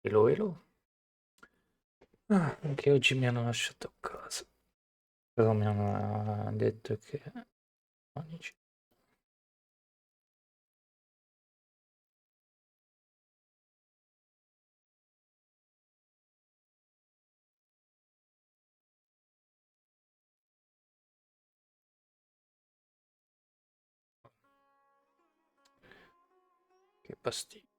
Elo elo. Anche oggi mi hanno lasciato a casa, però mi hanno detto che amici, che pasticcio.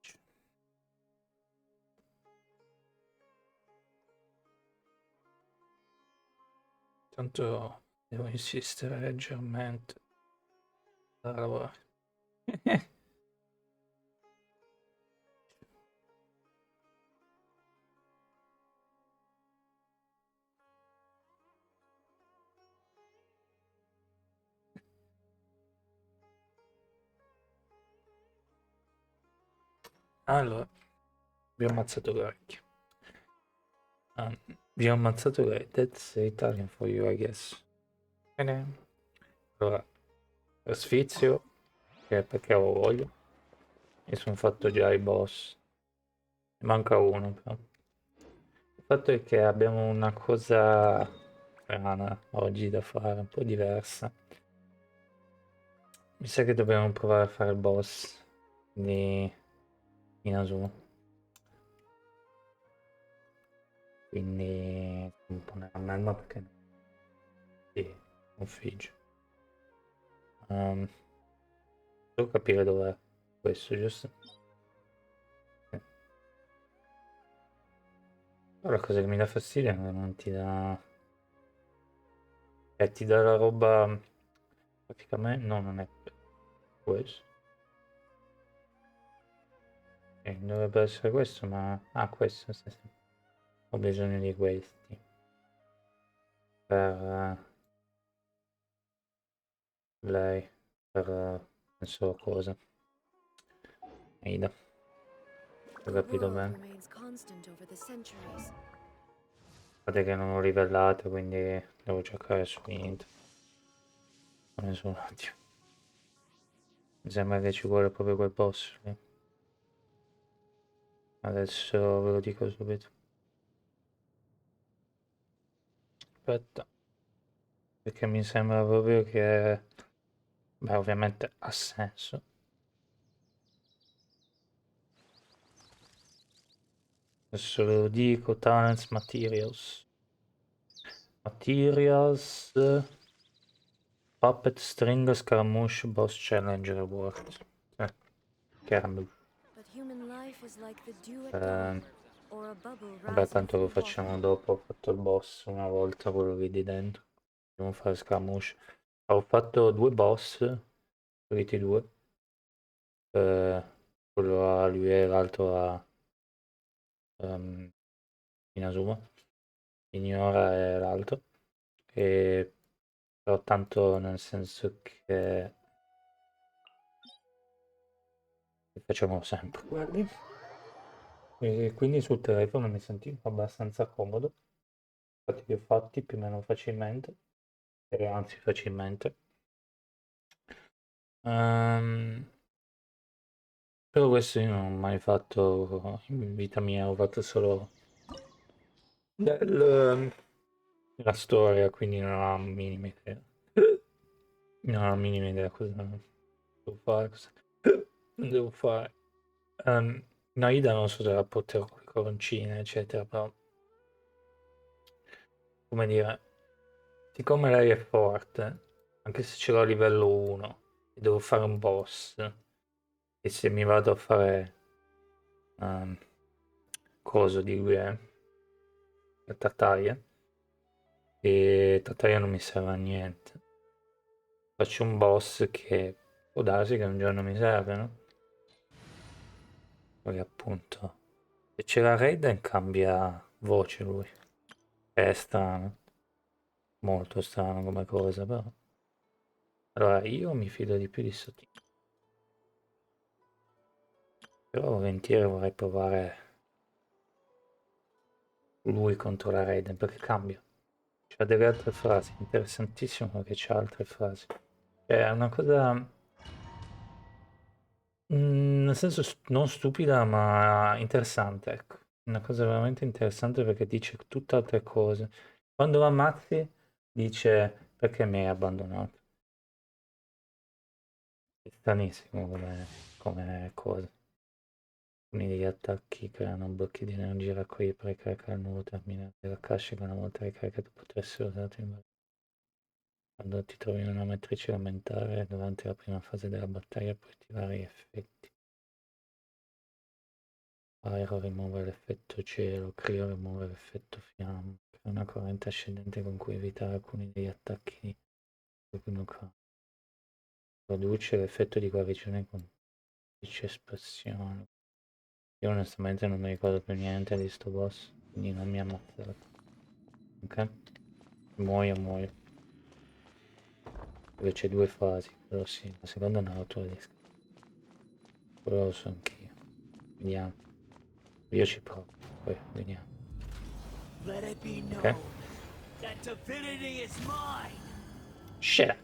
Tanto devo insistere leggermente da lavorare. Allora, vi ho ammazzato l'orecchio. Vi ho ammazzato l'orecchio. That's Italian for you, I guess. Bene. Allora, lo sfizio, che è perché ho voglia. Mi sono fatto già i boss. Ne manca uno, però. Il fatto è che abbiamo una cosa strana oggi da fare, un po' diversa. Mi sa che dobbiamo provare a fare il boss di Inazu. Quindi un po' nella melma perché sì, un fidge. Devo capire dov'è questo, giusto? Sì. Però la cosa che mi dà fastidio è che non ti dà... ti dà la roba... Praticamente... No, non è questo. Dovrebbe essere questo, ma... Ah, questo, sì, sì. Ho bisogno di questi. Per lei. Per... non so cosa. Aida. Ho The capito world bene. remains constant over the centuries. Guardate che non ho livellato, quindi devo cercare su niente. Adesso un attimo. Mi sembra che ci vuole proprio quel boss lì. Adesso ve lo dico subito. Aspetta, perché mi sembra proprio che... Beh, ovviamente ha senso. Adesso ve lo dico, talents, materials. Materials... Puppet, string, scaramouche, boss challenge reward. Scaramouche. But human life is like the dew at Eh, dawn, or a bubble vabbè, rising tanto lo from water. facciamo dopo. Ho fatto il boss una volta, quello lì di dentro. Devo fare scaramouche. Ho fatto due boss, quelli due. Eh, quello a lui e l'altro a Inazuma. Ignora è l'altro. E però tanto nel senso che li facciamo sempre quelli. E quindi sul telefono mi sentivo abbastanza comodo. Infatti li ho fatti più o meno facilmente. E anzi facilmente. Ehm, però questo io non ho mai fatto in vita mia, ho fatto solo la storia, quindi non ho la minima idea. Non ho la minima idea cosa devo fare, cosa non devo fare. Naida non so se la porterò con le coroncine, eccetera, però come dire, siccome lei è forte, anche se ce l'ho a livello 1 e devo fare un boss, e se mi vado a fare ehm, coso di lui è Tartaria, e Tartaria non mi serve a niente. Faccio un boss che può darsi che un giorno mi serve, no? Poi appunto, se c'è la Raiden cambia voce lui. È strano, molto strano come cosa però. Allora io mi fido di più di Sotino, però volentieri vorrei provare lui contro la Raiden perché cambia. C'ha delle altre frasi, interessantissimo perché c'ha altre frasi. È una cosa, nel senso non stupida ma interessante, ecco. una cosa veramente interessante perché dice tutt'altre cose. Quando lo ammazzi dice perché mi hai abbandonato. È stranissimo come cosa. Alcuni degli attacchi creano blocchi di energia raccogli per ricaricare il nuovo terminale della cache che una volta ricaricato potrà essere usato quando ti trovi in una matrice elementare durante la prima fase della battaglia puoi attivare gli effetti. Aero rimuove l'effetto cielo, Creo rimuove l'effetto fiamma, crea una corrente ascendente con cui evitare alcuni degli attacchi nucleari. Produce l'effetto di guarigione con 10 espressioni. Io onestamente non mi ricordo più niente di sto boss, quindi non mi ammazzate. Ok? Muoio. Dove c'è due fasi, però sì, la seconda è una rottura di scatole. Quello lo so anch'io. Vediamo. Io ci provo, poi vediamo. Let it be Ok? known that divinity is mine. Shit!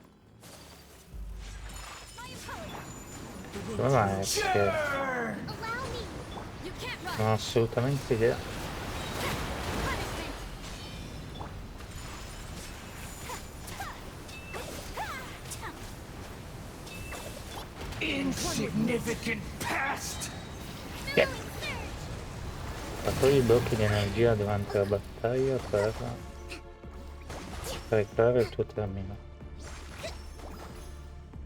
Come mai? Perché Sure. Allow me. You can't run. non ho assolutamente idea. Punishment. Insignificant pest. Che? Raccogli i blocchi di energia durante la battaglia per caricare il tuo terminale.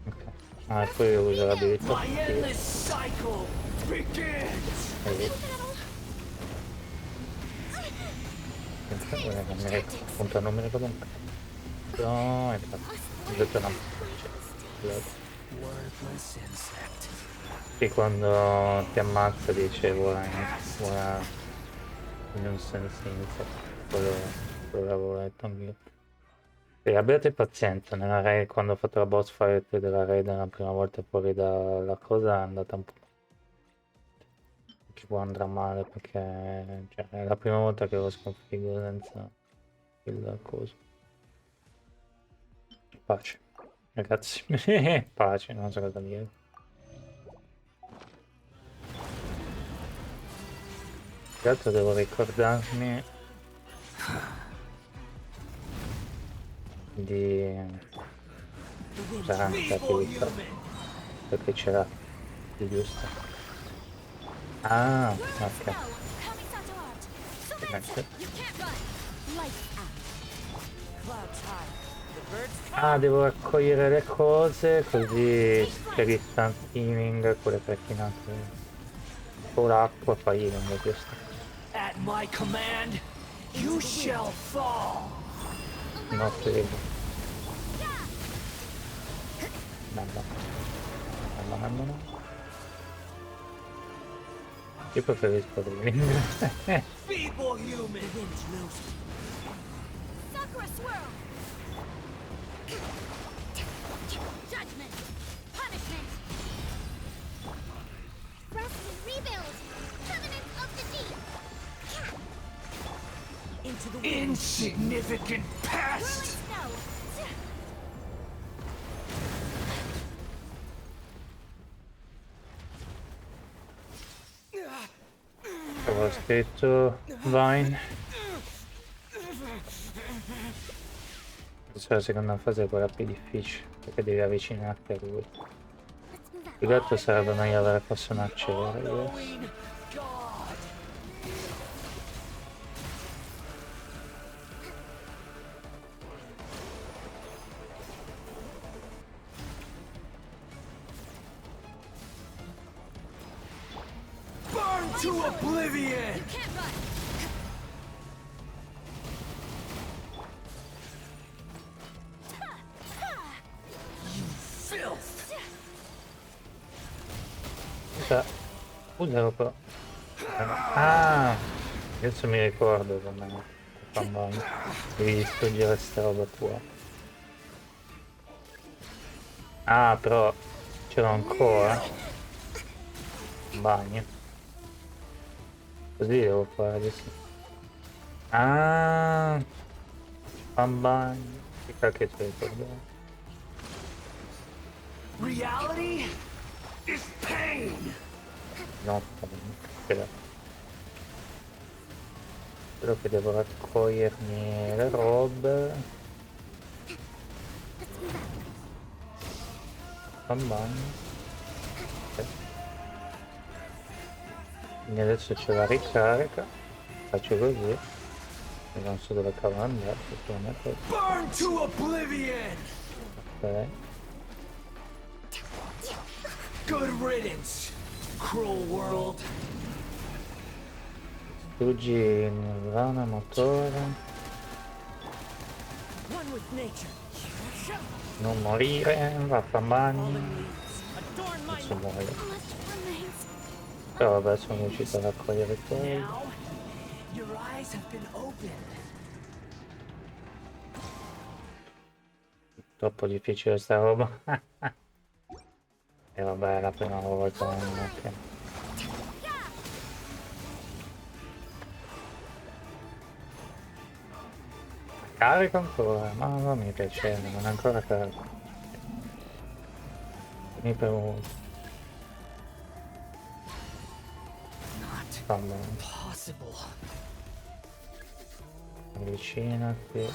Ok. Ah, e poi uso l'abilità My skill. endless cycle begins. Appunto non mi ricordo un cazzo. No, infatti. Ho detto una Wordless insect. Sì, quando ti ammazza dice vuoi non senza quello l'avevo letto anch'io. E abbiate pazienza, nella raid, quando ho fatto la boss fight della raid la prima volta fuori dalla cosa è andata un po'. Che può andare male perché cioè, è la prima volta che lo sconfiggo senza il coso. Pace. Ragazzi, pace, non so cosa dire. Tra l'altro devo ricordarmi di usare anche l'abilità, perché c'era di giusto. Ah, ok. Ah, devo raccogliere le cose così per il sun healing, quelle pettinate. O l'acqua fa healing, giusto? At my command, you shall fall. No, prego. No. Io preferisco healing. Feeble human. Sakura swirl. Judgment. Punishment. Rest and rebuild. Covenant of the deep. Into the wind. Insignificant Whirling pest. snow. Avevo scritto Vine. Questa è la seconda fase è quella più difficile, perché devi avvicinarti a lui. Let's move out. Il gatto sarebbe meglio avere forse un accelera, yes. All-knowing God. Burn to oblivion. Can't run. Filth. Usalo però. Ah! Adesso mi ricordo come fa un bagno. Devi distruggere sta roba qua. Ah, però c'era ancora un bagno. Così devo fare adesso. Ah! Fa un bagno. Che cacchio ti ricordo? Reality is pain. No, spera. Quello che devo raccogliermi le robe. Let's move out. Bam bam. Ok. Quindi adesso c'è la ricarica. Faccio così. E non so dove cavolo andare, sicuramente. Burn to oblivion! Ok. Good riddance, cruel world. Distruggi il vano motore. One with nature. Non morire, vaffanbagni. Fallen leaves adorn my Adesso muoio. How much remains? Però vabbè, sono riuscito a raccogliere quello. Now, your eyes have been opened. Troppo difficile sta roba. E vabbè, è la prima volta non è che... Carico ancora, ma non mi piace, non è ancora carico. Mi premuto. Not Allora, possible. avvicinati.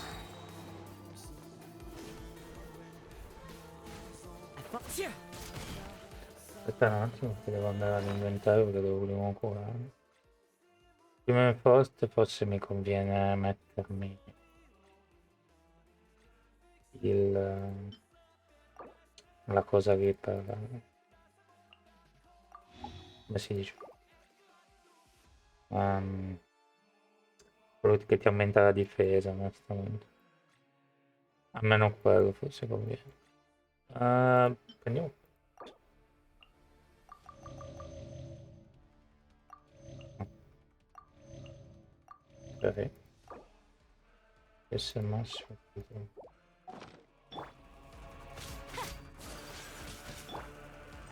Aspetta un attimo che devo andare all'inventario perché devo prima curare. Prima forse mi conviene mettermi la cosa lì per... come si dice? Quello che ti aumenta la difesa, onestamente. Almeno quello forse conviene. Prendiamo. Ok. Questo è il massimo.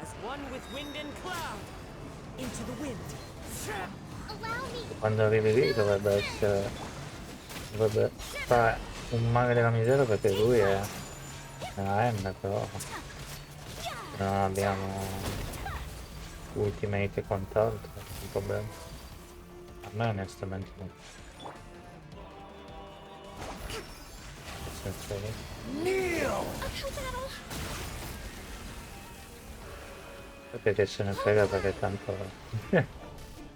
As one with wind and cloud. Into the wind. Allow me. Quando arrivi lì dovrebbe essere... dovrebbe fare un male della miseria perché lui è una M però. Non abbiamo ultimate e quant'altro, è un problema. A me onestamente non. Nel senso che... Kneel! Uphill battle. perché se ne frega perché tanto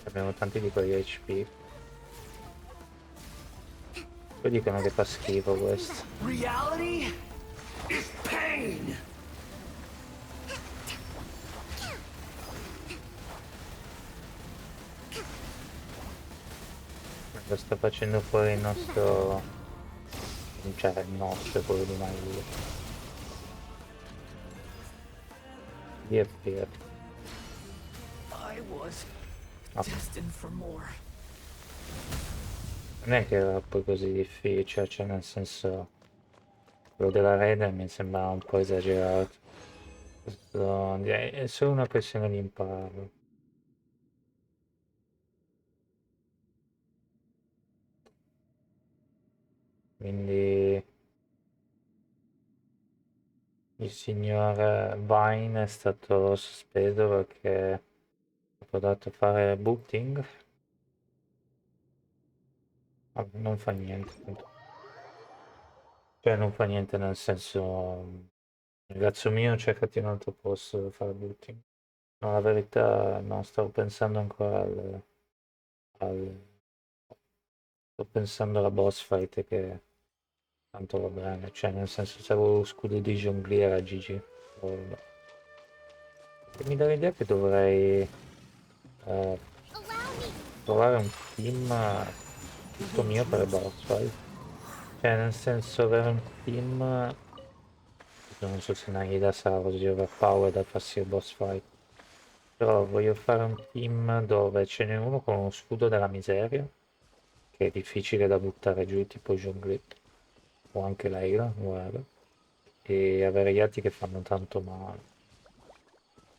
abbiamo tanti di quegli HP. Poi dicono che fa schifo questo. Reality is pain! Lo sta facendo fuori il nostro... cioè il nostro, quello di Mario. Via via. I was Ah, destined for more. non è che era poi così difficile, cioè nel senso... quello della rete mi sembra un po' esagerato. Questo è solo una questione di imparo. Quindi il signor Vine è stato sospeso perché ha provato a fare booting. Vabbè, non fa niente. Cioè non fa niente nel senso... ragazzo mio cercati un altro posto dove fare booting. No, la verità no, stavo pensando ancora al- sto pensando alla boss fight che tanto va bene, cioè nel senso se avevo lo scudo di jongliera GG. Oh, e mi dà l'idea che dovrei Allow me. trovare un team tutto mio per le boss fight. Cioè nel senso avere un team, non so se Naida sarà così overpowered da farsi il boss fight. Però voglio fare un team dove ce n'è uno con uno scudo della miseria, che è difficile da buttare giù, tipo Junglet, o anche Layla, guarda, e avere gli altri che fanno tanto male.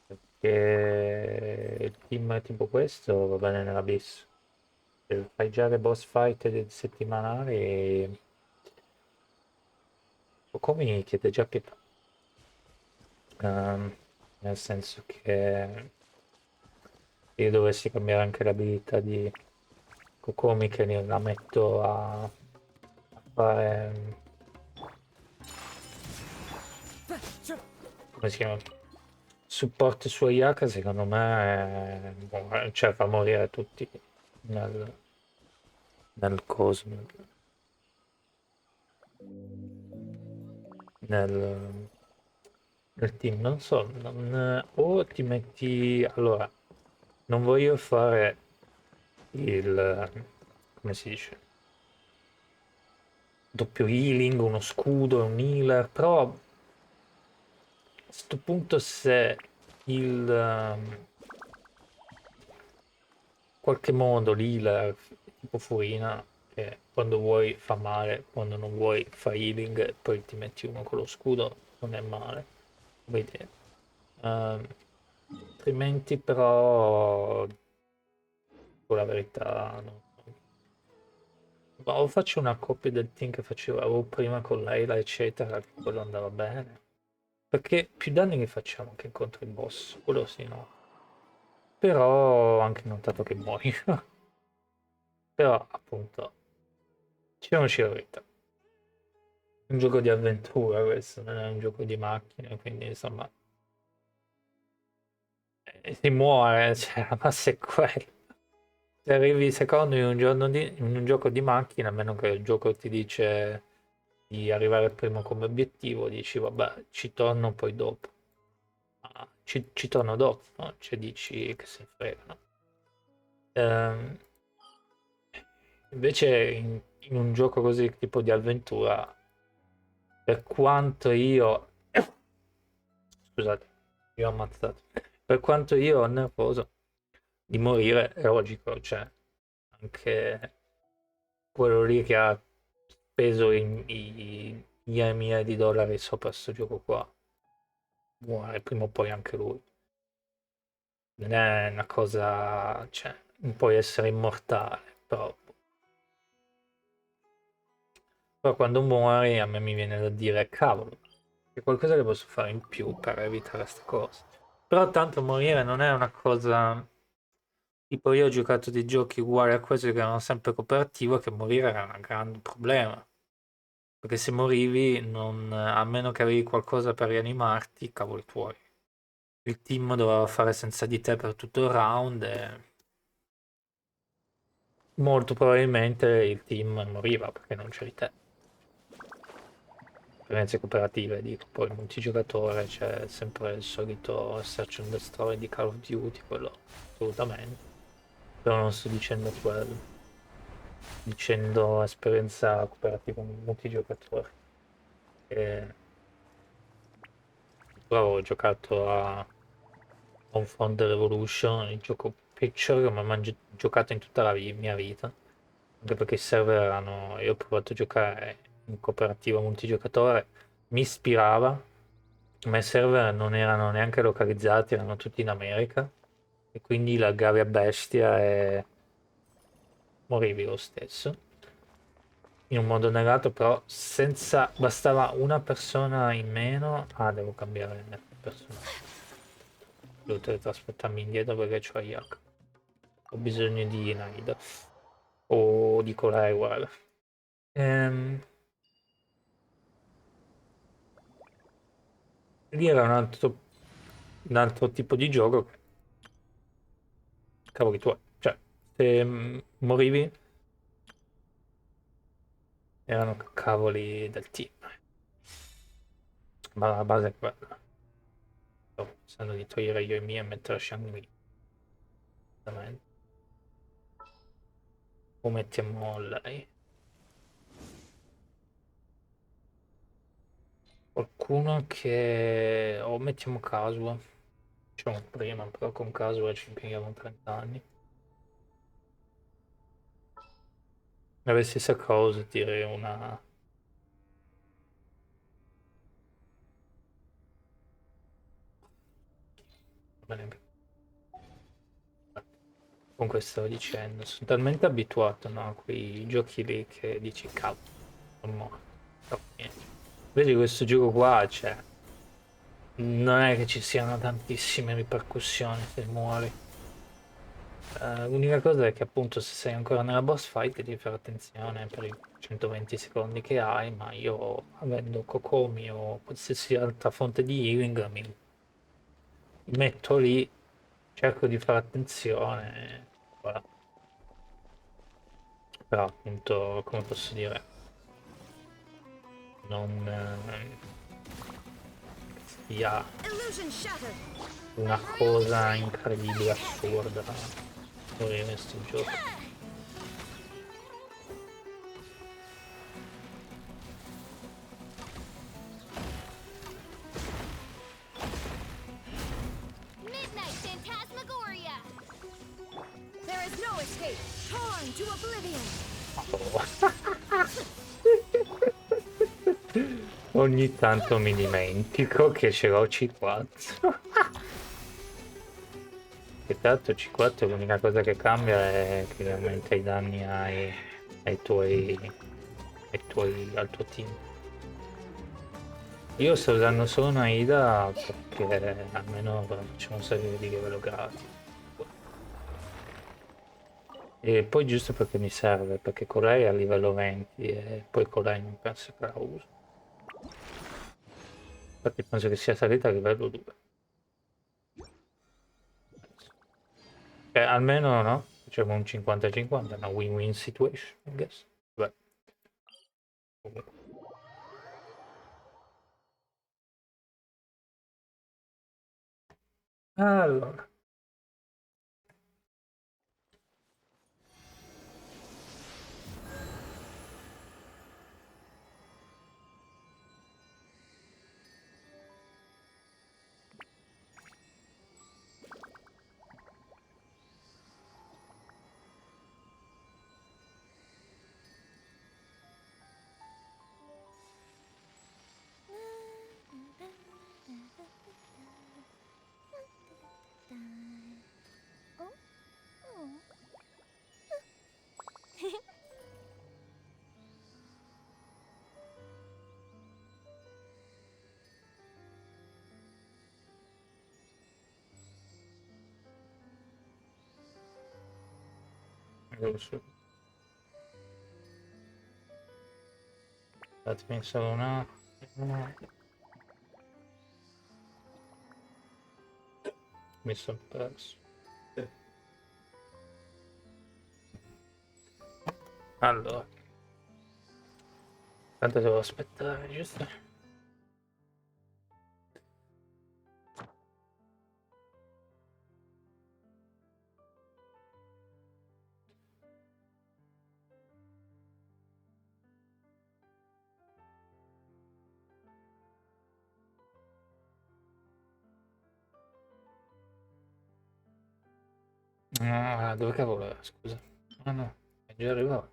Perché il team tipo questo va bene nell'abisso. Se fai già le boss fight settimanali, come chiede già pietà. Nel senso che io dovessi cambiare anche l'abilità di Kokomi che la metto a fare, come si chiama, supporto su Ayaka, secondo me cioè fa morire tutti nel, nel coso, nel, nel team. Non so, o ti metti, allora, non voglio fare il, come si dice, doppio healing, uno scudo e un healer, però a questo punto se il qualche modo l'healer tipo Furina che quando vuoi fa male, quando non vuoi fa healing e poi ti metti uno con lo scudo, non è male come idea. Altrimenti però con la verità no. Ma o faccio una coppia del team che facevo prima con Layla eccetera, che quello andava bene. Perché più danni che facciamo anche contro il boss, quello sì no. Però ho anche notato che muoio. Però appunto, diciamoci la verità. È un gioco di avventura questo, non è un gioco di macchine, quindi insomma si muore, cioè la massa è quella. Se arrivi secondo in un gioco di macchina, a meno che il gioco ti dice di arrivare primo come obiettivo, dici vabbè ci torno poi dopo. Ma ci torno dopo, no? Cioè dici che se ne frega, no? Ehm, invece in un gioco così tipo di avventura, per quanto io... Scusate, io ho ammazzato. Per quanto io ho nervoso di morire, è logico, cioè anche quello lì che ha speso migliaia e migliaia di dollari sopra questo gioco qua, muore prima o poi anche lui. Non è una cosa, cioè, non puoi essere immortale, però quando muori a me mi viene da dire, cavolo, c'è qualcosa che posso fare in più per evitare queste cose. Però tanto morire non è una cosa... Tipo io ho giocato dei giochi uguali a questo che erano sempre cooperativo, che morire era un grande problema. Perché se morivi, a meno che avevi qualcosa per rianimarti, cavoli tuoi. Il team doveva fare senza di te per tutto il round e molto probabilmente il team moriva perché non c'eri te. Esperienze cooperative, dico, poi il multigiocatore c'è sempre il solito search and destroy di Call of Duty, quello assolutamente. Però non sto dicendo quello, dicendo esperienza cooperativa multigiocatore. E però ho giocato a Confront Revolution, il gioco picture che mi ha giocato in tutta la mia vita. Anche perché i server erano. Io ho provato a giocare in cooperativa multigiocatore, mi ispirava, ma i server non erano neanche localizzati, erano tutti in America. E quindi laggavi a bestia e morivi lo stesso. In un modo o nell'altro, però senza. Bastava una persona in meno. Ah, devo cambiare personaggio. Devo teletrasportarmi indietro perché c'ho Yak. Ho bisogno di Naida. O di Colei, guarda. Lì era un altro tipo di gioco che, cavoli tuoi. Cioè, se morivi, erano cavoli del team. Ma la base è quella. Sto pensando di togliere io i miei e mettere Shang-Li. Esattamente. O mettiamo lei. Qualcuno che... O mettiamo Casual. Diciamo prima, però con Casual ci impieghiamo 30 anni. La stessa cosa, direi una... Bene. Comunque stavo dicendo, sono talmente abituato, no, a quei giochi lì che dici, cavolo, non muore. Niente. Invece questo gioco qua, cioè, non è che ci siano tantissime ripercussioni se muori. L'unica cosa è che appunto se sei ancora nella boss fight devi fare attenzione per i 120 secondi che hai, ma io avendo Kokomi o qualsiasi altra fonte di healing mi metto lì, cerco di fare attenzione, voilà. Però appunto, come posso dire, non sia Illusion shattered. una cosa incredibile, assurda morire in questo gioco. Midnight Phantasmagoria. There is no escape. Torn to oblivion. Ogni tanto mi dimentico che ce l'ho C4. Che tanto C4 l'unica cosa che cambia è che aumenta i danni al tuo team. Io sto usando solo una Ida perché almeno facciamo salire di livello gratis. E poi giusto perché mi serve, perché con lei è a livello 20 e poi con lei non penso che la uso. Infatti penso che sia salita a livello 2. Almeno no, facciamo un 50-50, una win-win situation, I guess. Beh. Allora, Oh, oh. adesso datemi solo un attimo. Mi sono perso. Allora, tanto devo aspettare, giusto? Ah, dove cavolo era, scusa? Ah no, è già arrivato.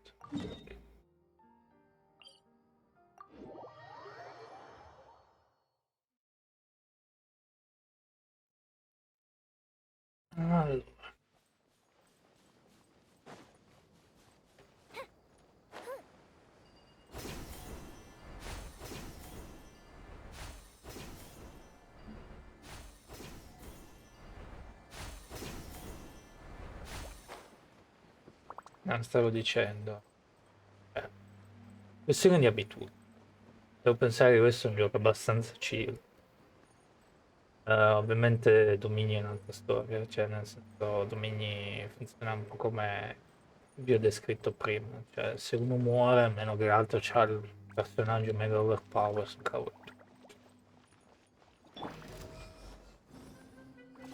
Allora, non stavo dicendo. Questione di abitudine. Devo pensare che questo è un gioco abbastanza chill. Ovviamente Domini è un'altra storia, cioè nel senso Domini funziona un po' come vi ho descritto prima, cioè se uno muore, a meno che l'altro c'ha il personaggio mega overpower sul cavolo.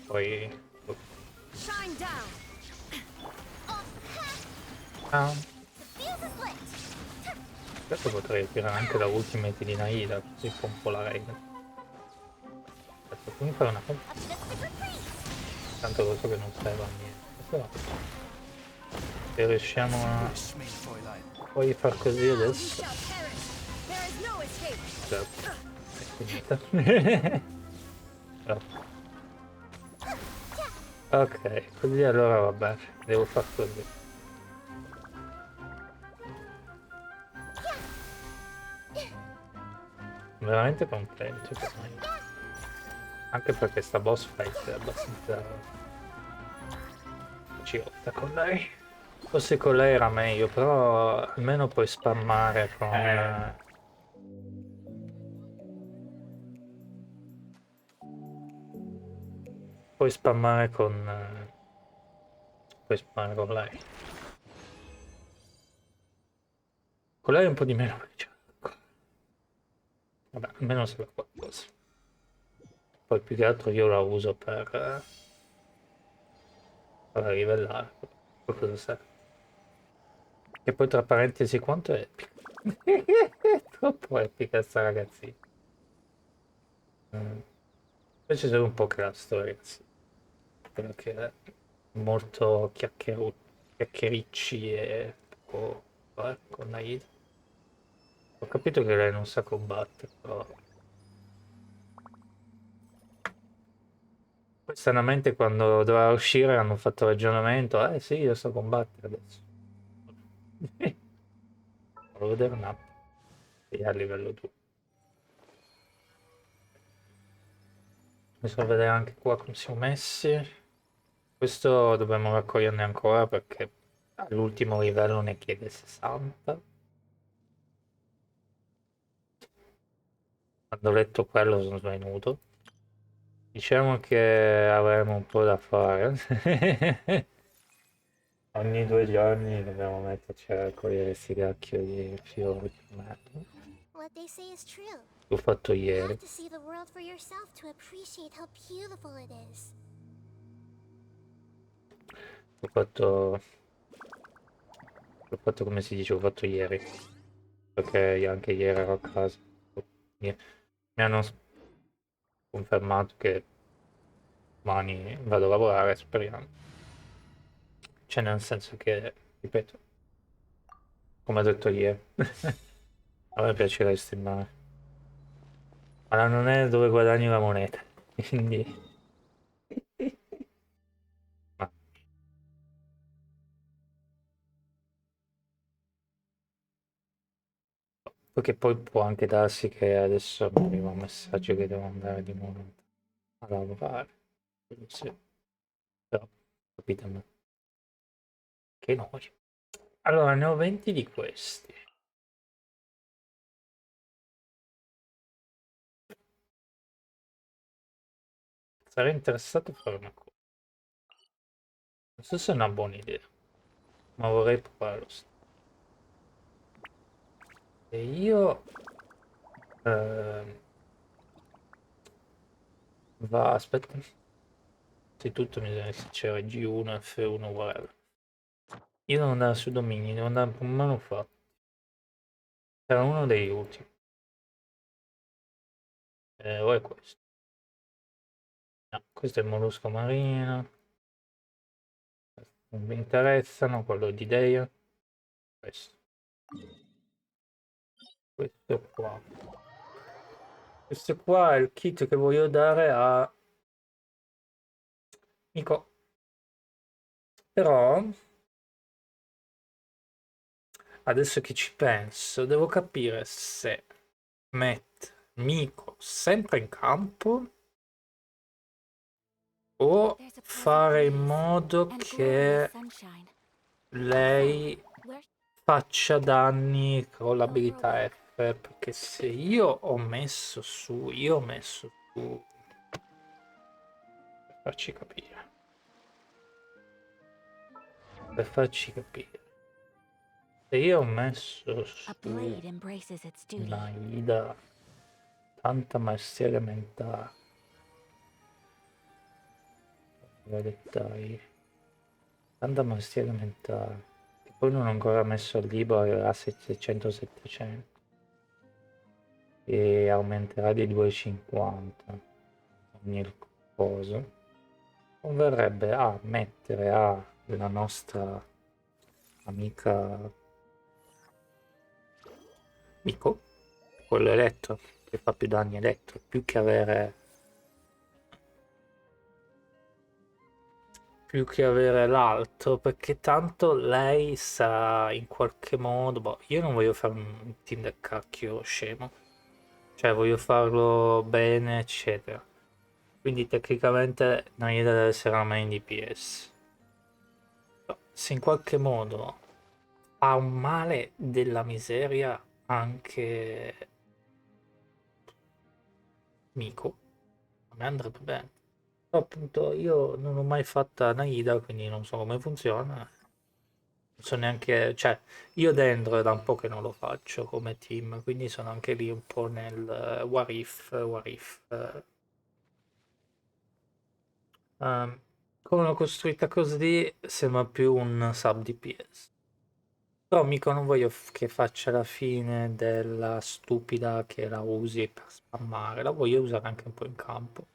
Poi Shine down. ah, Fuse is lit. adesso potrei tirare anche la ultimate di Naida, così pompo la raid. Adesso fammi fare una cosa, Up to the secret place. tanto lo so che non serve a niente. Però, se riusciamo a poi far così Now you adesso, shall perish. There is no escape. esatto, è finita. Oh. Ok, così allora vabbè, devo far così. Veramente contento per me. Anche perché sta boss fight è abbastanza Girotta con lei. Forse con lei era meglio, però almeno puoi spammare con... puoi spammare con... puoi spammare con lei. Con lei un po' di meno perché c'è... Vabbè, almeno serve qualcosa. Poi più che altro io la uso per livellare. Qualcosa serve. E poi tra parentesi quanto è epica. Troppo epica sta ragazzina. Invece sono un po' che la storia, sì. Perché è molto chiacchiericci e poco con Naid. Ho capito che lei non sa combattere, però... Poi stranamente quando doveva uscire hanno fatto ragionamento, sì, io so combattere adesso. Volevo vedere un attimo. Sì, a livello 2. Bisogna vedere anche qua come siamo messi. Questo dobbiamo raccoglierne ancora perché all'ultimo livello ne chiede 60. Quando ho letto quello sono svenuto. Diciamo che avremo un po' da fare. Ogni 2 giorni dobbiamo metterci a raccogliere questi cacchio di fiori di merda. What they say is true. L'ho fatto You ieri. have to see the world for yourself to appreciate how beautiful it is. L'ho fatto come si dice, l'ho fatto ieri. Perché anche ieri ero a casa. Mi hanno confermato che domani vado a lavorare, speriamo. Cioè nel senso che, ripeto, come ho detto ieri, a me piace streamare. Ma non è dove guadagni la moneta, quindi... Ma perché poi può anche darsi che adesso mi arriva un messaggio che devo andare di nuovo a lavorare. Quello sì. Però, capite a me. Che noia. Allora, ne ho 20 di questi. Sarei interessato a fare una cosa. Non so se è una buona idea, ma vorrei provare lo stesso. E io... aspetta. Innanzitutto mi sa che c'era G1, F1, whatever. Io devo andare su domini, devo andare con manufatto. Era uno degli ultimi. O è questo. No, questo è il mollusco marino. Non mi interessano, quello di Deia. Questo. Questo qua. Questo qua è il kit che voglio dare a Nico. Però, adesso che ci penso, devo capire se mettere Miko sempre in campo o There's a pleasant fare in breeze modo and che glorious sunshine. lei Where faccia danni con over l'abilità away. F, perché se io ho messo su per farci capire, se io ho messo A su blade embraces its duty. una Ida tanta maestria elementare, dettagli, tanta maestria elementare, che poi non ho ancora messo il libro a 700-700 e aumenterà di 2,50 ogni cosa. Converrebbe a mettere la nostra amica Miko, quello elettro, che fa più danni elettro, più che avere l'altro, perché tanto lei sa in qualche modo, boh, io non voglio fare un team del cacchio scemo, cioè voglio farlo bene, eccetera. Quindi tecnicamente Naida deve essere la main DPS. se in qualche modo fa un male della miseria anche Miko, a me andrebbe bene. Però appunto io non ho mai fatta Naida, quindi non so come funziona. Non so neanche, cioè, io dentro è da un po' che non lo faccio come team, quindi sono anche lì un po' nel what if, what if. Ehm, come l'ho costruita così sembra più un sub DPS. Però mica non voglio che faccia la fine della stupida che la usi per spammare, la voglio usare anche un po' in campo,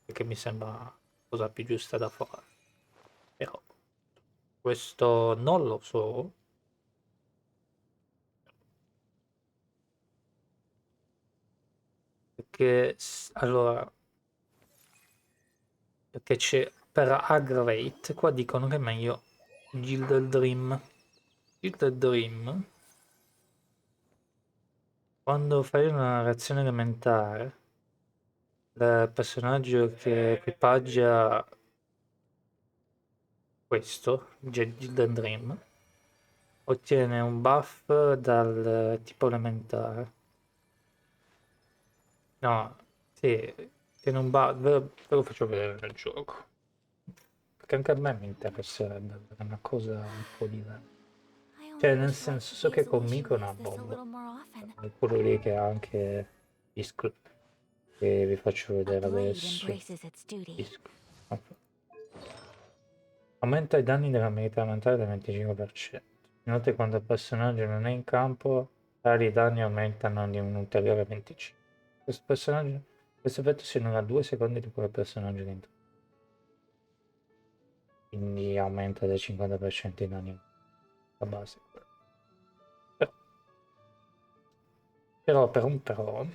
perché mi sembra la cosa più giusta da fare. Però questo non lo so, perché allora, perché c'è per Aggravate, qua dicono che è meglio Gilded Dream. Gilded Dream, quando fai una reazione elementare, il personaggio che equipaggia questo, Gilded Dream, ottiene un buff dal tipo elementare. No, sì, ottiene un buff, ve lo faccio vedere nel gioco. Perché anche a me mi interesserebbe avere una cosa un po' diversa. I only Cioè, nel wish life senso, could so be che as con Miko è una luxurious this a bomba. little more often. È quello lì che ha anche Disc, che vi faccio A vedere blade adesso. embraces its duty. Disc. Aumenta i danni della abilità mentale del 25%. Inoltre quando il personaggio non è in campo, tali danni aumentano di un ulteriore 25%. Questo effetto si annulla 2 secondi dopo che il personaggio dentro. Quindi aumenta del 50% i danni a base. Però, per un però,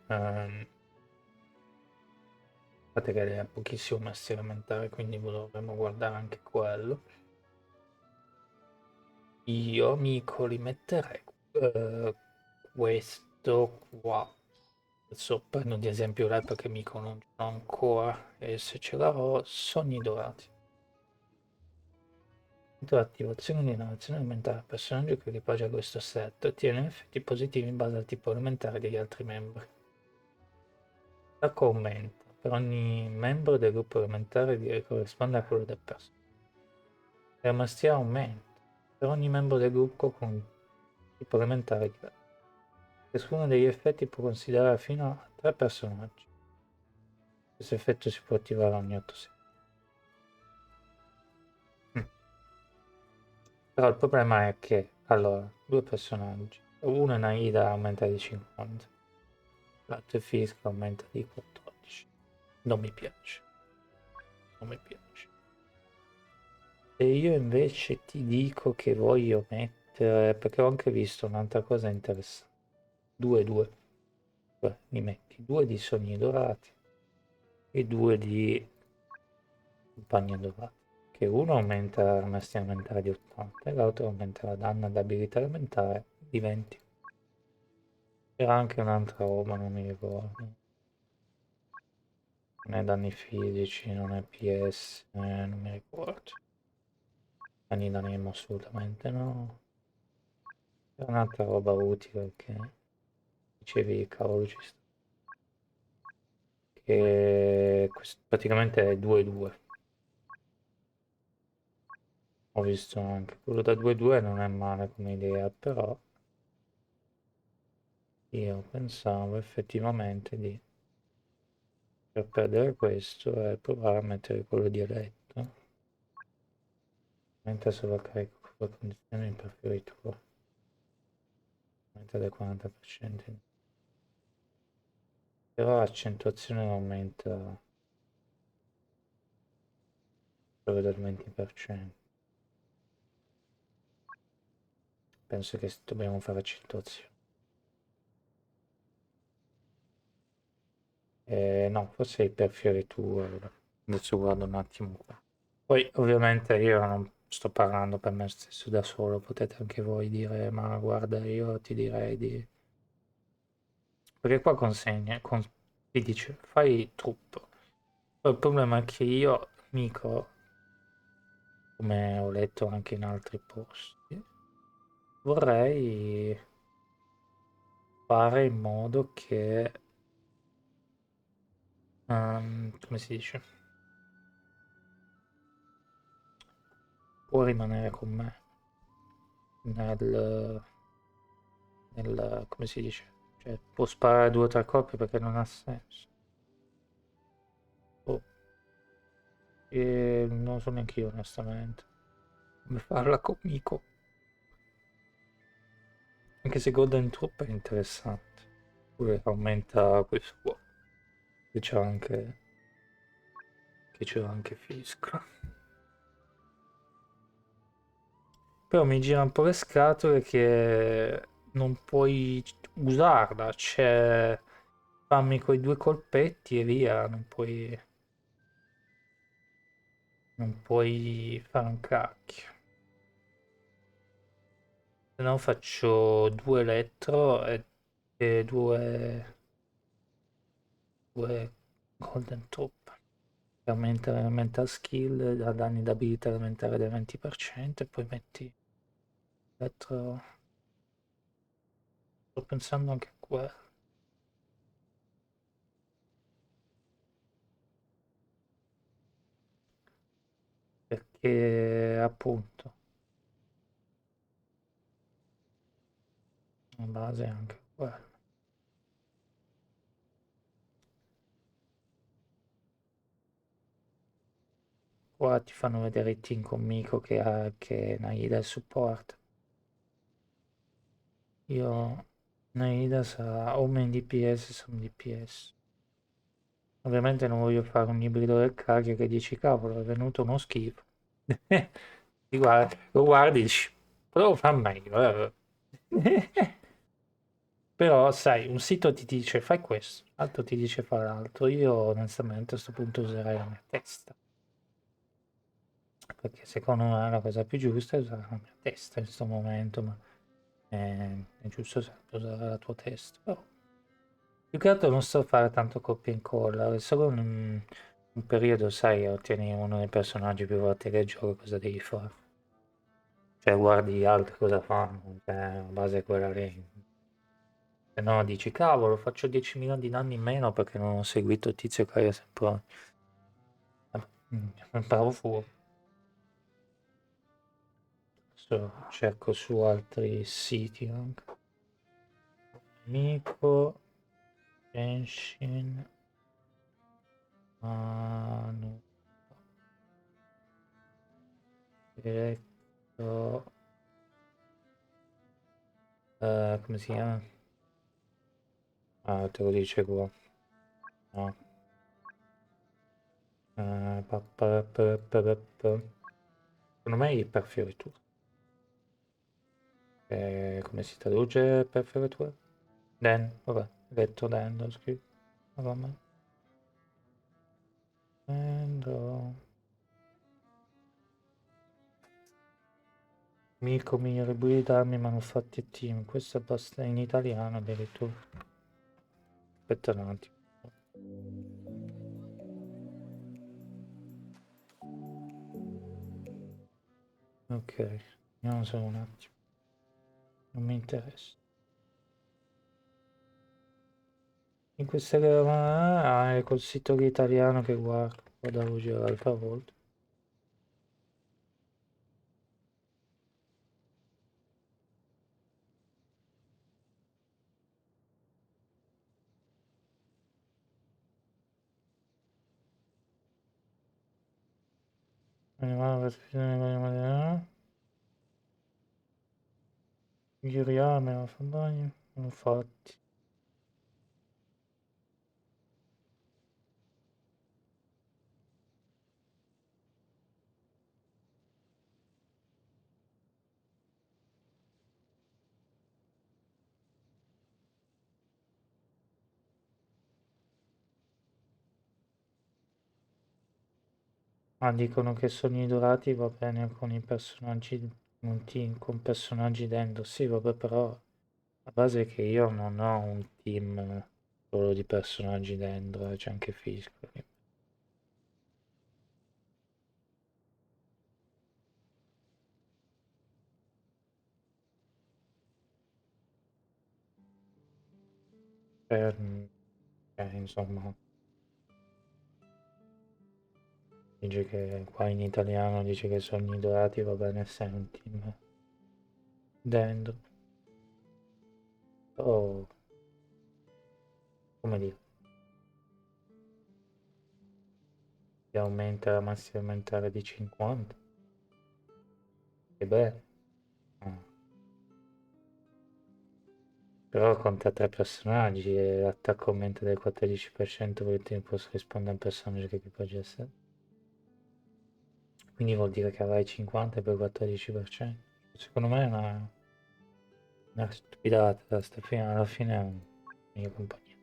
ehm, guardate che è pochissimo mestiere elementare, quindi dovremmo guardare anche quello. Io amico li metterei questo qua. Adesso prendo di esempio l'app che mi conosco ancora e se ce l'avrò, sogni dorati. Attivazione di narrazione aumentare il personaggio che equipaggia questo set ottiene effetti positivi in base al tipo elementare degli altri membri. L'attacco aumenta per ogni membro del gruppo elementare che corrisponde a quello del personaggio. La maestria aumenta per ogni membro del gruppo con tipo elementare diverso. Ciascuno degli effetti può considerare fino a 3 personaggi. Questo effetto si può attivare ogni 8 secondi. Però il problema è che, allora, due personaggi. Uno è Naida aumenta di 50. L'altro è Fisk aumenta di 14. Non mi piace. Non mi piace. E io invece ti dico che voglio mettere, perché ho anche visto un'altra cosa interessante. 2-2. Cioè, mi metti 2 di sogni dorati e 2 di compagni dorati. Che uno aumenta la maestria elementare di 80 e l'altro aumenta la danna d'abilità elementare di 20. C'era anche un'altra roba, non mi ricordo. Non è danni fisici, non è PS, non mi ricordo. Danni d'animo assolutamente no. C'era un'altra roba utile che dicevi, cavolo, ci sta. Che praticamente è 2-2. Ho visto anche quello da 2-2, non è male come idea, però io pensavo effettivamente di per perdere questo e provare a mettere quello di eletto. Mentre sovraccarico con le condizioni in preferitura. Aumenta del 40%. Però l'accentuazione aumenta solo del 20%. Penso che dobbiamo fare accentuazione. No, forse per fioritura. Adesso guardo un attimo qua. Poi ovviamente io non sto parlando per me stesso da solo, potete anche voi dire, ma guarda, io ti direi di... Perché qua consegna, ti dice, fai truppo. Poi il problema è che io, Mico, come ho letto anche in altri posti. Vorrei fare in modo che, come si dice, può rimanere con me nel, come si dice, cioè può sparare 2 o 3 colpi perché non ha senso. Oh, e non so neanche io onestamente come farla con Miko. Anche se Golden Troop è interessante. Pure aumenta questo qua. Che c'è anche Fischl. Però mi gira un po' le scatole che non puoi usarla. Cioè, fammi quei 2 colpetti e via. Non puoi fare un cacchio. Se no faccio 2 elettro e due Golden Troop. Aumenta la mental skill, da danni d'abilità aumentare del 20% e poi metti elettro. Sto pensando anche a quello. Perché appunto in base è anche quello. Qua ti fanno vedere i team con Miko che Naida è support. Io Naida sarà o main DPS o DPS. Ovviamente non voglio fare un ibrido del cacchio che dici cavolo è venuto uno schifo. Lo guardi e dici però fa meglio. Però sai, un sito ti dice fai questo, l'altro ti dice fai l'altro. Io onestamente a questo punto userei la mia testa. Perché secondo me la cosa più giusta è usare la mia testa in questo momento, ma è giusto sempre usare la tua testa. Però, più che altro non so fare tanto copia e incolla, è solo un periodo, sai, ottieni uno dei personaggi più volte che gioco, cosa devi fare? Cioè guardi gli altri cosa fanno, cioè, la base è quella lì. Se no dici, cavolo, faccio 10.000 di danni in meno perché non ho seguito il tizio che è sempre. Bravo fuoco. Adesso cerco su altri siti anche. Amico, Genshin, Manu, diretto, come si chiama? Ah, te lo dice qua. No. Secondo me è per fioritura. Come si traduce per fioritura? Den, vabbè, detto Den, lo scritto. Vabbè. Dendro. Mirko migliore buie d'armi manufatti e team. Questo basta in italiano addirittura. Aspetta un attimo. Ok, vediamo solo un attimo. Non mi interessa. In questa è col sito italiano che guardavo già l'altra volta. Giriame la fa bagno. Infatti. Ah, dicono che sogni dorati va bene con i personaggi, un team con personaggi dentro. Sì, vabbè, però la base è che io non ho un team solo di personaggi dentro, c'è anche Fischl. Insomma, dice che qua in italiano dice che sogni dorati va bene Sentin dentro. Oh, come dire, che aumenta la massima elementare di 50. Che bello. Ah. Però conta 3 personaggi e l'attacco aumenta del 14% per il tempo posso rispondere a un personaggio che equipaggia essere. Quindi vuol dire che avrai 50 per il 14%. Secondo me è una stupidata, alla fine è un mio compagno.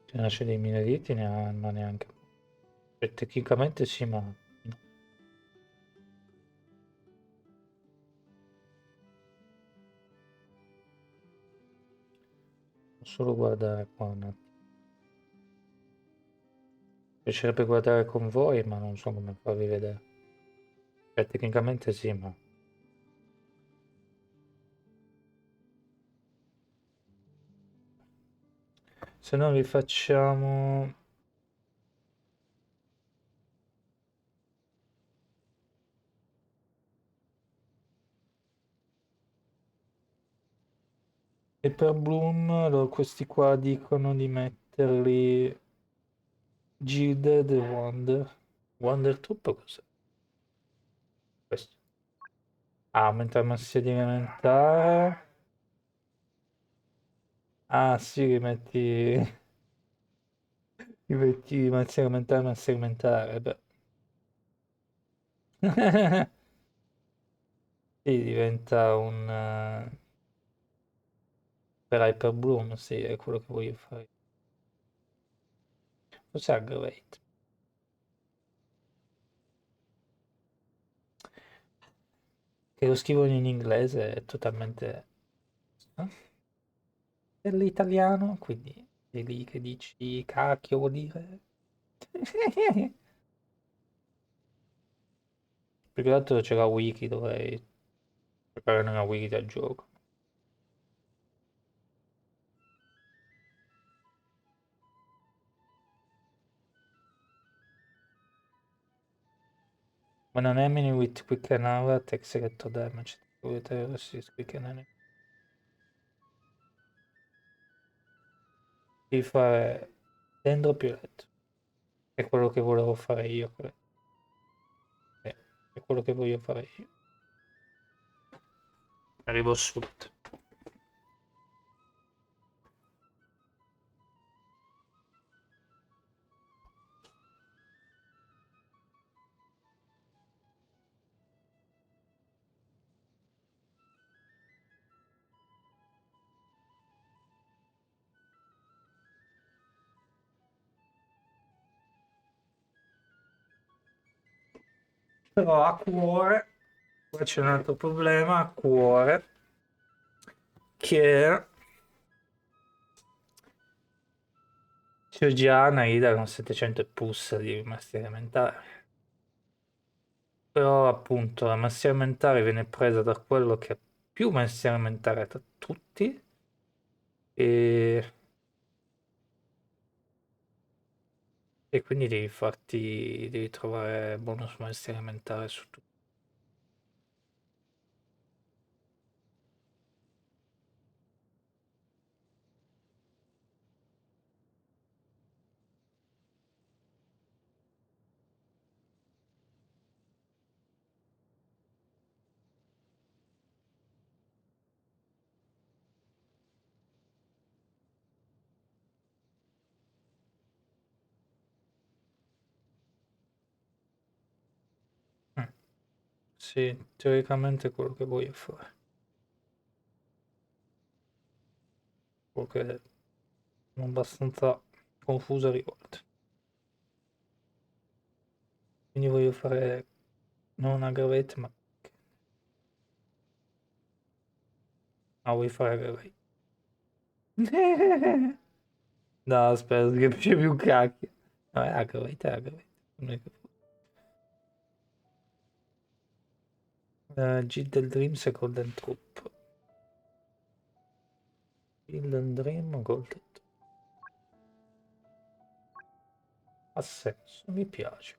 Se nasce dei mineriti ne hanno neanche. Cioè, tecnicamente sì, ma no. Solo guardare qua un attimo. Mi piacerebbe guardare con voi, ma non so come farvi vedere. Cioè, tecnicamente sì, ma se no vi facciamo e per Bloom, allora questi qua dicono di metterli Gilded e Wonder. Wonder Troop cos'è? Questo. Ah, aumenta la massia di elementare. Ah, sì, rimetti massia elementare, beh. Sì, diventa un... per Hyper Bloom, sì, è quello che voglio fare. Cos'è Aggravate? Che lo scrivono in inglese è totalmente... è l'italiano, quindi è lì che dici cacchio vuol dire. Più che altro c'è la wiki, dovrei cercare nella wiki del gioco. When an enemy with quick and hour takes electro damage, whatever is quick and enemy. Devi fare dentro più letto. È quello che volevo fare io, credo. È quello che voglio fare io. Arrivo subito. Però a cuore, qua c'è un altro problema, a cuore, che c'ho già una Ida con 700 e pus di maestria elementare. Però appunto la maestria elementare viene presa da quello che ha più maestria elementare tra tutti e, e quindi devi trovare bonus maestria elementare su tutto. Mm. Sì, teoricamente è quello che voglio fare. Quello che sono abbastanza confuso a riguardo. Quindi voglio fare non aggravate, ma voglio fare aggravate. No, aspetta, non capisce più un cacchio. No, è aggravate, è aggravate. Non è che... G del Dream Second and Troop. Children Dream Gold. Ha senso, mi piace.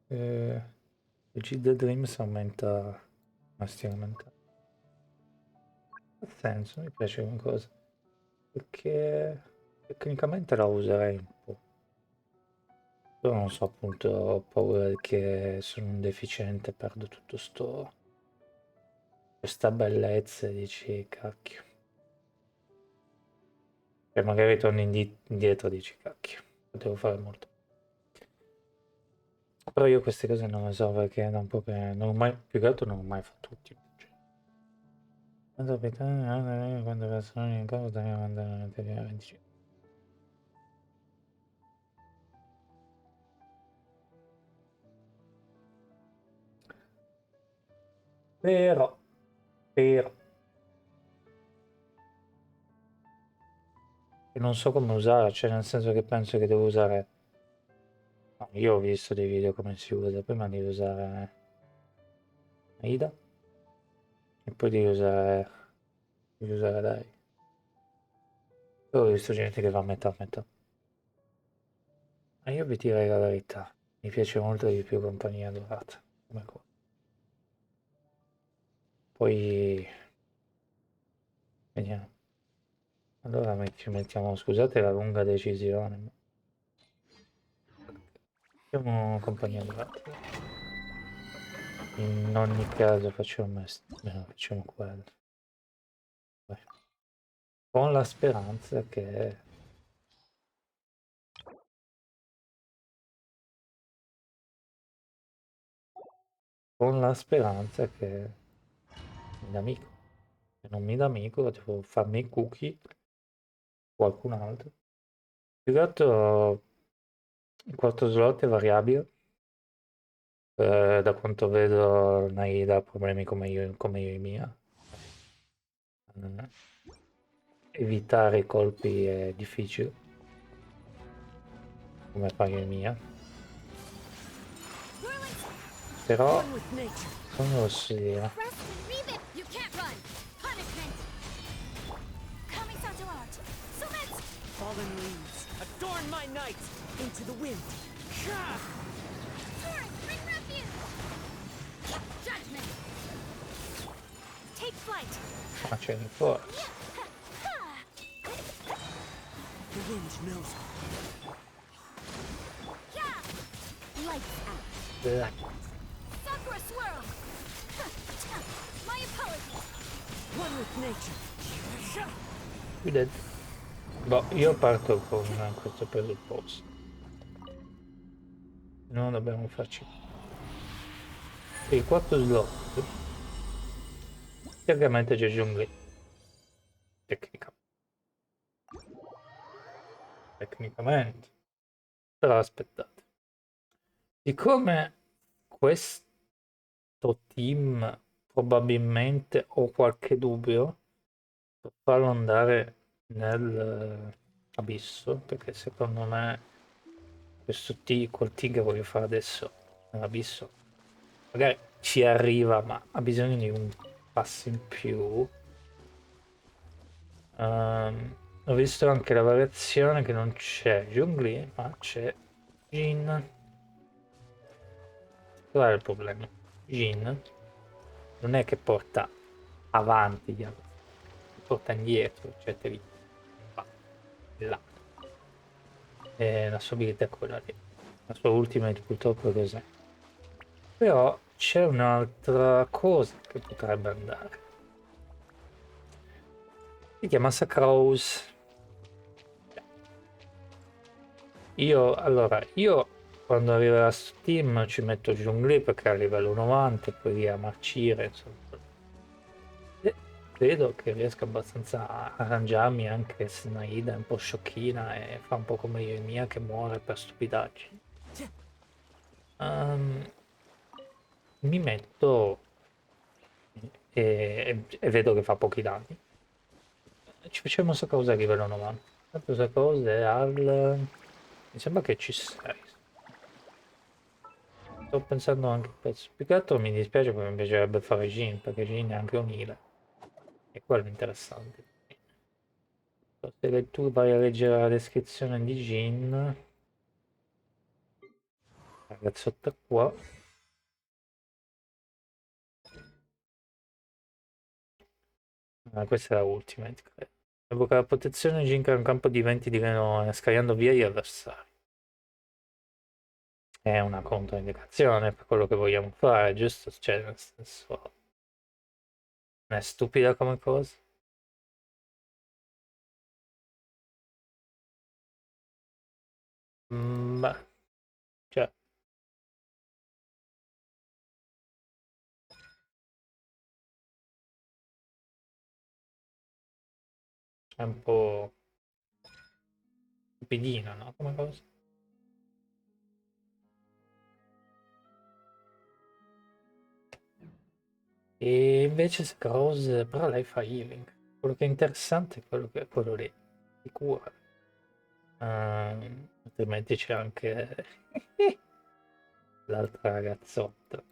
Il Children Dreams aumenta masticamente. Ha senso, mi piace come cosa. Perché tecnicamente la userei un po'. Però non so, appunto, ho paura che sono un deficiente, perdo tutto questa bellezza e dici, cacchio. E magari torni indietro e dici, cacchio, potevo fare molto. Però io queste cose non le so perché da un po' che non ho mai, più che altro non ho mai fatto tutti. Quando abitare, quando persone in casa devono andare a teoria 25. Però, e non so come usare, cioè nel senso che penso che devo usare. No, io ho visto dei video come si usa, prima devi usare Aida e poi devi usare lei. Poi ho visto gente che va a metà a metà. Ma io vi direi la verità, mi piace molto di più Compagnia Dorata come cosa. Poi vediamo. Allora ci mettiamo, scusate la lunga decisione, ma facciamo Compagnia Dorata. In ogni caso facciamo quello. Vai. Con la speranza che con la speranza che mi dà amico. Se non mi dà amico devo farmi i cookie qualcun altro. Più che altro il quarto slot è variabile. Da quanto vedo Naida ha problemi come io e mia. Eh, evitare i colpi è difficile, come fa io e mia. Però One with nature. come posso dire? Rest and rebuild. You can't run. Punishment. Kamisato out. Summit. Fallen leaves. Adorn my night. Into the wind. Shah! Sword. Bring refuge. Judgment. Take flight. Ma c'è di forza. The wind knows. Yeah. Lights out. Eh, Sakura swirl. My apologies. One with nature. Shah! chiudete. Boh, io parto con questo presupposto. Non dobbiamo farci. Il quarto slot. Teoricamente c'è Jungli. Tecnicamente. Però aspettate. Siccome questo team probabilmente ho qualche dubbio per farlo andare nell'abisso, perché secondo me quel team che voglio fare adesso nell'abisso magari ci arriva, ma ha bisogno di un passo in più. Ho visto anche la variazione che non c'è Jungli, ma c'è Jin. Qual è il problema? Jin non è che porta avanti gli altri, porta indietro, cioè te li fa là. E la sua abilità è quella lì. La sua ultimate purtroppo è così. Però c'è un'altra cosa che potrebbe andare. Si chiama Sacrose. Io quando arriverà su Steam ci metto Jungli perché è a livello 90 e poi via marcire, insomma. E vedo che riesco abbastanza a arrangiarmi anche se Naida è un po' sciocchina e fa un po' come io e mia che muore per stupidaggini. Ehm, mi metto e vedo che fa pochi danni. Ci facciamo questa cosa a livello 90. Questa cosa è al. Mi sembra che ci sei. Sto pensando anche a questo. Più che altro mi dispiace perché mi piacerebbe fare Jin, perché Jin è anche un healer. E quello è interessante. Se tu vai a leggere la descrizione di Jin, ragazzotto qua, questa è la ultimate, credo. Evoca la protezione, Jin crea un campo di venti di Venone, scagliando via gli avversari. È una controindicazione per quello che vogliamo fare, giusto? Cioè, nel senso, non è stupida come cosa. Ma, cioè, è un po' stupidina, no? Come cosa. E invece Rose, però lei fa healing. Quello che è interessante è quello, che, quello lì, di cura. Altrimenti c'è anche l'altra ragazzotta.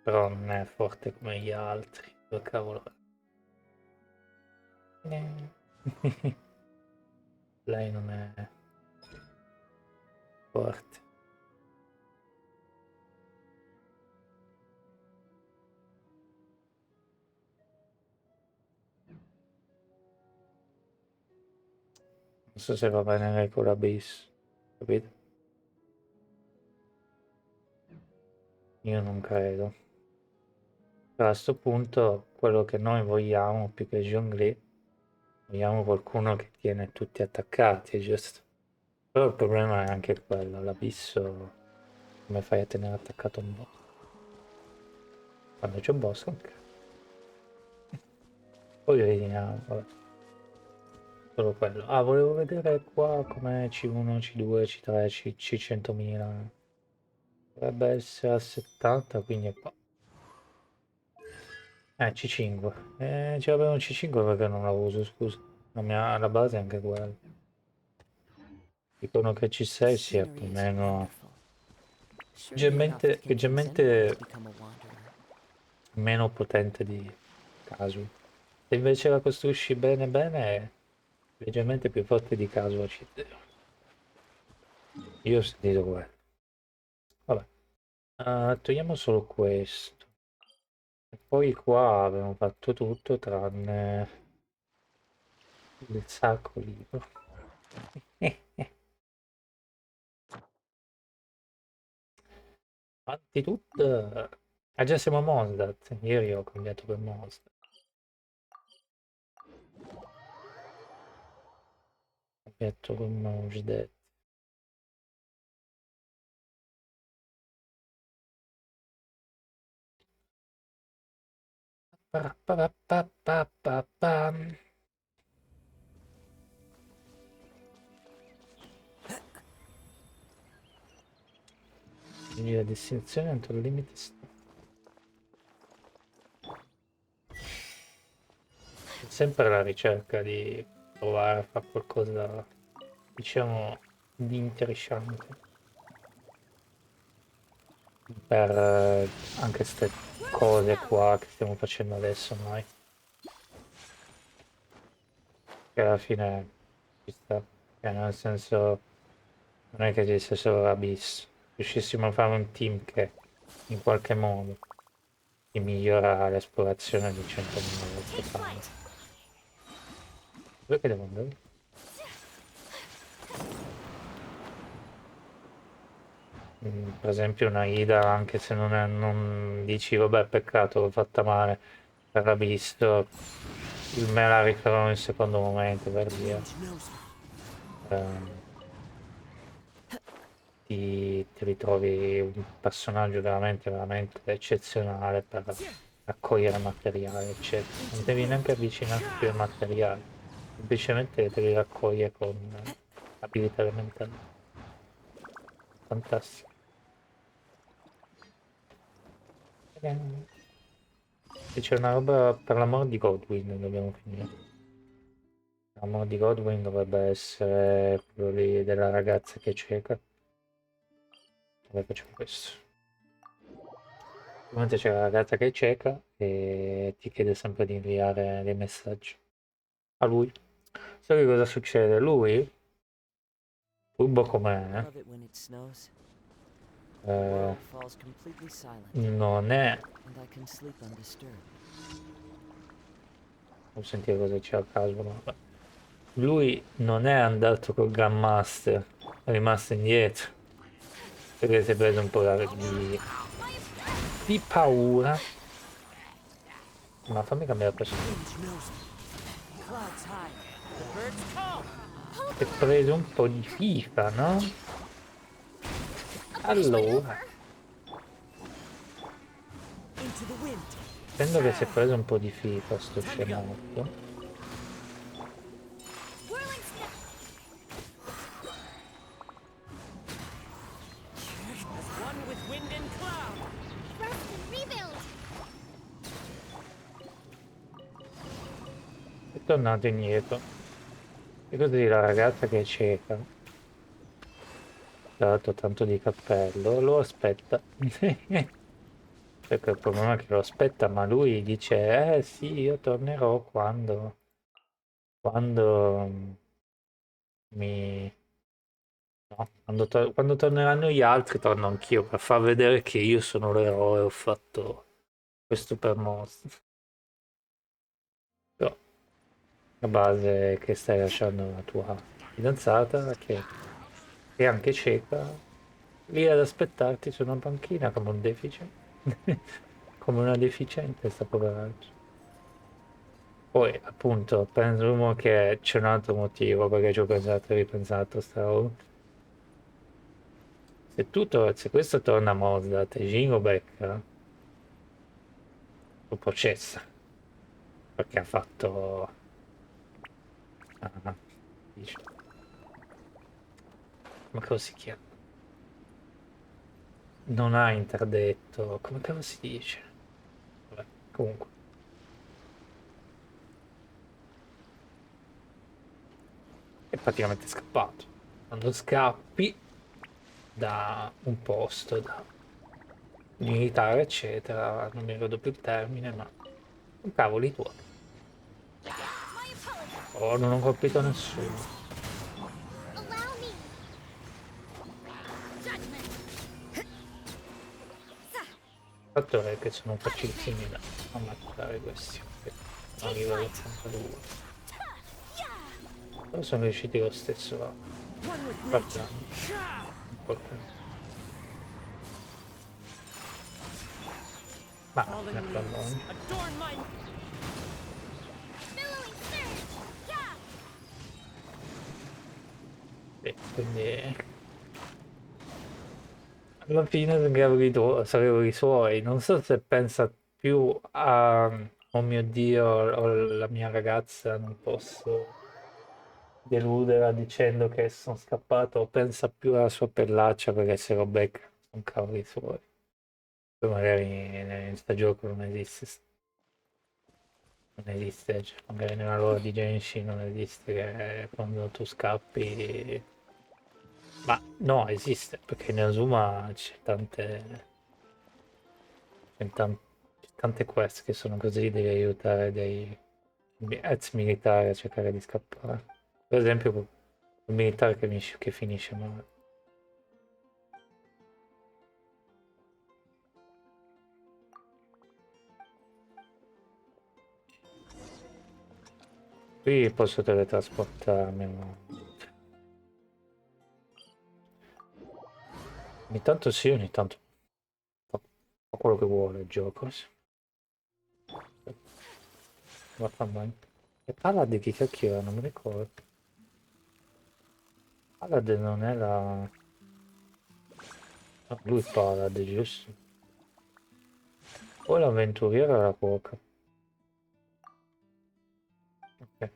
Però non è forte come gli altri. Dove cavolo è? Lei non è forte. Non so se va bene lei con l'Abyss. Capito? Io non credo. Però a sto punto quello che noi vogliamo più che Zhongli, vogliamo qualcuno che tiene tutti attaccati, giusto? Però il problema è anche quello, l'abisso, come fai a tenere attaccato un boss? Quando c'è un boss, ok. Poi vediamo, vabbè, solo quello. Ah, volevo vedere qua come C1, C2, C3, C100.000. Dovrebbe essere a 70, quindi è qua. C5. Ce l'avevo un C5 perché non la uso, scusa. La base è anche quella. Dicono che C6 sia più o Scenery is meno wonderful. Surely enough to convince anyone to leggermente become a wanderer. meno potente di Kazu. Se invece la costruisci bene bene è leggermente più forte di Kazu a C0. Io ho sentito quello. Vabbè. Togliamo solo questo. E poi qua abbiamo fatto tutto tranne il sacco libro. Avanti tutto. Ah già siamo a Mondstadt. Ieri ho cambiato per Mondstadt. Ho cambiato per Mondstadt. Pa-pa-pa-pa-pa-pam. Quindi la destinazione entro il limite è sempre la ricerca di provare a fare qualcosa, diciamo, di interessante per anche queste cose qua che stiamo facendo adesso noi. Che alla fine ci sta. Cioè, nel senso, non è che esiste solo l'Abyss. Riuscissimo a fare un team che in qualche modo ti migliora l'esplorazione di 100.000 volte Take fa. flight. Dove che devo andare? Per esempio una Ida, anche se non dici vabbè peccato, l'ho fatta male, per l'ha visto, me la rifarò in secondo momento per dire. Wind knows me. Ehm, ti ritrovi un personaggio veramente, veramente eccezionale per raccogliere materiale, eccetera. Non Into the devi neanche village. avvicinarti più al materiale, semplicemente devi raccogliere con abilità elementari. Fantastico. E c'è una roba per l'amor di Godwin, dobbiamo finire. L'amor di Godwin dovrebbe essere quello lì della ragazza che è cieca. Vabbè, facciamo questo. Ovviamente c'è la ragazza che è cieca e ti chiede sempre di inviare dei messaggi a lui. Sai che cosa succede? Lui, furbo com'è, Love it when it snows. The eh, world falls completely silent, non è... and I can sleep undisturbed. Non sentire cosa c'è a caso, ma vabbè. Lui non è andato col Grandmaster, è rimasto indietro. Perché si è preso un po' di paura. Ma fammi cambiare personaggio. Wind knows me. Clouds high. The birds call. Si è preso un po' di FIFA, no? Allora, Into the wind. essendo che si è preso un po' di FIFA sto scenotto, Whirling snap. As one with wind and cloud. Rest and rebuild. è tornato indietro. E così la ragazza che è cieca, tra l'altro tanto di cappello, lo aspetta. Perché il problema è che lo aspetta, ma lui dice, sì, io tornerò quando mi... no, quando torneranno gli altri torno anch'io per far vedere che io sono l'eroe, ho fatto questo per mostro. Però la base è che stai lasciando la tua fidanzata, che è anche cieca, lì ad aspettarti su una panchina come un deficiente. Come una deficiente sta poveraccia. Poi, appunto, presumo che c'è un altro motivo perché ci ho pensato e ripensato sta roba. Se questo torna a Mozart e Jingo becca, lo processa. Perché ha fatto... ah, dice, come cavolo si chiama? Non ha interdetto, come cavolo si dice? Vabbè, comunque. È praticamente scappato. Quando scappi da un posto, da militare, eccetera, non mi ricordo più il termine, ma un cavoli tuoi. My apologies. Oh, non ho colpito nessuno. Allow me. Judgment. Il fatto è che sono facilissimi da ammazzare questi. A livello 82. Però sono riusciti lo stesso a One with far nature. danni importanti. Ma Fallen ne leaves. pallone. Adorn my... Billowing surge. Yeah. Sì, quindi alla fine sarevo i suoi. Non so se pensa più a oh mio Dio, ho la mia ragazza, non posso deluderla dicendo che sono scappato, o pensa più alla sua pellaccia perché se lo becca sono cavoli suoi. Poi magari in sta gioco non esiste, cioè, magari nella lore di Genshin non esiste che quando tu scappi. Ma no, esiste, perché in Azuma c'è tante quest che sono così, devi aiutare dei ex militari a cercare di scappare. Per esempio, il militare che finisce male. Qui posso teletrasportarmi, ma ogni tanto sì, ogni tanto fa quello che vuole il gioco. Sì. Ma fa mai. E Palad di chi cacchio era? Non mi ricordo. Palad non era... No, lui Palad, giusto? Poi l'avventuriera era cuoca. Ok.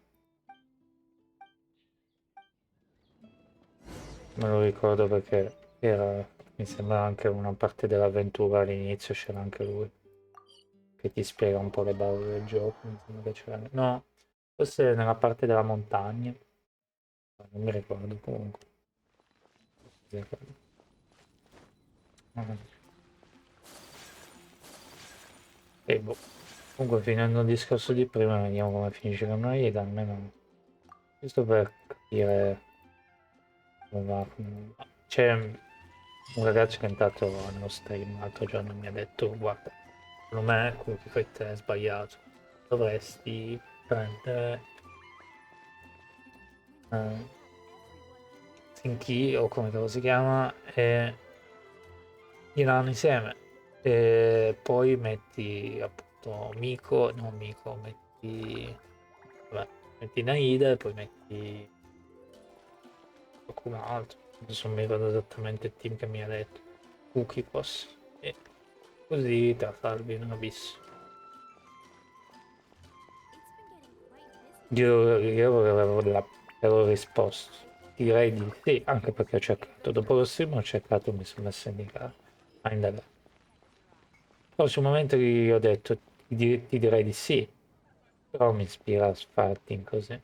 Me lo ricordo perché era... Mi sembra anche una parte dell'avventura all'inizio c'era anche lui. Che ti spiega un po' le basi del gioco. Mi sembra che c'era... No, forse nella parte della montagna. Non mi ricordo comunque. E boh. Comunque finendo il discorso di prima, vediamo come finisce con Aida, almeno giusto per capire come va. C'è un ragazzo che è entrato nello stream l'altro giorno e mi ha detto guarda, secondo me quello che fai te è sbagliato. Dovresti prendere Sinchi o come cavolo si chiama e tirano insieme. E poi metti appunto Miko, non Miko, vabbè, metti Naida e poi metti qualcun altro. Adesso non mi ricordo esattamente il team che mi ha detto. Cookie Boss. E così te la salvi in un abisso. Io avevo risposto. Direi di sì, anche perché ho cercato. Dopo lo stream ho cercato, mi sono messo a indicare. A indagare. Poi sul momento che gli ho detto ti direi di sì, però mi ispira a farti così.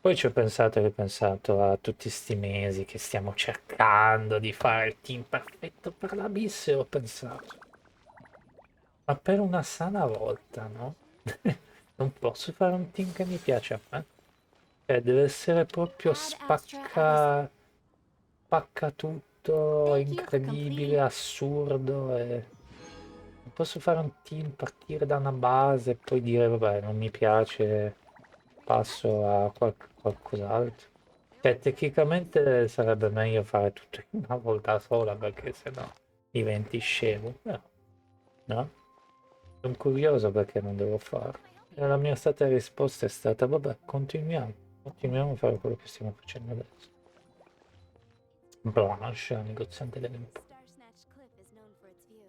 Poi ci ho pensato e ripensato a tutti sti mesi che stiamo cercando di fare il team perfetto per l'Abyss e ho pensato, ma per una sana volta, no? Non posso fare un team che mi piace a me. Cioè, deve essere proprio spacca tutto, Thank you for incredibile, completing. assurdo e... Non posso fare un team, partire da una base e poi dire, vabbè, non mi piace, passo a qualcos'altro. Cioè, tecnicamente sarebbe meglio fare tutto in una volta sola perché sennò diventi scemo. No? Sono curioso perché non devo farlo. E la mia stata risposta è stata, vabbè, continuiamo a fare quello che stiamo facendo adesso. Blanche, la negoziante dell'import. Star Snatch Cliff is known for its views.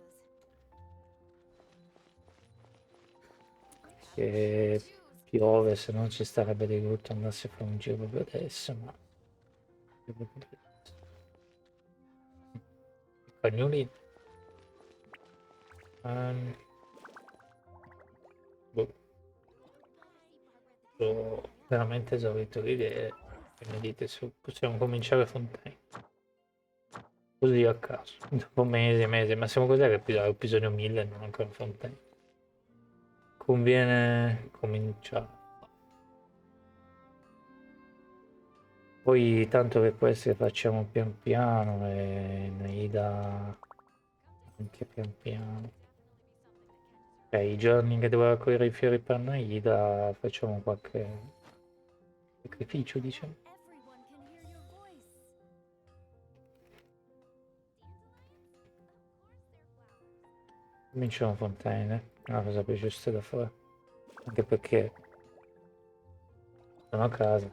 Che piove, se non ci starebbe di brutto andarsi a fare un giro proprio adesso, ma... I cagnolini. Ehm, boh, ho veramente esaurito le idee. E mi dite se possiamo cominciare Fontaine. Così a caso. Dopo mesi e mesi. Ma siamo cos'è che episodio 1000 e non ancora Fontaine? Conviene cominciare. Poi tanto che queste facciamo pian piano e Naida anche pian piano. I giorni che devo raccogliere i fiori per Naida facciamo qualche sacrificio, diciamo. Everyone can hear your voice. Cominciamo Fontaine, è una cosa più giusta da fare. Anche perché sono a casa.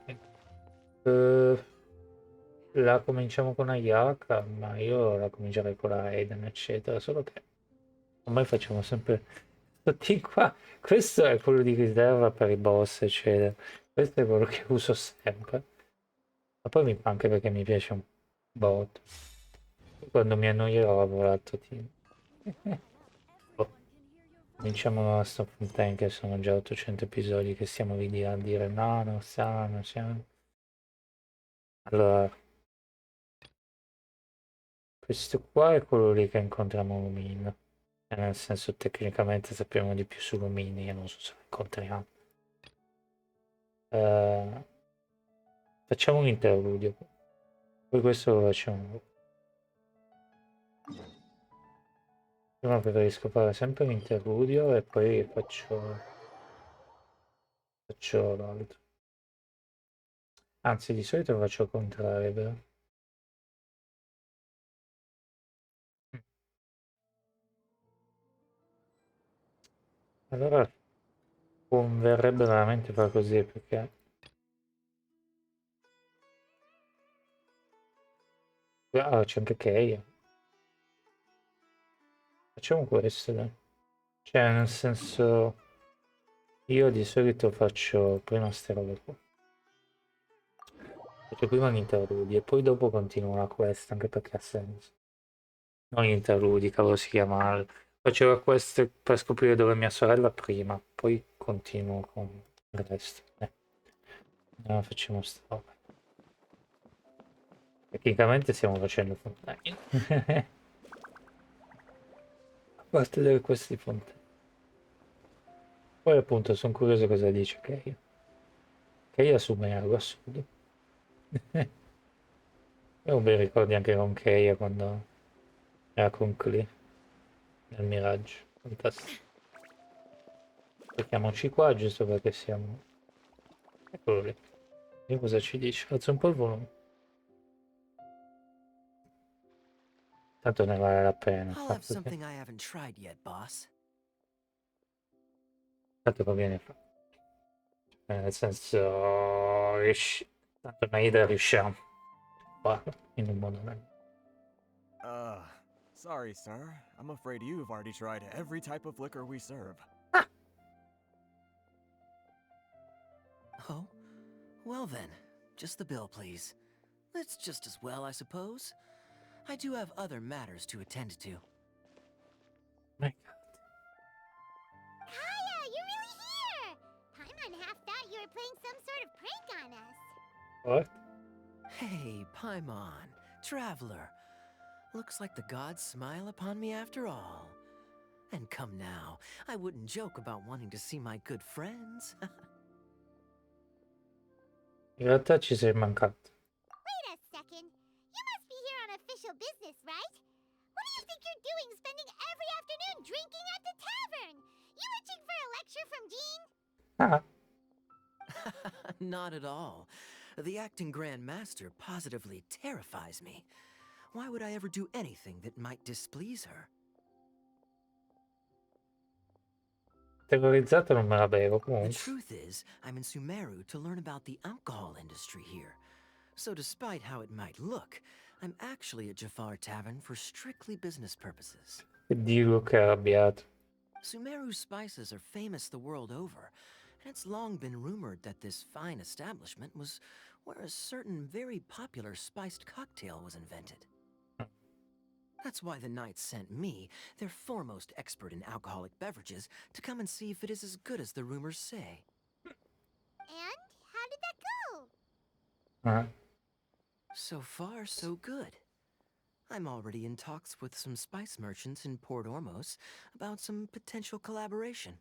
Eh, la cominciamo con Ayaka, ma io la comincerei con la Aiden, eccetera. Solo che ormai facciamo sempre tutti qua. Questo è quello di riserva per i boss, eccetera. Questo è quello che uso sempre. Ma poi anche perché mi piace un botto. Quando mi annoierò avrò l'altro team. Boh. Cominciamo a Stop Fontaine che sono già 800 episodi che stiamo lì a dire no, non sa, non siamo. Allora, questo qua è quello lì che incontriamo Lumin. Nel senso, tecnicamente sappiamo di più su Lumini, io non so se lo incontriamo. Eh, facciamo un interludio. Poi questo lo facciamo. Prima preferisco fare sempre l'interludio e poi faccio l'altro. Anzi, di solito lo faccio al contrario, vero? Allora converrebbe veramente fare così perché... Ah, c'è anche Kay. Facciamo questo, dai. Cioè, nel senso... Io di solito faccio prima ste robe qua. Faccio prima gli interludi e poi dopo continuo la quest, anche perché ha senso. Non gli interludi, cavolo si chiama. Faccio la quest per scoprire dove è mia sorella prima, poi continuo con il resto. Allora facciamo sta roba. Tecnicamente stiamo facendo fontaine. Basta vedere questi fonti. Poi appunto sono curioso cosa dice Keia. Keia assume algo assurdo. Io mi ricordi anche con Keia quando era con Klee nel miraggio. Fantastico. Mettiamoci qua giusto perché siamo... Eccolo lì. Vediamo cosa ci dice. Alza un po' il volume. Tanto ne vale la pena. I'll have something I haven't tried yet, boss. Tanto conviene fare. Nel senso... Tanto una idea riusciamo a farlo in un modo o nell'altro. Sorry, sir. I'm afraid you've already tried every type of liquor we serve. Oh? Well then, just the bill, please. It's just as well, I suppose. I do have other matters to attend to. My Kaya, you're really here! Paimon half thought you were playing some sort of prank on us. God. What? Hey, Paimon, traveler. Looks like the gods smile upon me after all. And come now, I wouldn't joke about wanting to see my good friends. In realtà ci sei mancato. Wait a second. You must be here on official business, right? What do you think you're doing spending every afternoon drinking at the tavern? You itching for a lecture from Jean? Ah, Not at all. The acting Grand Master positively terrifies me. Why would I ever do anything that might displease her? terrorizzata non me la bevo The comunque. truth is, I'm in Sumeru to learn about the alcohol industry here. So despite how it might look, I'm actually at Jafar Tavern for strictly business purposes. Che Dio che è arrabbiato. Sumeru's spices are famous the world over, and it's long been rumored that this fine establishment was where a certain very popular spiced cocktail was invented. That's why the Knights sent me, their foremost expert in alcoholic beverages, to come and see if it is as good as the rumors say. And how did that go? Ah, So far, so good. I'm already in talks with some spice merchants in Port Ormos about some potential collaboration.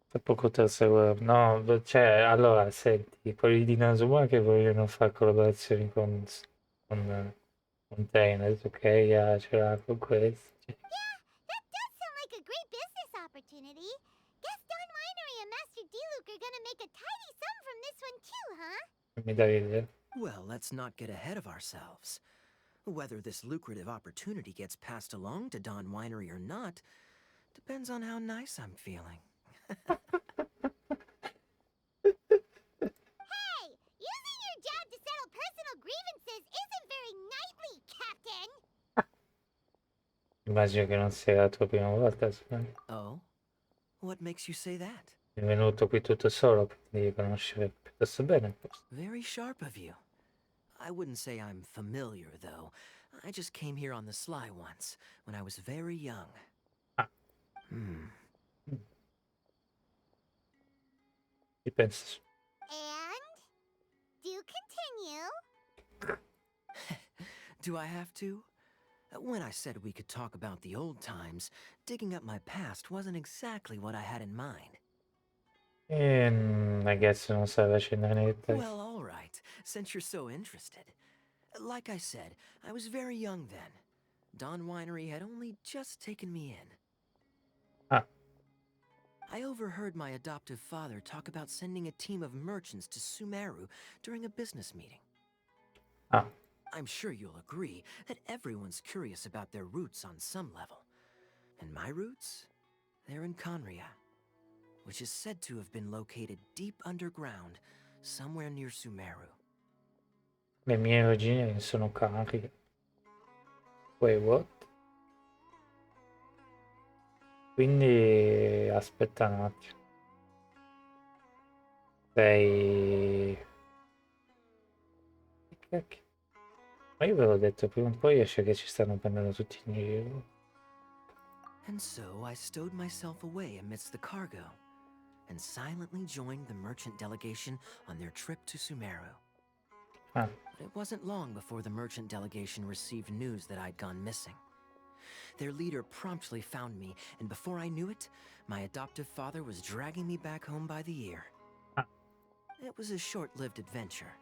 tra poco terzo. No, cioè, allora, senti, quelli di Nasuma che vogliono fare collaborazioni con te, hanno detto ok, ce l'ha con questi. Yeah, that does sound like a great business opportunity. Guess Don Winery and Master D-Luke are gonna make a tidy sum from this one too, huh? Mi dai l'idea? Well, let's not get ahead of ourselves. Whether this lucrative opportunity gets passed along to Don Winery or not depends on how nice I'm feeling. Hey, using your job to settle personal grievances isn't very knightly, Captain! Immagino che non sia la tua prima volta, Oh? What makes you say that? è venuto qui tutto solo, quindi devi conoscere piuttosto bene il posto. Very sharp of you. I wouldn't say I'm familiar, though. I just came here on the sly once, when I was very young. Ah. Hmm. Ci pensi? And? Do continue. Do I have to? When I said we could talk about the old times, digging up my past wasn't exactly what I had in mind. Ragazzi, non sai accendere nei dettagli. Well, all right, since you're so interested. Like I said, I was very young then. Don Winery had only just taken me in. Ah, I overheard my adoptive father talk about sending a team of merchants to Sumeru during a business meeting. ah, I'm sure you'll agree that everyone's curious about their roots on some level. And my roots? They're in Conria, which is said to have been located deep underground, somewhere near Sumeru. le mie origini sono cariche. Wait, what? Quindi aspetta un attimo. Sei... Che cacchio? Ma io ve l'ho detto, prima o poi esce che ci stanno prendendo tutti in giro. And so I stowed myself away amidst the cargo, and silently joined the merchant delegation on their trip to Sumeru. Ah, But it wasn't long before the merchant delegation received news that I'd gone missing. their leader promptly found me, and before I knew it, my adoptive father was dragging me back home by the ear. It was a short-lived adventure.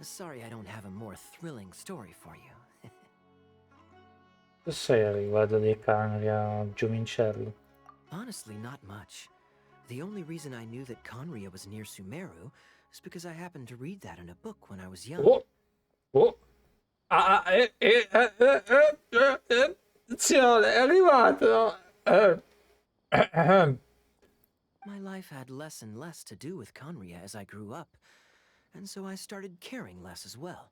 Sorry I don't have a more thrilling story for you. Sei arrivato dei cani a giovincello. Honestly, not much. The only reason I knew that Conria was near Sumeru is because I happened to read that in a book when I was young. Oh! Attenzione, è arrivato! My life had less and less to do with Conria as I grew up, and so I started caring less as well.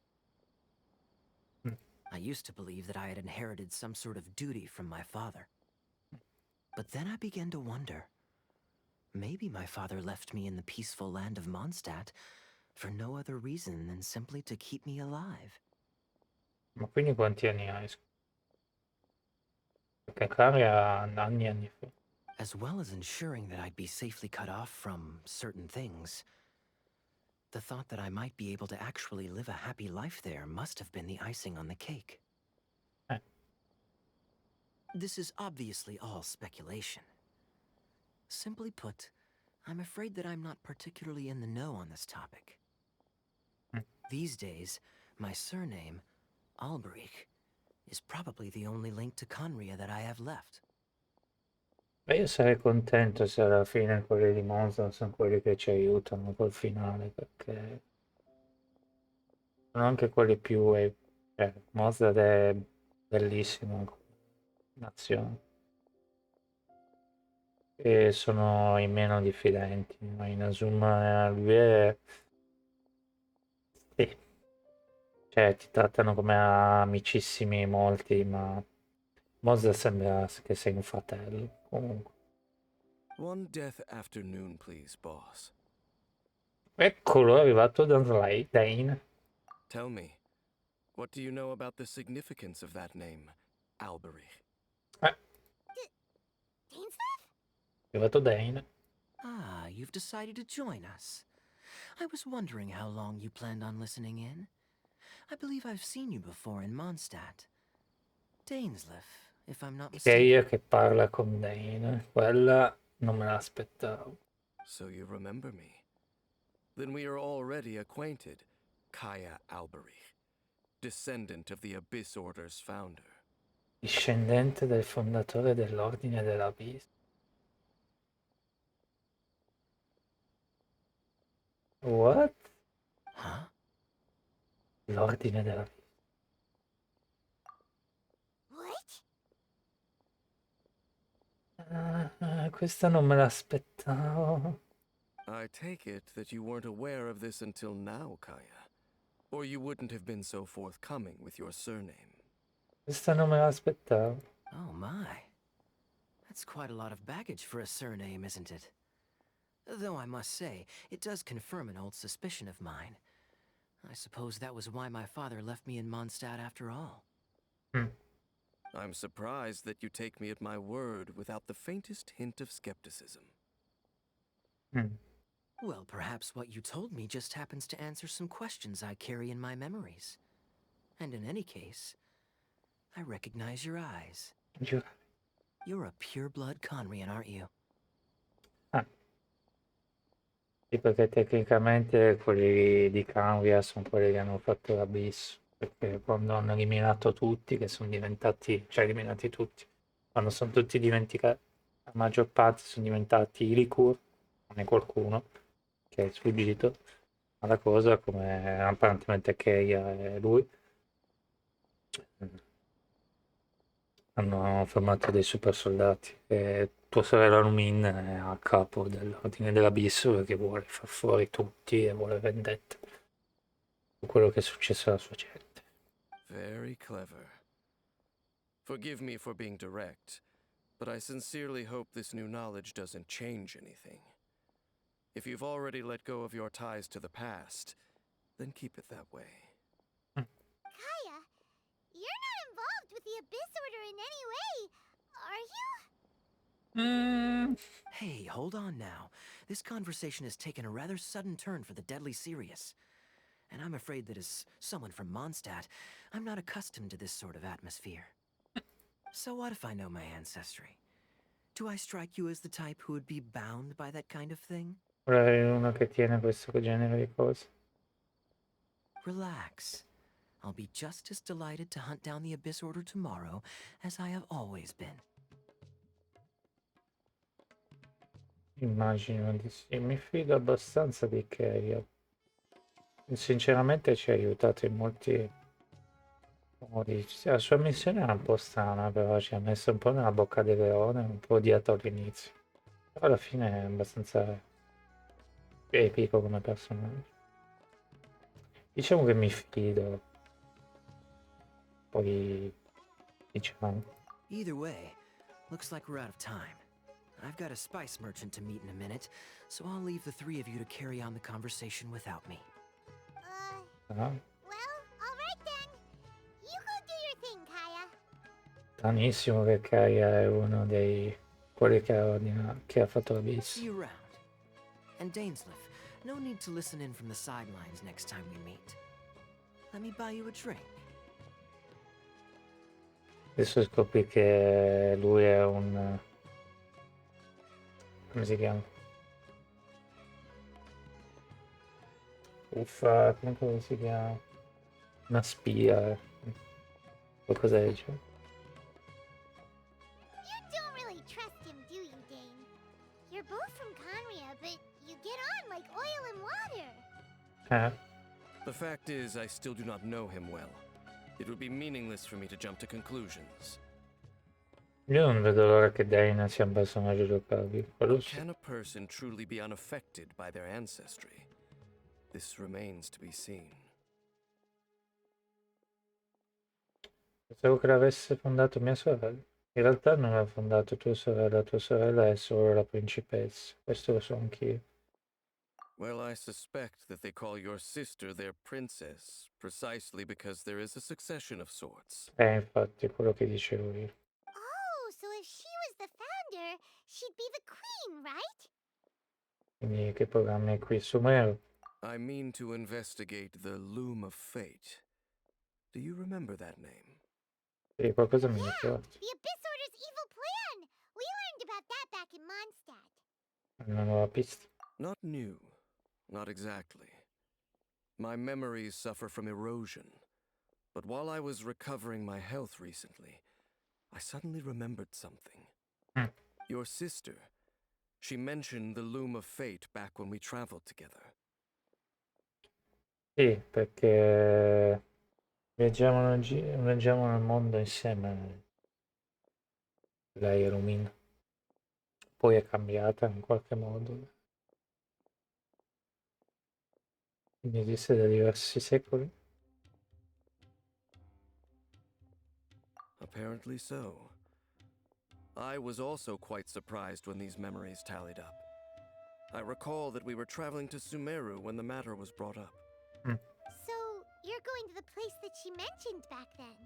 I used to believe that I had inherited some sort of duty from my father. But then I began to wonder. Maybe my father left me in the peaceful land of Mondstadt for no other reason than simply to keep me alive. Ma quindi quanti anni hai? Perché Cari ha anni e anni fa. As well as ensuring that I'd be safely cut off from certain things, the thought that I might be able to actually live a happy life there must have been the icing on the cake. This is obviously all speculation. Simply put, I'm afraid that I'm not particularly in the know on this topic. These days, my surname, Alberich, is probably the only link to Conria that I have left. Beh, io sarei contento se alla fine quelli di Monza sono quelli che ci aiutano col finale, perché sono anche quelli più... Mozart è bellissimo come nazione. E sono i meno diffidenti, ma Inazuma lui è... Sì. Cioè, ti trattano come amicissimi molti, ma Mozart sembra che sei un fratello, comunque. One death afternoon, please, boss. Eccolo, è arrivato Dane. Tell me, what do you know about the significance of that name, Alberich? Dainsleif? È arrivato Dane. Ah, you've decided to join us. I was wondering how long you planned on listening in. I believe I've seen you before in Mondstadt. Dainsleif, if I'm not mistaken. Keia che parla con Dane. Quella non me l'aspettavo. So you remember me. Then we are already acquainted, Kaya Alberich, descendant of the Abyss Order's founder. Discendente del fondatore dell'Ordine dell'Abisso. What? Huh? L'Ordine dell'Abisso. What? Questa non me l'aspettavo. I take it that you weren't aware of this until now, Kaya. Or you wouldn't have been so forthcoming with your surname. Questa non me l'aspettavo. Oh my. That's quite a lot of baggage for a surname, isn't it? Though I must say, it does confirm an old suspicion of mine. I suppose that was why my father left me in Mondstadt after all. I'm surprised that you take me at my word without the faintest hint of skepticism. Well, perhaps what you told me just happens to answer some questions I carry in my memories. And in any case, I recognize your eyes. You're a pure-blood Conrian, aren't you? Sì, perché tecnicamente quelli di Canvia sono quelli che hanno fatto l'Abisso. Perché quando hanno eliminato tutti, che sono diventati, cioè eliminati tutti, quando sono tutti dimenticati, la maggior parte sono diventati Ilicur, non è qualcuno che è sfuggito alla cosa, come apparentemente Keia e lui. Hanno formato dei super soldati e tua sorella Lumin è a capo dell'Ordine dell'Abisso perché vuole far fuori tutti e vuole vendetta su quello che è successo alla sua gente. Very clever. Forgive me for being direct, but I sincerely hope this new knowledge doesn't change anything. If you've already let go of your ties to the past, then keep it that way. Kaya, you're not involved with the Abyss Order in any way, are you? Hey, hold on now. This conversation has taken a rather sudden turn for the deadly serious. And I'm afraid that as someone from Mondstadt, I'm not accustomed to this sort of atmosphere. So what if I know my ancestry? Do I strike you as the type who would be bound by that kind of thing? Vorrei uno che tiene questo genere di cose. Relax. I'll be just as delighted to hunt down the Abyss Order tomorrow as I have always been. Immagino di sì. Mi fido abbastanza di Keio. Sinceramente ci ha aiutato in molti modi. Sì, la sua missione era un po' strana, però ci ha messo un po' nella bocca del leone, un po' odiato all'inizio. Però alla fine è abbastanza epico come personaggio. Diciamo che mi fido. Poi diciamo. Either way, looks like we're out of time. I've got a spice merchant to meet in a minute, so I'll leave the three of you to carry on the conversation without me. Ah, Well, alright then. You go do your thing, Kaya. stranissimo che Kaia è uno dei quelli che ha fatto l'Abisso. See you around. And Dainsleif, no need to listen in from the sidelines next time we meet. Let me buy you a drink. Adesso scopri che lui è un... come si chiama? Uffa, come si chiama? Una spia. Qualcosa del genere. You don't really trust him, do you, Dane? You're both from Conria, but you get on like oil and water. The fact is, I still do not know him well. It would be meaningless for me to jump to conclusions. Io non vedo l'ora che Dana sia un personaggio giocabile. Quello sì. Can a person truly be unaffected by their ancestry? This remains to be seen. Pensavo che l'avesse fondato mia sorella. In realtà non l'ha fondato tua sorella è solo la principessa. Questo lo so anch'io. Well, I suspect that they call your sister their princess, precisely because there is a succession of sorts. Infatti, è quello che dicevo io. Oh, so if she was the founder, she'd be the queen, right? Quindi che programmi è qui? Sumeru? I mean to investigate the Loom of Fate. Do you remember that name? Sì, qualcosa mi Yeah, ricordo. the Abyss Order's evil plan. We learned about that back in Mondstadt. Una nuova pista. Not new. Not exactly. My memories suffer from erosion. But while I was recovering my health recently, I suddenly remembered something. Hmm. Your sister. She mentioned the Loom of Fate back when we traveled together. Sì, perché viaggiamo nel mondo insieme. Lei è Lumina. Poi è cambiata in qualche modo. Quindi esiste da diversi secoli. Apparently so. I was also quite surprised when these memories tallied up. I recall that we were traveling to Sumeru when the matter was brought up. So, you're going to the place that she mentioned back then?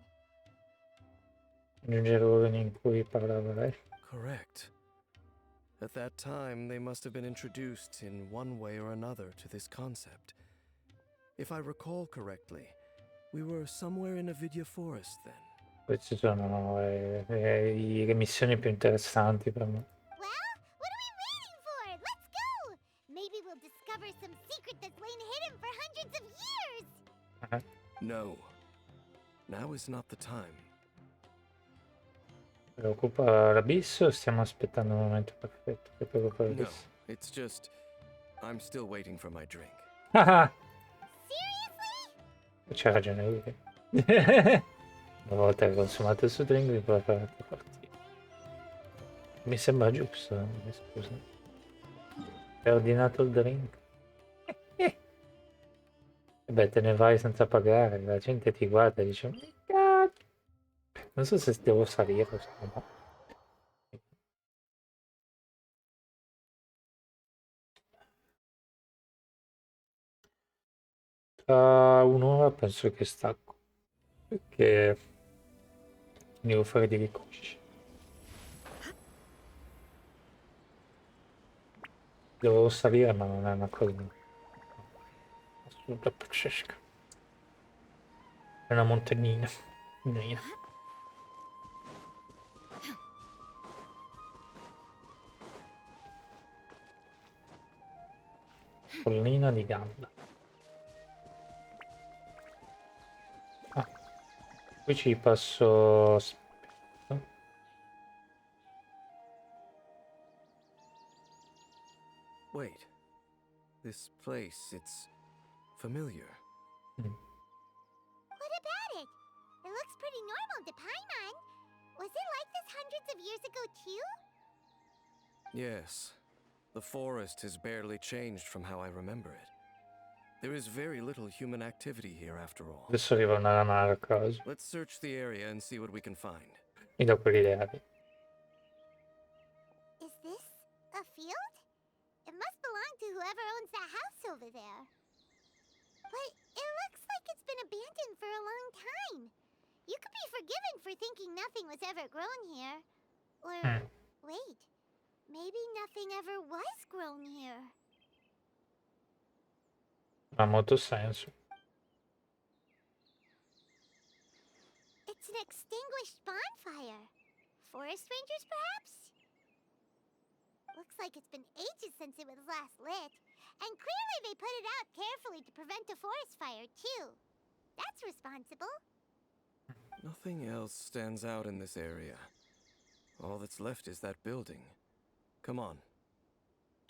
Giungevo in cui parlava lei. Correct. At that time, they must have been introduced in one way or another to this concept. If I recall correctly, we were somewhere in Avidya Forest then. Queste sono le missioni più interessanti per me. Well, what are we waiting for? Let's go! Maybe we'll discover some secret that's lain hidden for hundreds of years! No. Now is not the time. Preoccupa l'Abisso, stiamo aspettando il momento perfetto che preoccupa No, l'Abisso. it's just... I'm still waiting for my drink. Ah, Seriously? c'ha ragione lui. Una volta che consumato il suo drink vi puoi fare altre partite. Mi sembra giusto, scusa. Hai ordinato il drink? E beh, te ne vai senza pagare, la gente ti guarda e dice "Cacchio". Non so se devo salire o se no. Tra un'ora penso che stacco, perché devo fare dei ricocci. Devo salire ma non è una cosa assolutamente pazzesca. È una montagnina. Collina di gamba. Ah, qui ci passo... Aspetta. Wait. This place, it's familiar. Mm. What about it? It looks pretty normal to Paimon. Was it like this hundreds of years ago too? Yes. The forest has barely changed from how I remember it. There is very little human activity here after all. Adesso arriva una rana a caso. Let's search the area and see what we can find. Mi do quell'idea. Is this a field? It must belong to whoever owns that house over there. But it looks like it's been abandoned for a long time. You could be forgiven for thinking nothing was ever grown here. Or, wait, maybe nothing ever was grown here. Ha molto senso. It's an extinguished bonfire. Forest rangers, perhaps? Looks like it's been ages since it was last lit. And clearly they put it out carefully to prevent a forest fire, too. That's responsible. Nothing else stands out in this area. All that's left is that building. Come on.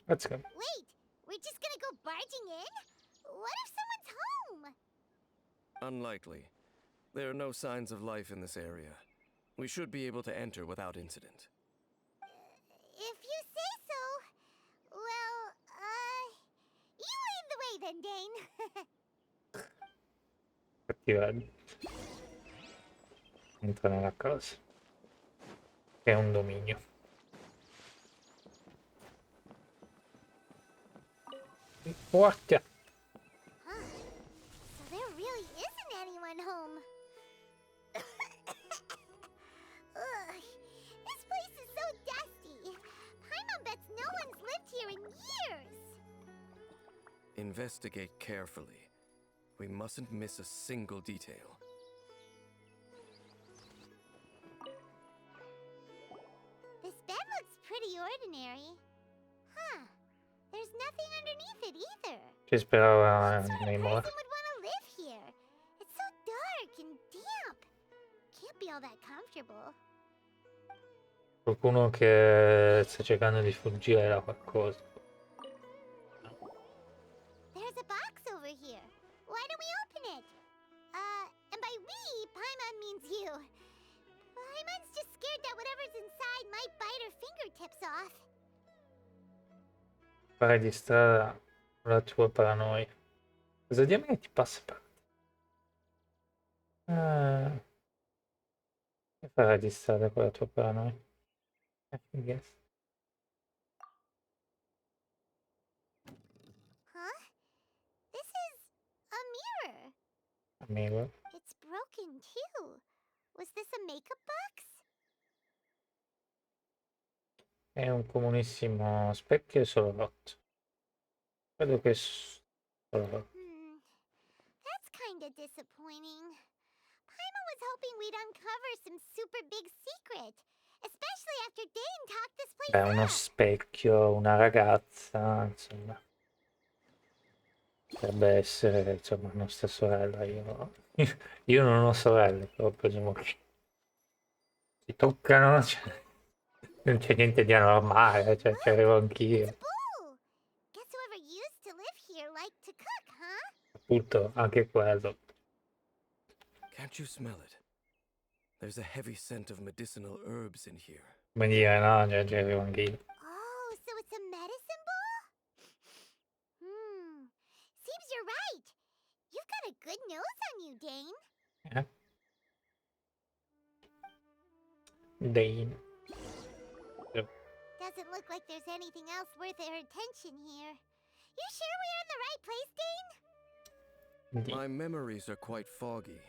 Let's go. Wait, we're just gonna go barging in? What if someone's home? Unlikely. There are no signs of life in this area. We should be able to enter without incident. If you say so. Well, you lead the way then, Dane. Cattiveria. Entra nella casa. Che è un dominio. Guarda! Huh. So there really isn't anyone home. Ugh, this place is so dusty. Paimon bets no one's lived here in years. Investigate carefully. We mustn't miss a single detail. This bed looks pretty ordinary. Huh. There's nothing underneath it either. Ci sperava What sort nei of morti. person would want to live here? It's so dark and damp. Can't be all that comfortable. Qualcuno che sta cercando di fuggire da qualcosa. There's a box over here. Why don't we open it? And by we, Paimon means you. Paimon's just scared that whatever's inside might bite her fingertips off. Fare distrarre la tua paranoia. Cosa diamine ti passa per te? Che farai distrarre con la tua paranoia? I guess. Huh? This is a mirror. Amico. It's broken too. Was this a makeup box? È un comunissimo specchio solo rotto. Credo che solo rotto. That's kinda disappointing. Paimon was hoping we'd uncover some super big secret. Especially after Dane talked this place Beh, uno up. specchio, una ragazza, insomma. Potrebbe essere, insomma, nostra sorella. Io non ho sorelle, però presumo che si toccano, cioè, non c'è niente di anormale, cioè ci arrivo anch'io. Boo! Guess whoever used to live here liked to cook, huh? Appunto, anche quello. Can't you smell it? There's a heavy scent of medicinal herbs in here. Come dire, no, cioè, ci arrivo anch'io. Oh, so it's a medicine ball? Seems you're right. You've got a good nose on you, Dane. Dane. Doesn't look like there's anything else worth our attention here. You sure we're in the right place, Dane? My memories are quite foggy,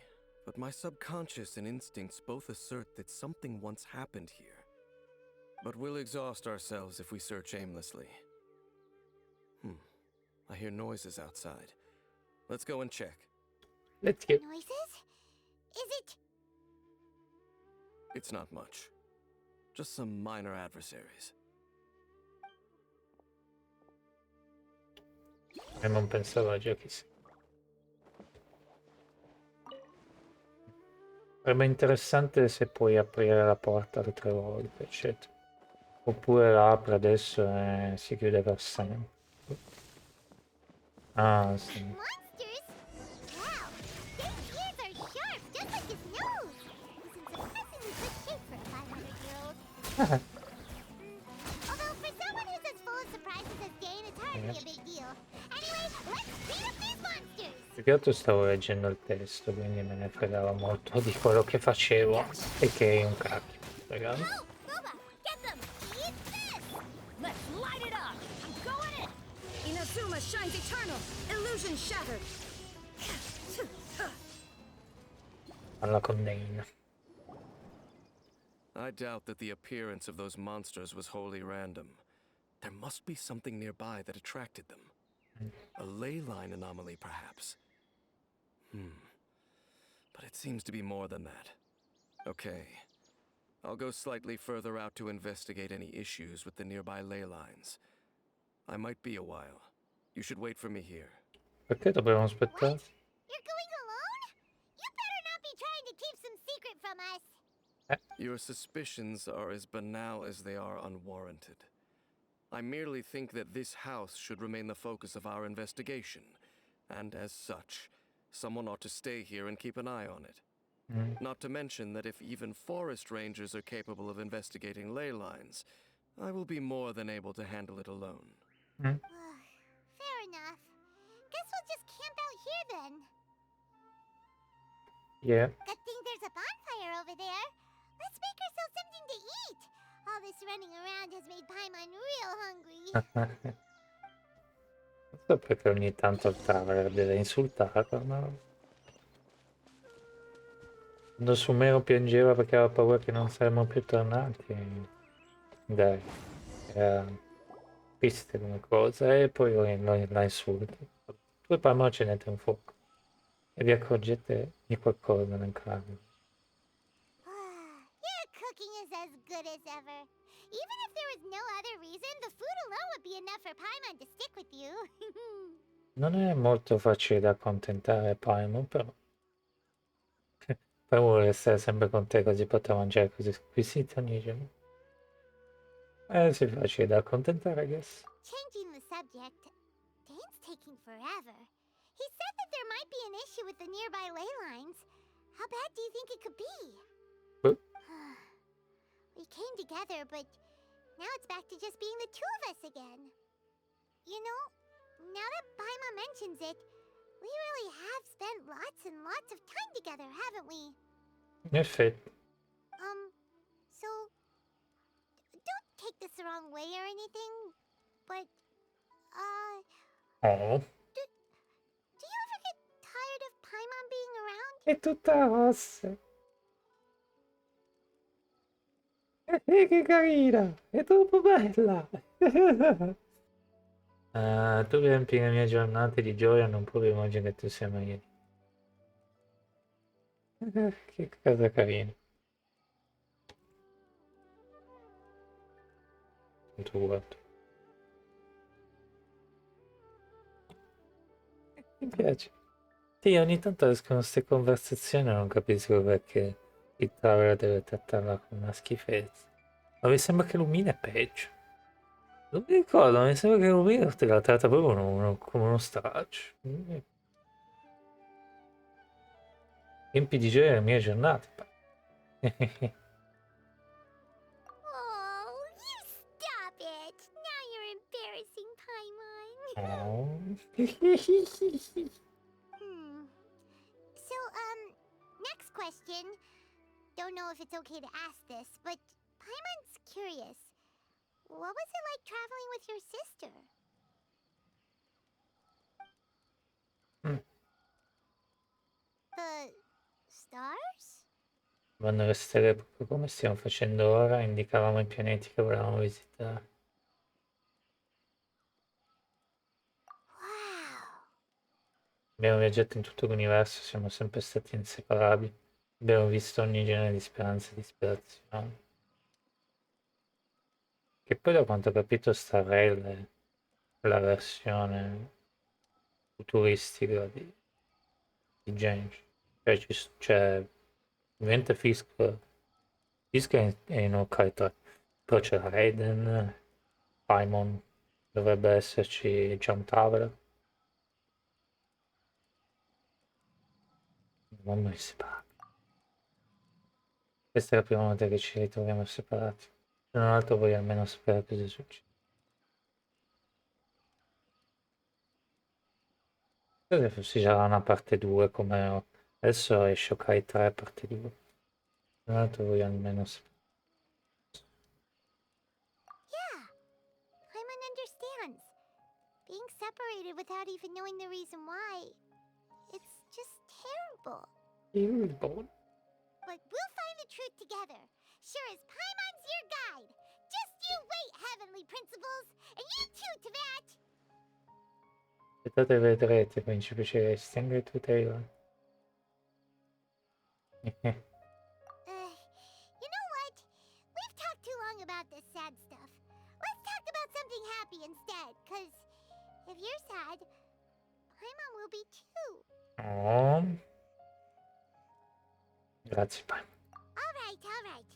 but my subconscious and instincts both assert that something once happened here. But we'll exhaust ourselves if we search aimlessly. I hear noises outside. Let's go and check. Let's get. Noises? Is it? It's not much. Just some minor adversaries. E non pensavo a giochi. Sarebbe interessante se puoi aprire la porta altre volte, eccetera. Oppure la apre adesso e si chiude per sempre. Ah, sì. Monsters? Wow, Dave's ears are sharp, just like his nose. He's in surprisingly good shape for a 500-year-old. Although for someone who's as full of surprises as Dane, it's hardly a big deal. Anyway, let's beat up these monsters! Più che altro stavo leggendo il testo, quindi me ne fregava molto di quello che facevo e che è un cacchio. Ragazzi. Oh, Boba, get them! Eat this! Let's light it up! I'm going in! Inazuma shines eternal! Illusion shattered! Alla condanna. I doubt that the appearance of those monsters was wholly random. There must be something nearby that attracted them. A ley line anomaly, perhaps. But it seems to be more than that. Okay. I'll go slightly further out to investigate any issues with the nearby ley lines. I might be a while. You should wait for me here. Perché dobbiamo aspettare? What? You're going alone? You better not be trying to keep some secret from us. Your suspicions are as banal as they are unwarranted. I merely think that this house should remain the focus of our investigation, and as such, someone ought to stay here and keep an eye on it. Not to mention that if even forest rangers are capable of investigating ley lines, I will be more than able to handle it alone. Fair enough. Guess we'll just camp out here then. Yeah. Good thing there's a bonfire over there. Let's make ourselves something to eat. All this running around has made Paimon real hungry. Non so perché ogni tanto il Traveler deve insultarlo, ma... Quando Sumero piangeva perché aveva paura che non saremmo più tornati, dai, era triste come cosa, e poi la insulti. Due palme accendete un fuoco e vi accorgete di qualcosa nel cranio. Your cooking is as good as ever. Even if there was no other reason, the food alone would be enough for Paimon to stick with you. Non è molto facile da accontentare Paimon, però. Poi vuole stare sempre con te così potrà mangiare così squisito ogni giorno. Sì, facile da accontentare, I guess. Changing the subject, Dane's taking forever. He said that there might be an issue with the nearby ley lines. How bad do you think it could be? We came together, but now it's back to just being the two of us again. You know, now that Paimon mentions it, we really have spent lots and lots of time together, haven't we? In effetti. So, don't take this the wrong way or anything, but, Oh, do you ever get tired of Paimon being around? è tutta rossa. Che carina, è troppo bella. Tu riempi le mie giornate di gioia, non puoi immaginare che tu sia meglio. Che cosa carina. Quanto guardo. Mi piace. Sì, ogni tanto escono queste conversazioni e non capisco perché il Traveler deve trattarla come una schifezza. Ma mi sembra che Lumina è peggio. Non mi ricordo, mi sembra che Lumina te la tratta proprio come uno straccio. Riempi di gioia le mie giornate. Oh, you stop it! Now you're embarrassing Paimon. So, next question. Don't know if it's okay to ask this, but Paimon's curious. What was it like traveling with your sister? The stars? Vanno le stelle proprio come stiamo facendo ora, indicavamo i pianeti che volevamo visitare. Wow. Abbiamo viaggiato in tutto l'universo, siamo sempre stati inseparabili. Abbiamo visto ogni genere di speranza e disperazione. Che poi da quanto ho capito sta Rail è la versione futuristica di Genshin. Cioè, c'è ovviamente Fisk è in Okai 3, però c'è Raiden, Paimon, dovrebbe esserci Jump Traveler. Non mai separati. Questa è la prima volta che ci ritroviamo separati. Se non altro voglio almeno sapere cosa succede. Credo ci sarà una parte 2 come adesso esce Okai 3 parte 2. Se non altro voglio almeno sapere. Yeah, Paimon understands. Being separated without even knowing the reason why, it's just terrible. But we'll find the truth together. Sure as Paimon's your guide. Just you wait, heavenly principles, and you too, Tvat. Aspettate e vedrete, principe celesti, anche tu Taylor. You know what? We've talked too long about this sad stuff. Let's talk about something happy instead, cause if you're sad, Paimon will be too. Oh. Grazie, Pai. Alright.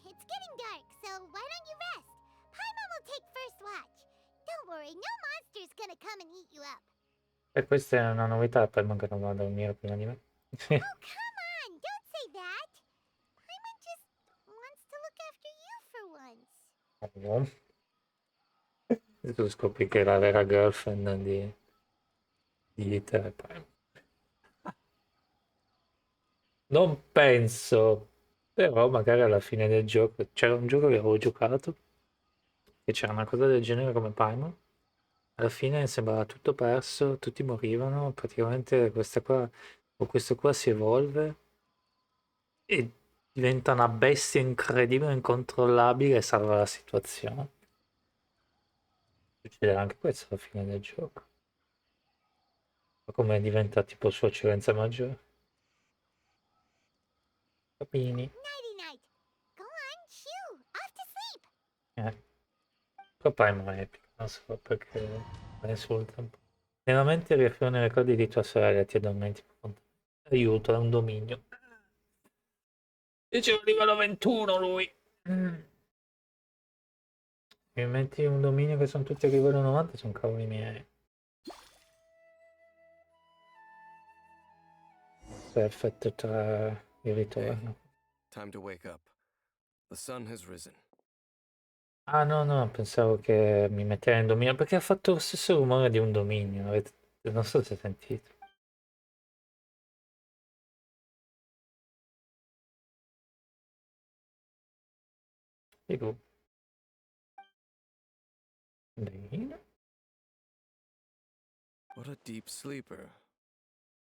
It's getting dark, so why don't you rest? Paimon will take first watch. Don't worry, no monster's gonna come and eat you up. E questa è una novità, poi manca non vado a dormire prima di me. Oh, come on, don't say that. Paimon just wants to look after you for once. Oh. Tu scopri che è la vera girlfriend di te, Pai. Non penso, però magari alla fine del gioco c'era un gioco che avevo giocato e c'era una cosa del genere come Paimon. Alla fine sembrava tutto perso, tutti morivano, praticamente questo qua si evolve e diventa una bestia incredibile, incontrollabile e salva la situazione. Succederà anche questo alla fine del gioco. Ma come diventa tipo sua eccellenza maggiore. Capini? Nighty-night. Go on, shoo. Off to sleep. Però Paimon è epico, non so perché la insulta un po'. Nella mente riaffiorano i ricordi di tua sorella e ti addormenti profondamente. Aiuto, è un dominio. Dicevo livello 21 lui. Mi metti un dominio che sono tutti a livello 90, sono cavoli miei. Perfetto tra il ritorno. Time to wake up. The sun has risen. Ah no, pensavo che mi metteva in dominio perché ha fatto lo stesso rumore di un dominio. Non so se sentite. Figo. Bene. What a deep sleeper.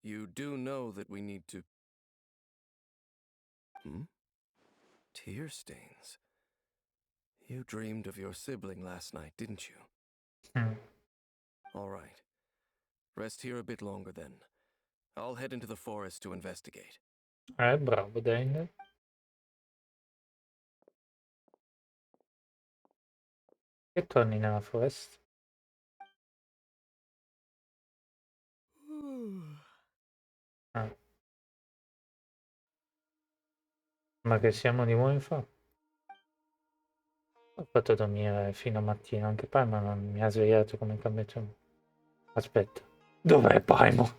You do know that we need to... Tear stains. You dreamed of your sibling last night, didn't you? All right. Rest here a bit longer then. I'll head into the forest to investigate. Bravo Daniel. E torni nella foresta. Ah. Ma che siamo di nuovo in fa? Ho fatto dormire fino a mattina, anche Paimon non mi ha svegliato come cambiato. Aspetta, dov'è Paimon?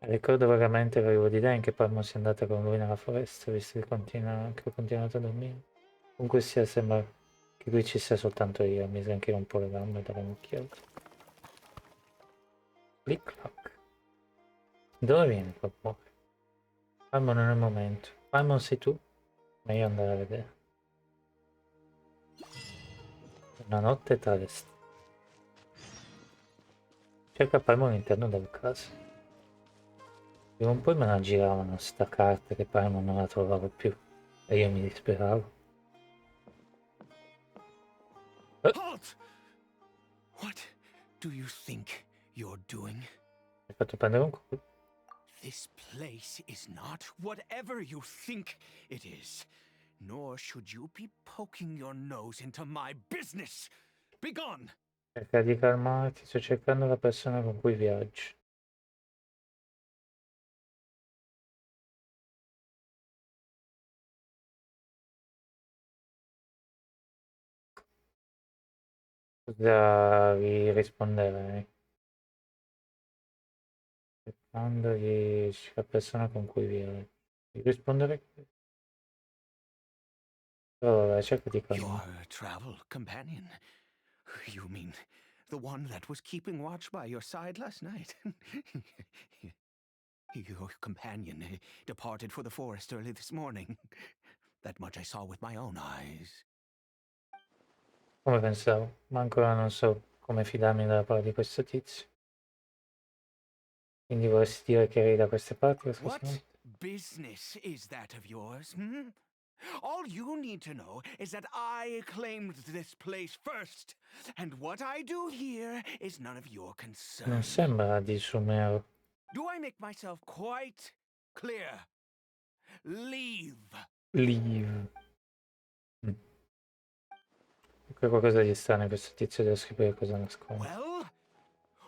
Ricordo vagamente l'arrivo di Dan che Paimon sia andata con lui nella foresta, visto che ho continuato a dormire. Comunque sia, sembra che qui ci sia soltanto io, mi sgranchino un po' le gambe dalle un'occhiata. Click clock. Dove viene quel po'? Paimon non è il momento. Paimon sei tu? Meglio andare a vedere. Una notte tra le stelle. Cerca Paimon all'interno del caso. Prima o poi me la giravano sta carta che Paimon non la trovavo più. E io mi disperavo. Halt! What do you think you're doing? Mi hai fatto prendere un colpo. This place is not whatever you think it is. Nor should you be poking your nose into my business. Begone! Cerca di calmarti, sto cercando la persona con cui viaggi. Cosa gli risponderei? Cercando di la persona con cui vive. Gli risponderei. Però vabbè, cerco di calmare. Your travel companion? You mean the one that was keeping watch by your side last night? Your companion departed for the forest early this morning. That much I saw with my own eyes. Come pensavo, ma ancora non so come fidarmi della parola di questo tizio. Quindi vorresti dire che eri da queste parti, What esclusivamente? business is that of yours, hmm? All you need to know is that I claimed this place first, and what I do here is none of your concern. Non sembra di Sumero. Do I make myself quite clear? Leave. Leave. C'è qualcosa di strano in questo tizio, devo scoprire cosa nasconde. Well,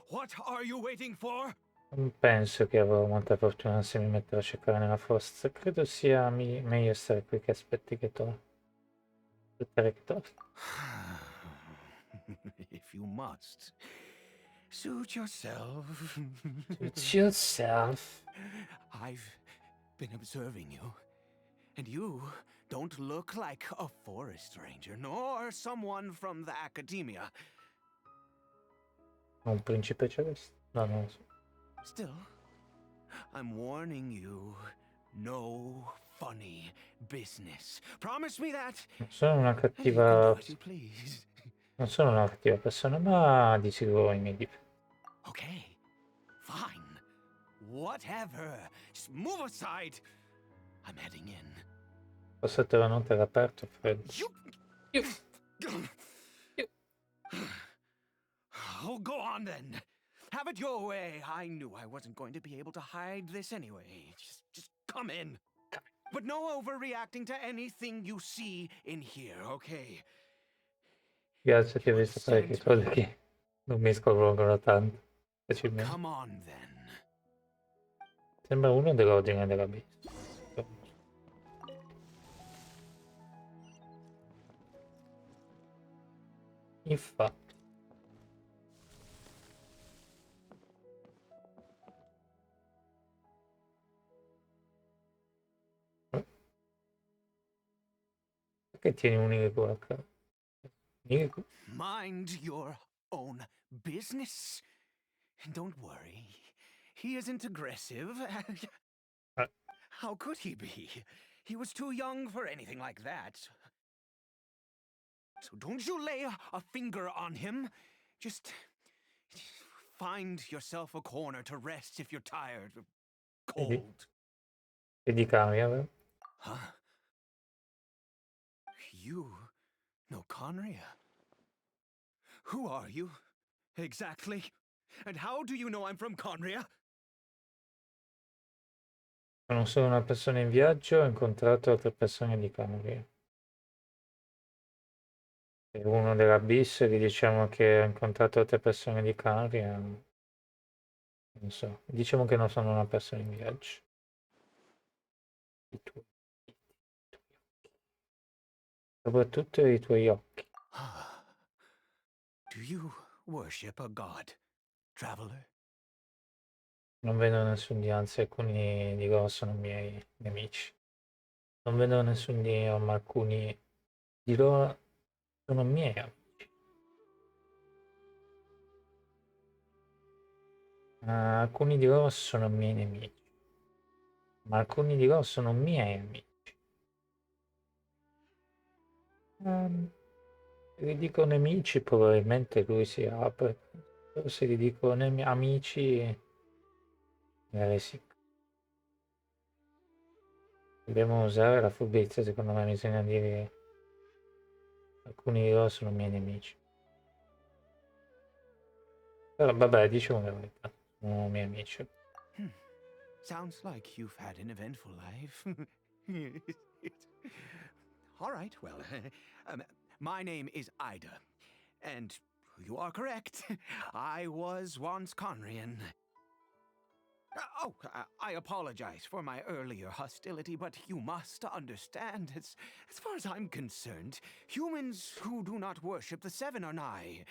what are you waiting for? Non penso che avrò molta fortuna se mi metterò a cercare nella forza. Credo sia meglio stare qui che aspetti che torni. Aspettare che torni. If you must, suit yourself. It's yourself. I've been observing you, and you don't look like a forest ranger, nor someone from the academia. Un principe celeste? No, non lo so. Still, I'm warning you, no funny business. Promise me that, Non sono una and you can do cattiva... as you please. Non sono una cattiva persona, ma di sicuro i miei difetti. Okay, fine. Whatever. Just move aside. I'm heading in. Passate la notte all'aperto e freddo. Oh, go on then. Have it your way. I knew I wasn't going to be able to hide this anyway. Just come in. But no overreacting to anything you see in here, okay? Grazie, ti ho visto parecchie cose che non mi sconvolgono tanto. Facilmente. Come on then. Sembra uno dell'ordine dell'Abisso. Infatti. Perché tieni un Iriku a casa? Iriku? Mind your own business. Don't worry. He isn't aggressive. How could he be? He was too young for anything like that. So don't you lay a finger on him. Just find yourself a corner to rest if you're tired or cold. E di cambia, vero? Huh? You know Conria? Who are you, exactly? And how do you know I'm from Conria? Sono solo una persona in viaggio, ho incontrato altre persone di Cambria. E uno dell'Abisso e gli diciamo che ho incontrato altre persone di Cambria. Non so, diciamo che non sono una persona in viaggio. I tuoi occhi. Soprattutto i tuoi occhi. Do you worship a god, traveler? Non vedo nessun dio, anzi alcuni di loro sono miei nemici. Non vedo nessun dio, ma alcuni di loro sono miei amici. Alcuni di loro sono miei nemici, ma alcuni di loro sono miei amici. Se gli dico nemici, probabilmente lui si apre. Però se gli dico amici, magari sì. Dobbiamo usare la furbizia, secondo me bisogna dire alcuni di loro sono miei nemici. Però vabbè, diciamo la verità, sono miei amici. Sounds like you've had an eventful life. All right, well, my name is Ida, and you are correct. I was once Conrian. I apologize for my earlier hostility, but you must understand, as far as I'm concerned, humans who do not worship the Seven are nigh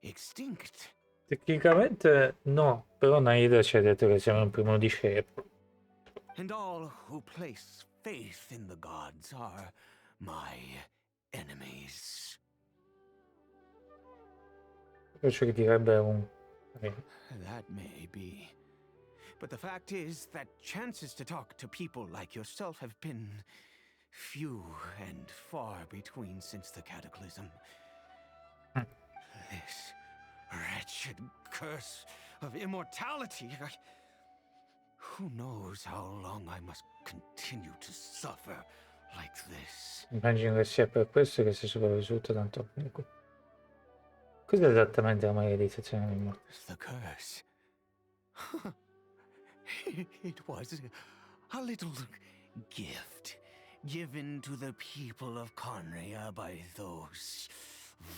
extinct. Tecnicamente no, però Naida ci ha detto che siamo il primo discepolo. And all who place faith in the gods are my enemies. Poi ci direbbe un... That may be. But the fact is that chances to talk to people like yourself have been few and far between since the cataclysm. This wretched curse of immortality. Who knows how long I must continue to suffer like this? Immagino che sia per questo che sei sopravvissuto tanto. Cos'è esattamente la maledizzazione del morto? The curse. It was a little gift given to the people of Conria by those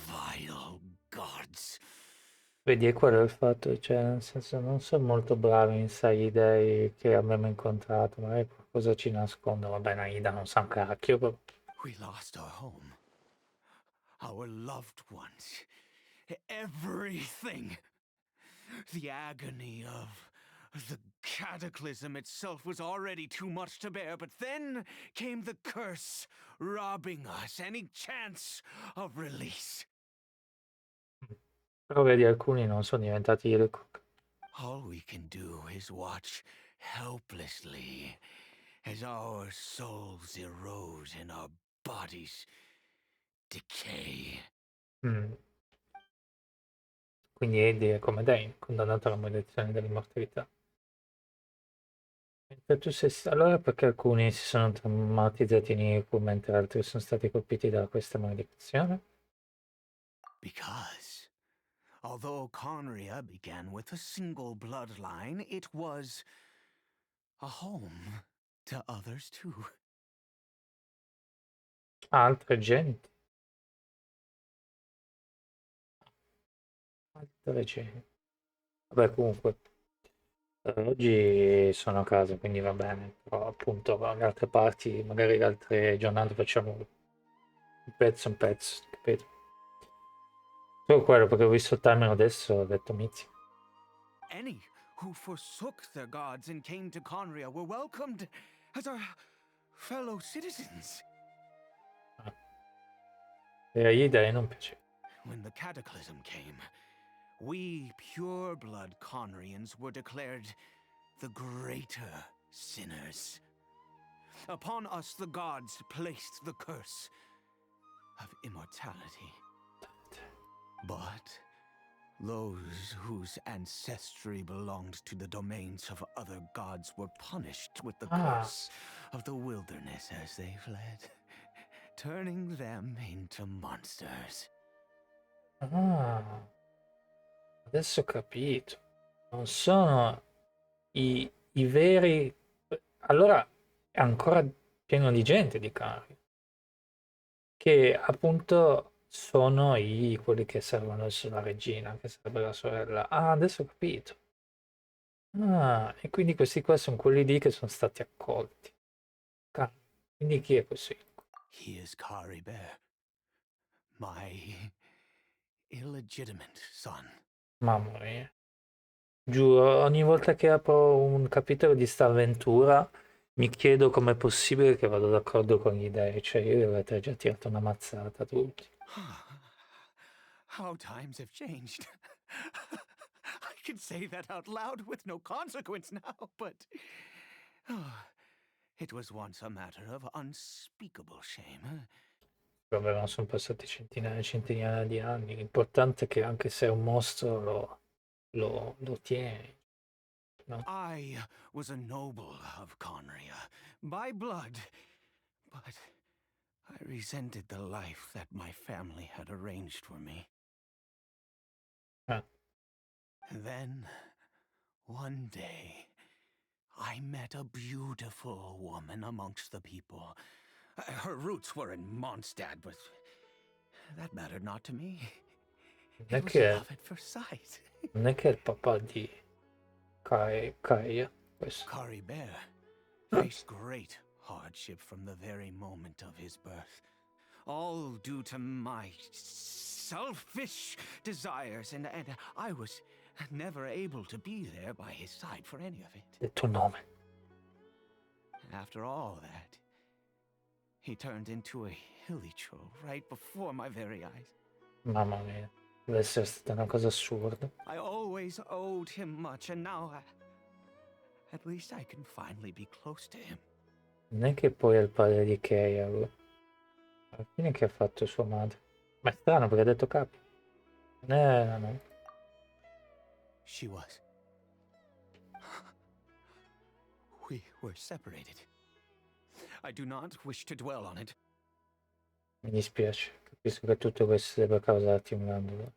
vile gods. Vedi, è quello il fatto, cioè, nel senso, non sono molto bravi in sai gli dei che abbiamo incontrato, magari qualcosa ci nascondono. Vabbè, Naida non sa un cacchio, però. We lost our home, our loved ones, everything. The agony of the cataclysm itself was already too much to bear, but then came the curse, robbing us any chance of release. Però vedi, alcuni non sono diventati Hilcock. All we can do is watch helplessly as our souls erode and our bodies decay. Quindi Eddie è come Dane, condannato alla maledizione dell'immortalità. Mentre tu sei... Allora perché alcuni si sono traumatizzati in Hilcock mentre altri sono stati colpiti da questa maledizione? Because, although Conria began with a single bloodline, it was a home to others too. Altre gente. Altre gente. Vabbè, comunque, oggi sono a casa, quindi va bene. Però appunto, alle altre parti, magari le altre giornate facciamo un pezzo, capito? Solo quello, perché ho visto il timer adesso, ho detto mizzi. Any who forsook their gods and came to Conria were welcomed as our fellow citizens. E agli dei non piace. When the cataclysm came, we pure-blood Conrians were declared the greater sinners. Upon us the gods placed the curse of immortality. But those whose ancestry belonged to the domains of other gods were punished with the curse of the wilderness as they fled, turning them into monsters. Ah, adesso ho capito. Non sono i veri... Allora è ancora pieno di gente di Cari. Che appunto sono quelli che servono adesso la regina, che sarebbe la sorella. Ah, adesso ho capito. Ah, e quindi questi qua sono quelli lì che sono stati accolti. Quindi chi è questo? He is Kari Bear, my illegitimate son. Mamma mia. Giuro, ogni volta che apro un capitolo di sta avventura mi chiedo com'è possibile che vado d'accordo con gli dei, cioè io devo aver già tirato una mazzata a tutti. How times have changed. I can say that out loud with no consequence now, but it was once a matter of unspeakable shame. Vabbè, sono passati centinaia e centinaia di anni. L'importante è che anche se è un mostro lo tieni. No? I was a noble of Conria, by blood, but I resented the life that my family had arranged for me. Ah. Then, one day, I met a beautiful woman amongst the people. Her roots were in Mondstadt, but that mattered not to me. Non è It was che, love at first sight. non è che è il papà di Kaia. questo. Bear faced great hardship from the very moment of his birth, all due to my selfish desires, and I was never able to be there by his side for any of it. Il tuo nome. After all that, he turned into a hilichurl right before my very eyes. Mamma mia, deve essere stata una cosa assurda. I always owed him much, and now at least I can finally be close to him. Non è che poi è il padre di Keia, lui. Alla fine che ha fatto sua madre? Ma è strano perché ha detto capo. No. She was. We were separated. I do not wish to dwell on it. Mi dispiace, capisco che tutto questo debba causarti un grande dolore.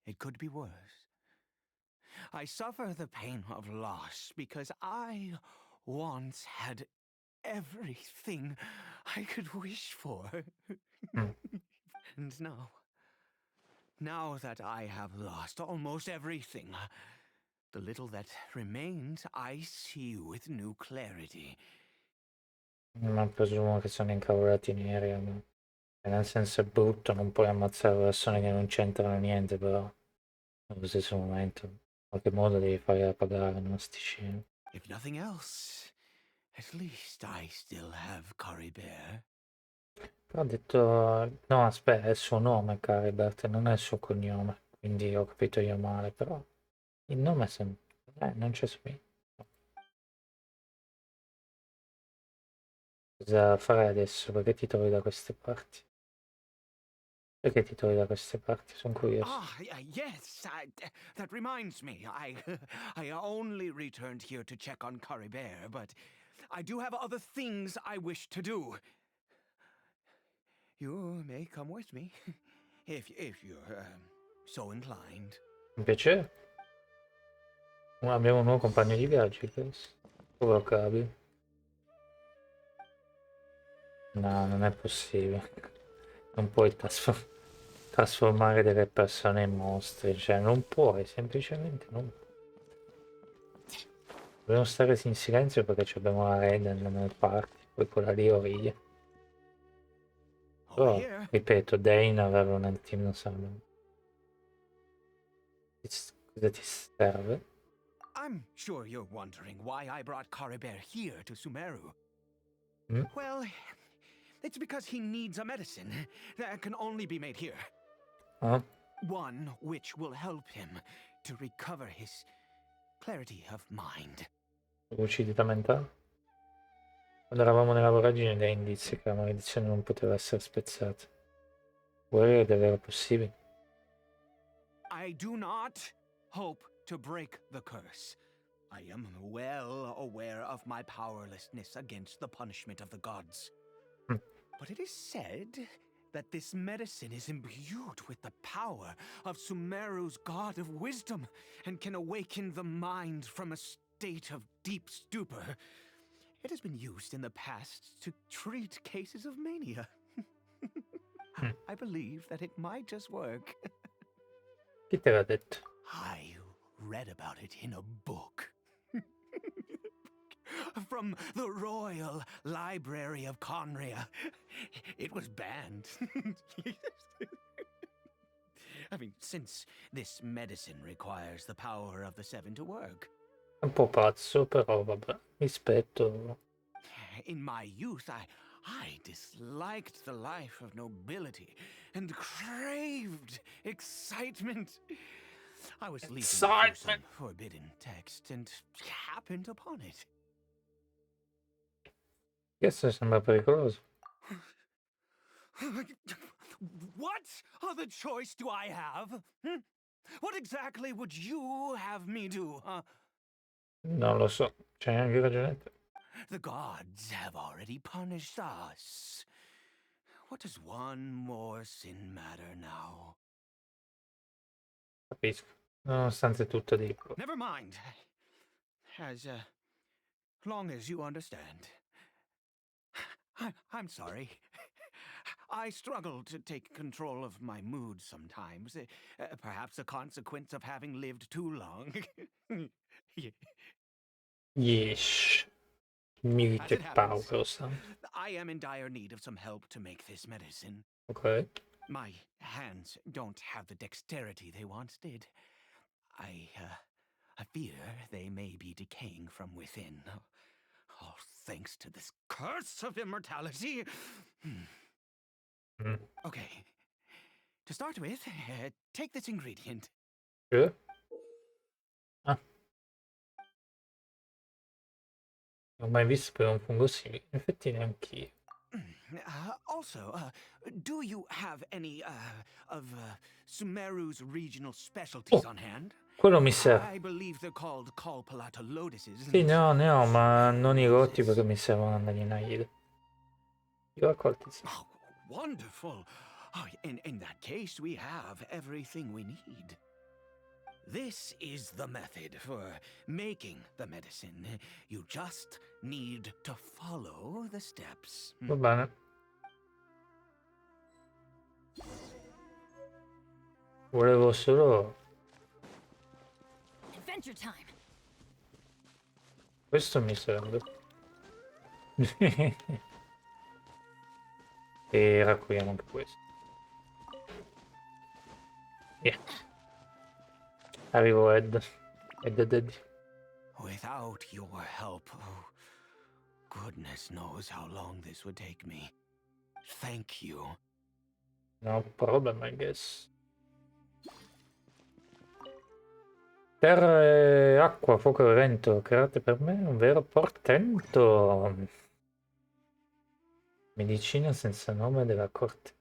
It could be worse. I suffer the pain of loss because I once had everything I could wish for. And now that I have lost almost everything, the little that remains I see with new clarity. Ma presumo che sono incavolati neri, ma... nel senso è brutto, non puoi ammazzare persone che non c'entrano niente, però allo stesso momento, in qualche modo devi fargliela pagare, non sticino. If nothing else, at least I still have Bear. Però ha detto, no aspetta, è il suo nome Caribert, non è il suo cognome, quindi ho capito io male, però il nome sembra... non c'è somiglia. Cosa farai adesso? Perché ti trovi da queste parti? Perché ti trovi da queste parti? Sono curioso. Yes, that reminds me. I only returned here to check on Bear, but I do have other things I wish to do. You may come with me, if you're so inclined. Un piacere. Abbiamo un nuovo compagno di viaggio, questo. Povero Cabi. No, non è possibile. Non puoi trasformare delle persone in mostri, cioè non puoi, semplicemente non puoi. Dobbiamo stare in silenzio perché abbiamo la Raiden nel party, poi quella lì origlia. Però, ripeto, Dane aveva un team, non sa. Cosa ti serve? I'm sure you're wondering why I brought Bear here to Sumeru. Well, it's because he needs a medicine that can only be made here. One which will help him to recover his clarity of mind. Lucidità mentale? Quando eravamo nella voragine dai indizi che la maledizione non poteva essere spezzata. Vuoi è davvero possibile? I do not hope to break the curse. I am well aware of my powerlessness against the punishment of the gods. But it is said that this medicine is imbued with the power of Sumeru's god of wisdom and can awaken the mind from a state of deep stupor. It has been used in the past to treat cases of mania. I believe that it might just work. Chi te l'ha detto? I read about it in a book. From the Royal Library of Conria. It was banned. I mean, since this medicine requires the power of the Seven to work. Un po' pazzo, però vabbè, rispetto. In my youth, I disliked the life of nobility and craved excitement. I was leafing through some forbidden text and happened upon it. Questo sembra pericoloso. What other choice do I have? What exactly would you have me do, huh? Non lo so, c'hai anche ragione te. The gods have already punished us. What does one more sin matter now? Capisco. Nonostante tutto dico. Never mind. As long as you understand. I'm sorry. I struggle to take control of my mood sometimes. Perhaps a consequence of having lived too long. Yes. As Military it happens, powers. I am in dire need of some help to make this medicine. Ok. My hands don't have the dexterity they once did. I fear they may be decaying from within. All thanks to this curse of immortality. Mm. Okay. To start with, take this ingredient. Sì. Ah, non ho mai visto per un fungo simile. In effetti neanch'io. Also, do you have any of Sumeru's regional specialties Oh, on hand? quello mi serve. I believe they're called Palpalata lotuses. Sì, ne ho, ma non i rotti perché mi servono andare in aide. Io raccolti sì. Oh, wonderful. Oh, in that case, we have everything we need. This is the method for making the medicine. You just need to follow the steps. Va bene. Volevo solo... Adventure time. Questo mi serve. E raccogliamo anche questo. Yeah. Arrivo Ed. Ed. Without your help, oh, goodness knows how long this would take me. Thank you. No problem, I guess. Terra e acqua, fuoco e vento, create per me un vero portento. Medicina senza nome della corte.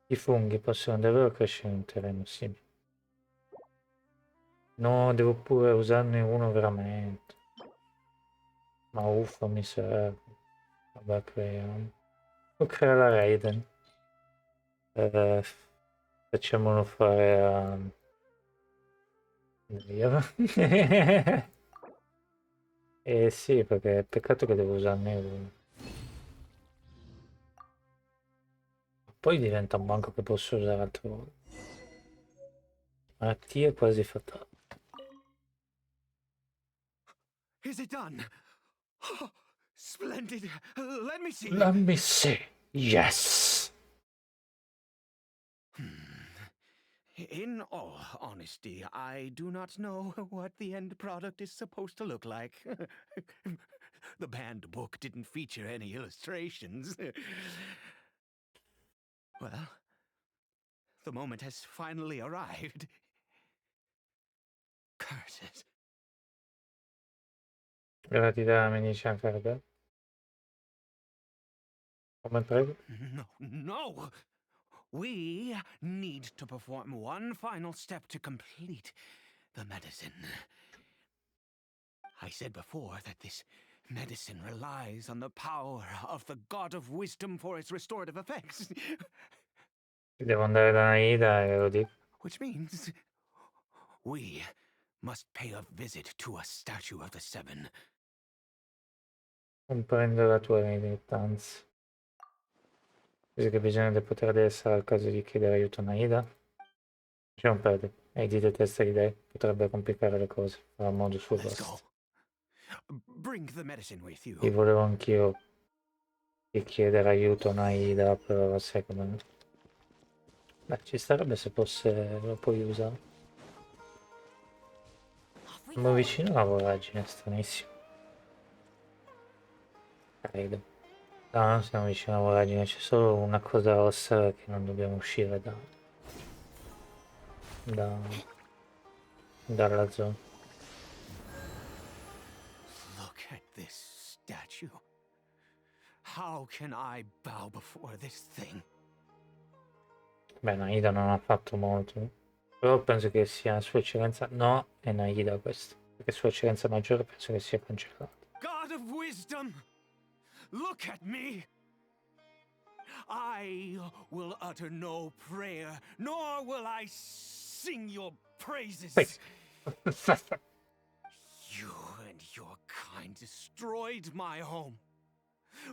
I funghi possono davvero crescere in un terreno simile. No, devo pure usarne uno veramente. Ma uffa, mi serve. Vabbè, creiamo. Devo creare la Raiden. Facciamolo fare a... Eh sì, perché è peccato che devo usarne uno. Poi diventa un banco che posso usare altre volte. Malattie quasi fatali. Is it done? Oh, splendid. Let me see. Let me see. Yes. In all honesty, I do not know what the end product is supposed to look like. The banned book didn't feature any illustrations. Well, the moment has finally arrived. Curses. Ora ti dà la medicina carga. Come prego. No. We need to perform one final step to complete the medicine. I said before that this medicine relies on the power of the God of Wisdom for its restorative effects. Devo andare da Naida e lo dico. Which means we must pay a visit to a statue of the Seven. Comprendo la tua riluttanza. Dici che bisogna del potere d'essere al caso di chiedere aiuto a Naida? Lasciamo perdere. Hai di testa di lei. Potrebbe complicare le cose. Farà modo suo Let's basta. go. Bring the medicine with you. Io volevo anch'io chiedere aiuto a Naida, però sai come... Beh, ci starebbe se fosse... lo puoi usare. Off we Siamo go. vicino alla voragine, stranissimo. Credo. No, non siamo vicino alla voragine, c'è solo una cosa rossa che non dobbiamo uscire dalla zona. Look at this statue. How can I bow before this thing? Beh, Naida non ha fatto molto. Però penso che sia Sua Eccellenza... No, è Naida questo. Perché Sua Eccellenza Maggiore penso che sia cancellato. God of Wisdom, look at me. I will utter no prayer, nor will I sing your praises. Wait. You and your kind destroyed my home,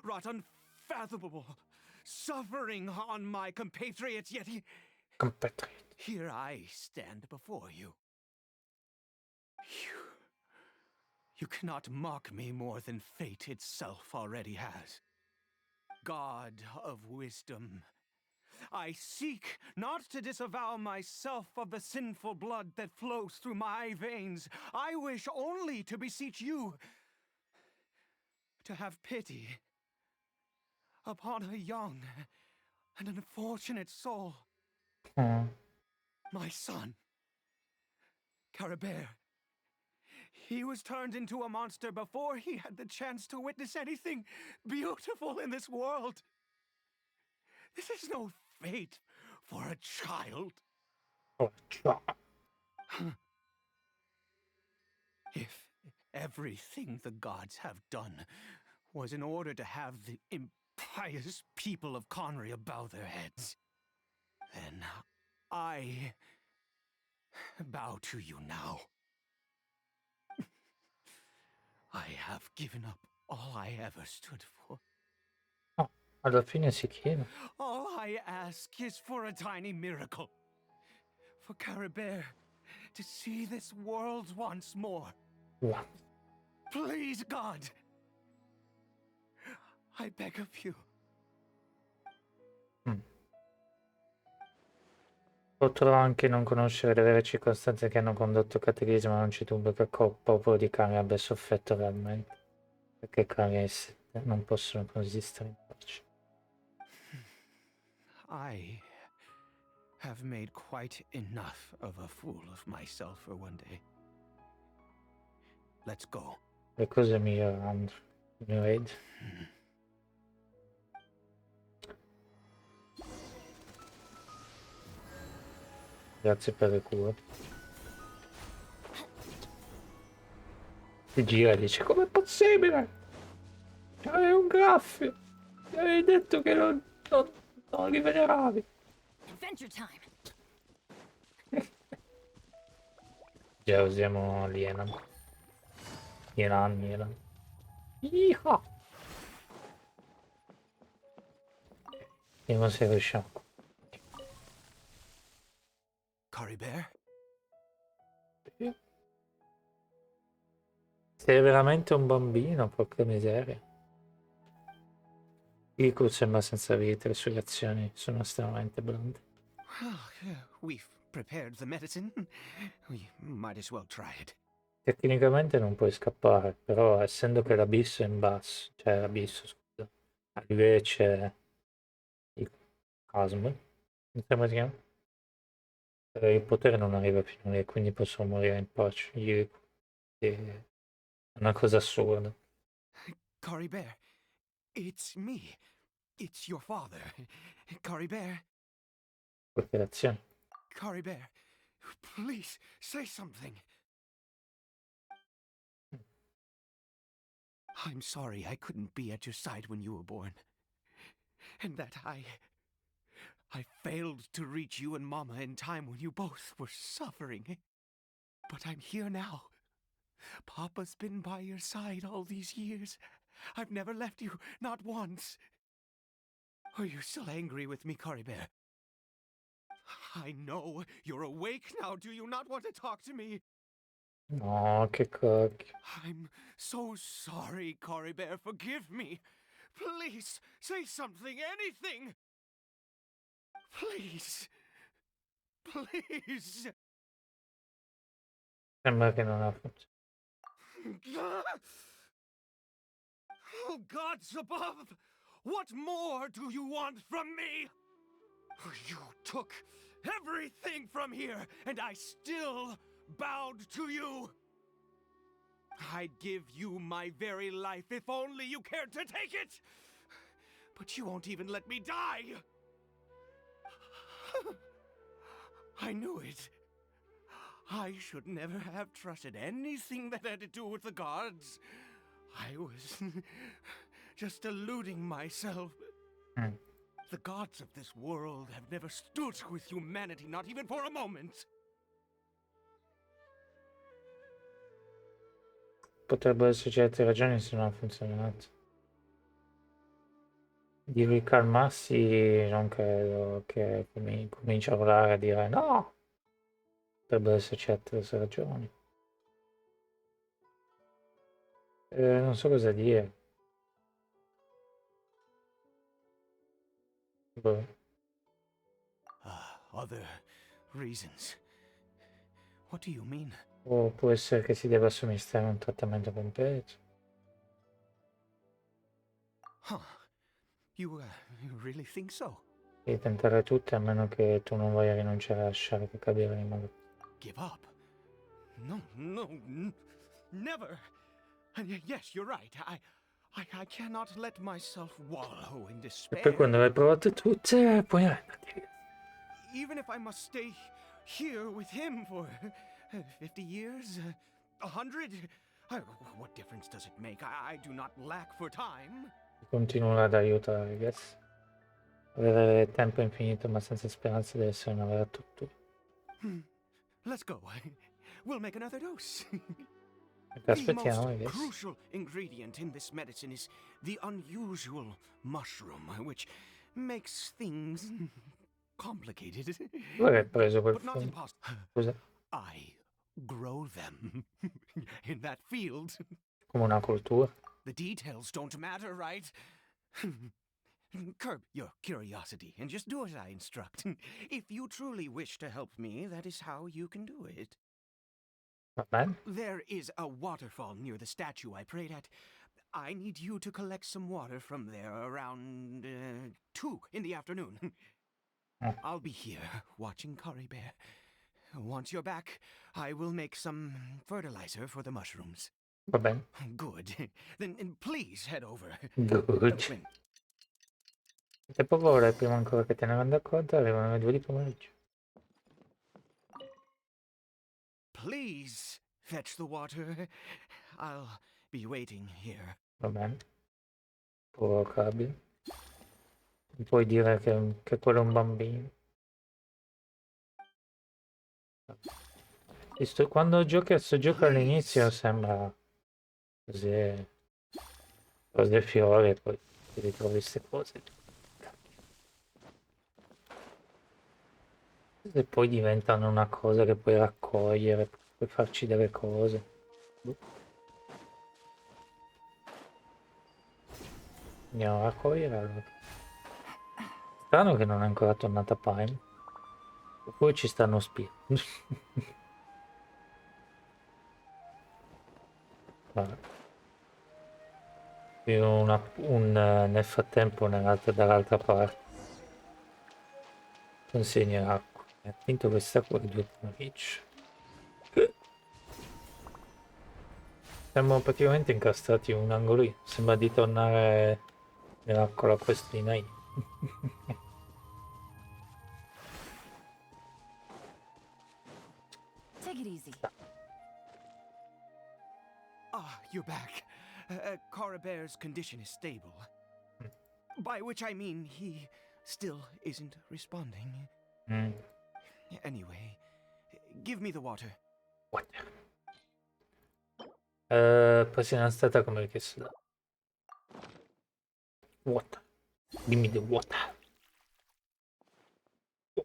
wrought unfathomable suffering on my compatriots, yet here I stand before you. You cannot mock me more than fate itself already has. God of wisdom, I seek not to disavow myself of the sinful blood that flows through my veins. I wish only to beseech you to have pity upon a young and unfortunate soul. Hmm. My son, Caribert. He was turned into a monster before he had the chance to witness anything beautiful in this world. This is no fate for a child. Oh, ciao. If everything the gods have done was in order to have the impious people of Conria bow their heads, then I bow to you now. I have given up all I ever stood for. Oh, alla fine si chiede. All I ask is for a tiny miracle. For Caribert to see this world once more. What? Please, God. I beg of you. Potrò anche non conoscere le vere circostanze che hanno condotto Cataclisma, ma non c'è dubbio che il popolo di Caria abbia sofferto realmente, perché Caria e Sette non possono coesistere in pace. I have made quite enough of a fool of myself for one day. Let's go. Le cose migliorando, mi vedi? Grazie per le cure. Si gira e dice: com'è possibile? C'avevi un graffio. Mi avevi detto che non li veneravi. Adventure time. Già usiamo Lienan. Lienan. Iha! Vediamo se riusciamo. Caribert? Sei veramente un bambino, porca miseria. Iku sembra senza vita, le sue azioni sono estremamente blande. We've prepared the medicine. We might as well try it. Tecnicamente non puoi scappare, però essendo che l'abisso è in basso, cioè l'abisso, scusa, a livello c'è il Cosmo, mi sembra si chiama? Il potere non arriva fino a lì, quindi posso morire in pace. È una cosa assurda. Caribert, it's me. It's your father. Caribert? Cooperazione. Caribert, please say something. I'm sorry I couldn't be at your side when you were born. And that I failed to reach you and Mama in time when you both were suffering. But I'm here now. Papa's been by your side all these years. I've never left you, not once. Are you still angry with me, Caribert? I know you're awake now. Do you not want to talk to me? No, che cacchio. I'm so sorry, Caribert. Forgive me. Please, say something, anything. Please. Please. Sembra che non ha funzionato. Oh, gods above! What more do you want from me? You took everything from here, and I still bowed to you. I'd give you my very life if only you cared to take it. But you won't even let me die. I knew it. I should never have trusted anything that had to do with the gods. I was just deluding myself. The gods of this world have never stood with humanity, not even for a moment. Potrebbero esserci altre ragioni se non ha funzionato. Di ricalmarsi non credo che cominci a urlare e dire no. Potrebbero esserci altre ragioni. Non so cosa dire. Boh. Other reasons. What do you mean? O può essere che si debba somministrare un trattamento completo. Huh. You really think so? Devi tentare tutte a meno che tu non voglia rinunciare a lasciare che cadere in modo. Give up? No, never. Yes, you're right. I cannot let myself wallow in E despair. poi quando le hai provate tutte, puoi arrenderti. Even if I must stay here with him for 50 years, 100, what difference does it make? I do not lack for time. Continuerà ad aiutare, guess. Avere tempo infinito ma senza speranza deve essere una vera tortura. Let's go. We'll make another dose. Che The most aspettiamo, I guess. crucial ingredient in this medicine is the unusual mushroom, which makes things complicated. Dove hai preso quel But not fondo? impossible. Scusa, I grow them in that field. come una cultura. The details don't matter, right? Curb your curiosity and just do as I instruct. If you truly wish to help me, that is how you can do it. Va bene? There is a waterfall near the statue I prayed at. I need you to collect some water from there around 2 in the afternoon. Oh. I'll be here watching Curry Bear. Once you're back, I will make some fertilizer for the mushrooms. Va bene. Good. Then please head over. Good. When- E poi ora, prima ancora che te ne renda conto, arrivano le 2 di pomeriggio. Please fetch the water. I'll be waiting here. Va bene. Collocabile. Non puoi dire che quello è un bambino. Visto, quando giochi a sto gioco all'inizio sembra così, cose e fiori e poi ti ritrovi queste cose. E poi diventano una cosa che puoi raccogliere, puoi farci delle cose. Andiamo a raccogliere allora. Strano che non è ancora tornata Pine. Oppure ci stanno spie. Vabbè. Io nel frattempo dall'altra parte consegna acqua. Ha vinto questa qua di 2 pomeriggio. Siamo praticamente incastrati in un angolino. Sembra di tornare con la quest di Nai. Take it easy. Ah, you're back. Cara Bear's condition is stable. By which I mean he still isn't responding. Anyway, give me the water. Water. Prossima stata come richiesto da water. Give me the water.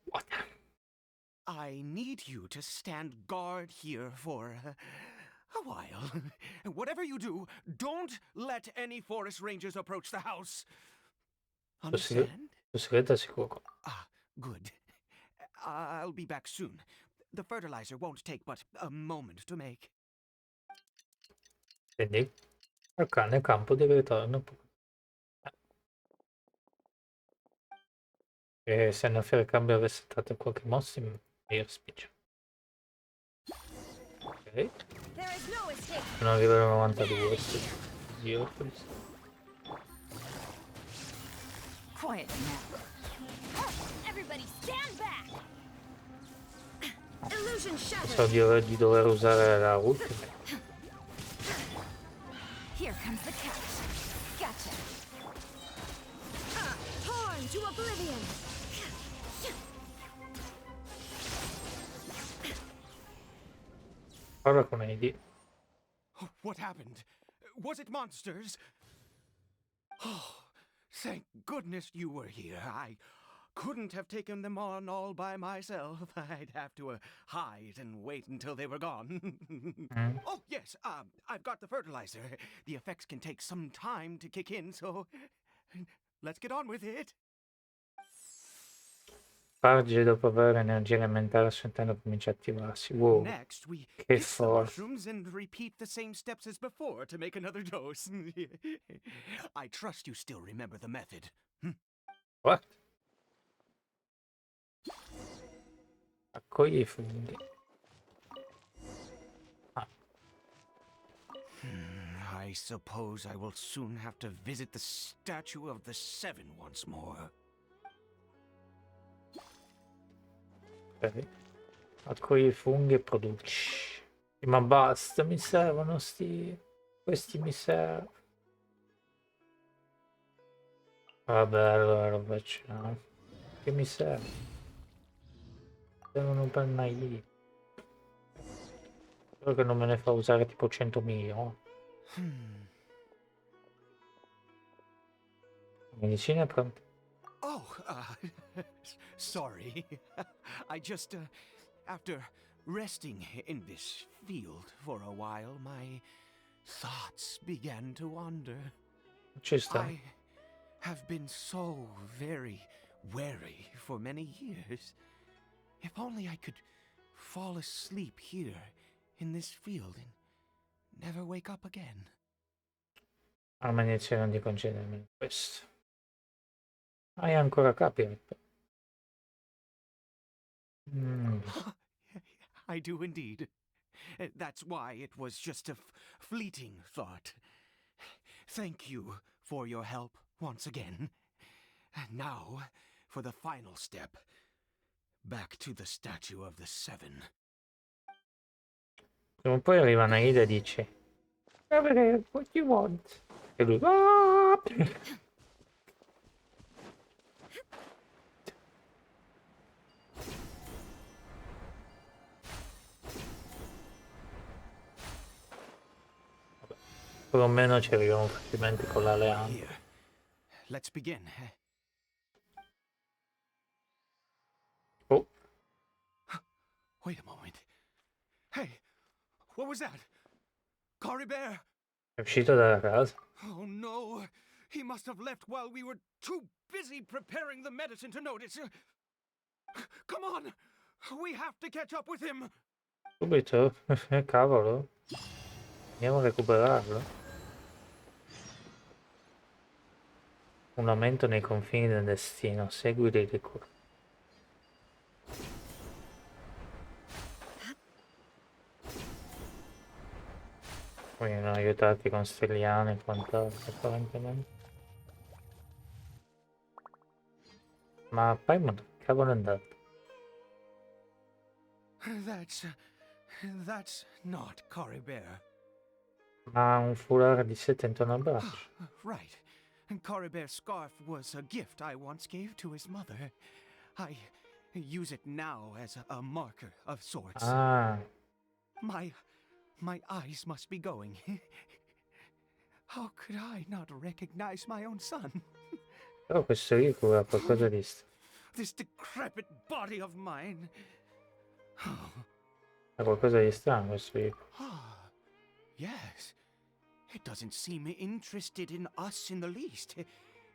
Water. I need you to stand guard here for a while. Whatever you do, don't let any forest rangers approach the house. Understand? Lo segreto è sicuro. Ah, good. I'll be back soon. The fertilizer won't take but a moment to make. Quindi al cane campo deve ritornare un po'. E se nel cambio avesse trattato qualche mossa, io spiccio. Ok. There is no escape. Sono a livello 92. Zero, Quiet now. Everybody stand back. Illusion so shattered. di dover usare la ultima. Here comes the catch. Gotcha. Torn to oblivion. Parla con Heidi. What happened? Was it monsters? Oh, thank goodness you were here. I couldn't have taken them on all by myself. I'd have to hide and wait until they were gone. Oh, yes, I've got the fertilizer. The effects can take some time to kick in, so let's get on with it. Sparge dopo avere energia elementare sul interno comincia a attivarsi. Wow, Next, we che pick the forza. mushrooms and repeat the same steps as before to make another dose. I trust you still remember the method. What? Raccogli i funghi. I suppose I will soon have to visit the statue of the Seven once more. Ok. Raccogli i funghi e produci. Ma basta, mi servono sti... Questi mi servono. Vabbè, allora lo facciamo. Che mi serve? Servono per Naili. Spero che non me ne fa usare tipo 100 milioni. Medicina è pronta. Oh, sorry. I just, after resting in this field for a while, my thoughts began to wander. Ci sta. I have been so very wary for many years. If only I could fall asleep here in this field and never wake up again. La maledizione di concedermi questo. Hai ancora copyright. I do indeed. That's why it was just a fleeting thought. Thank you for your help once again. And now, for the final step. Back to the statue of the Seven. Prima o poi arriva Naida e dice what you want? E lui "Ah!" Perlomeno ci arriviamo facilmente con l'alleanza. Here, let's begin. Oh, Wait a moment. Hey, what was that? Cory Bear! è uscito dalla casa. Oh no! He must have left while we were too busy preparing the medicine to notice. Come on! We have to catch up with him! Subito? Cavolo. Andiamo a recuperarlo. Un aumento nei confini del destino. Segui dei ricordi. Vogliono aiutarti con stelliane e quant'altro, apparentemente. Ma Paimon, che cavolo è andato? That's not Cory Bear. Ma ha un foulard di seta intorno al braccio. Right. Cory Bear's scarf was a gift I once gave to his mother. I use it now as a marker of sorts. Ah, My eyes must be going. How could I not recognize my own son? però questo Riku ha qualcosa di... This decrepit body of mine. ha qualcosa di strano questo Riku. Ah, yes. It doesn't seem interested in us in the least.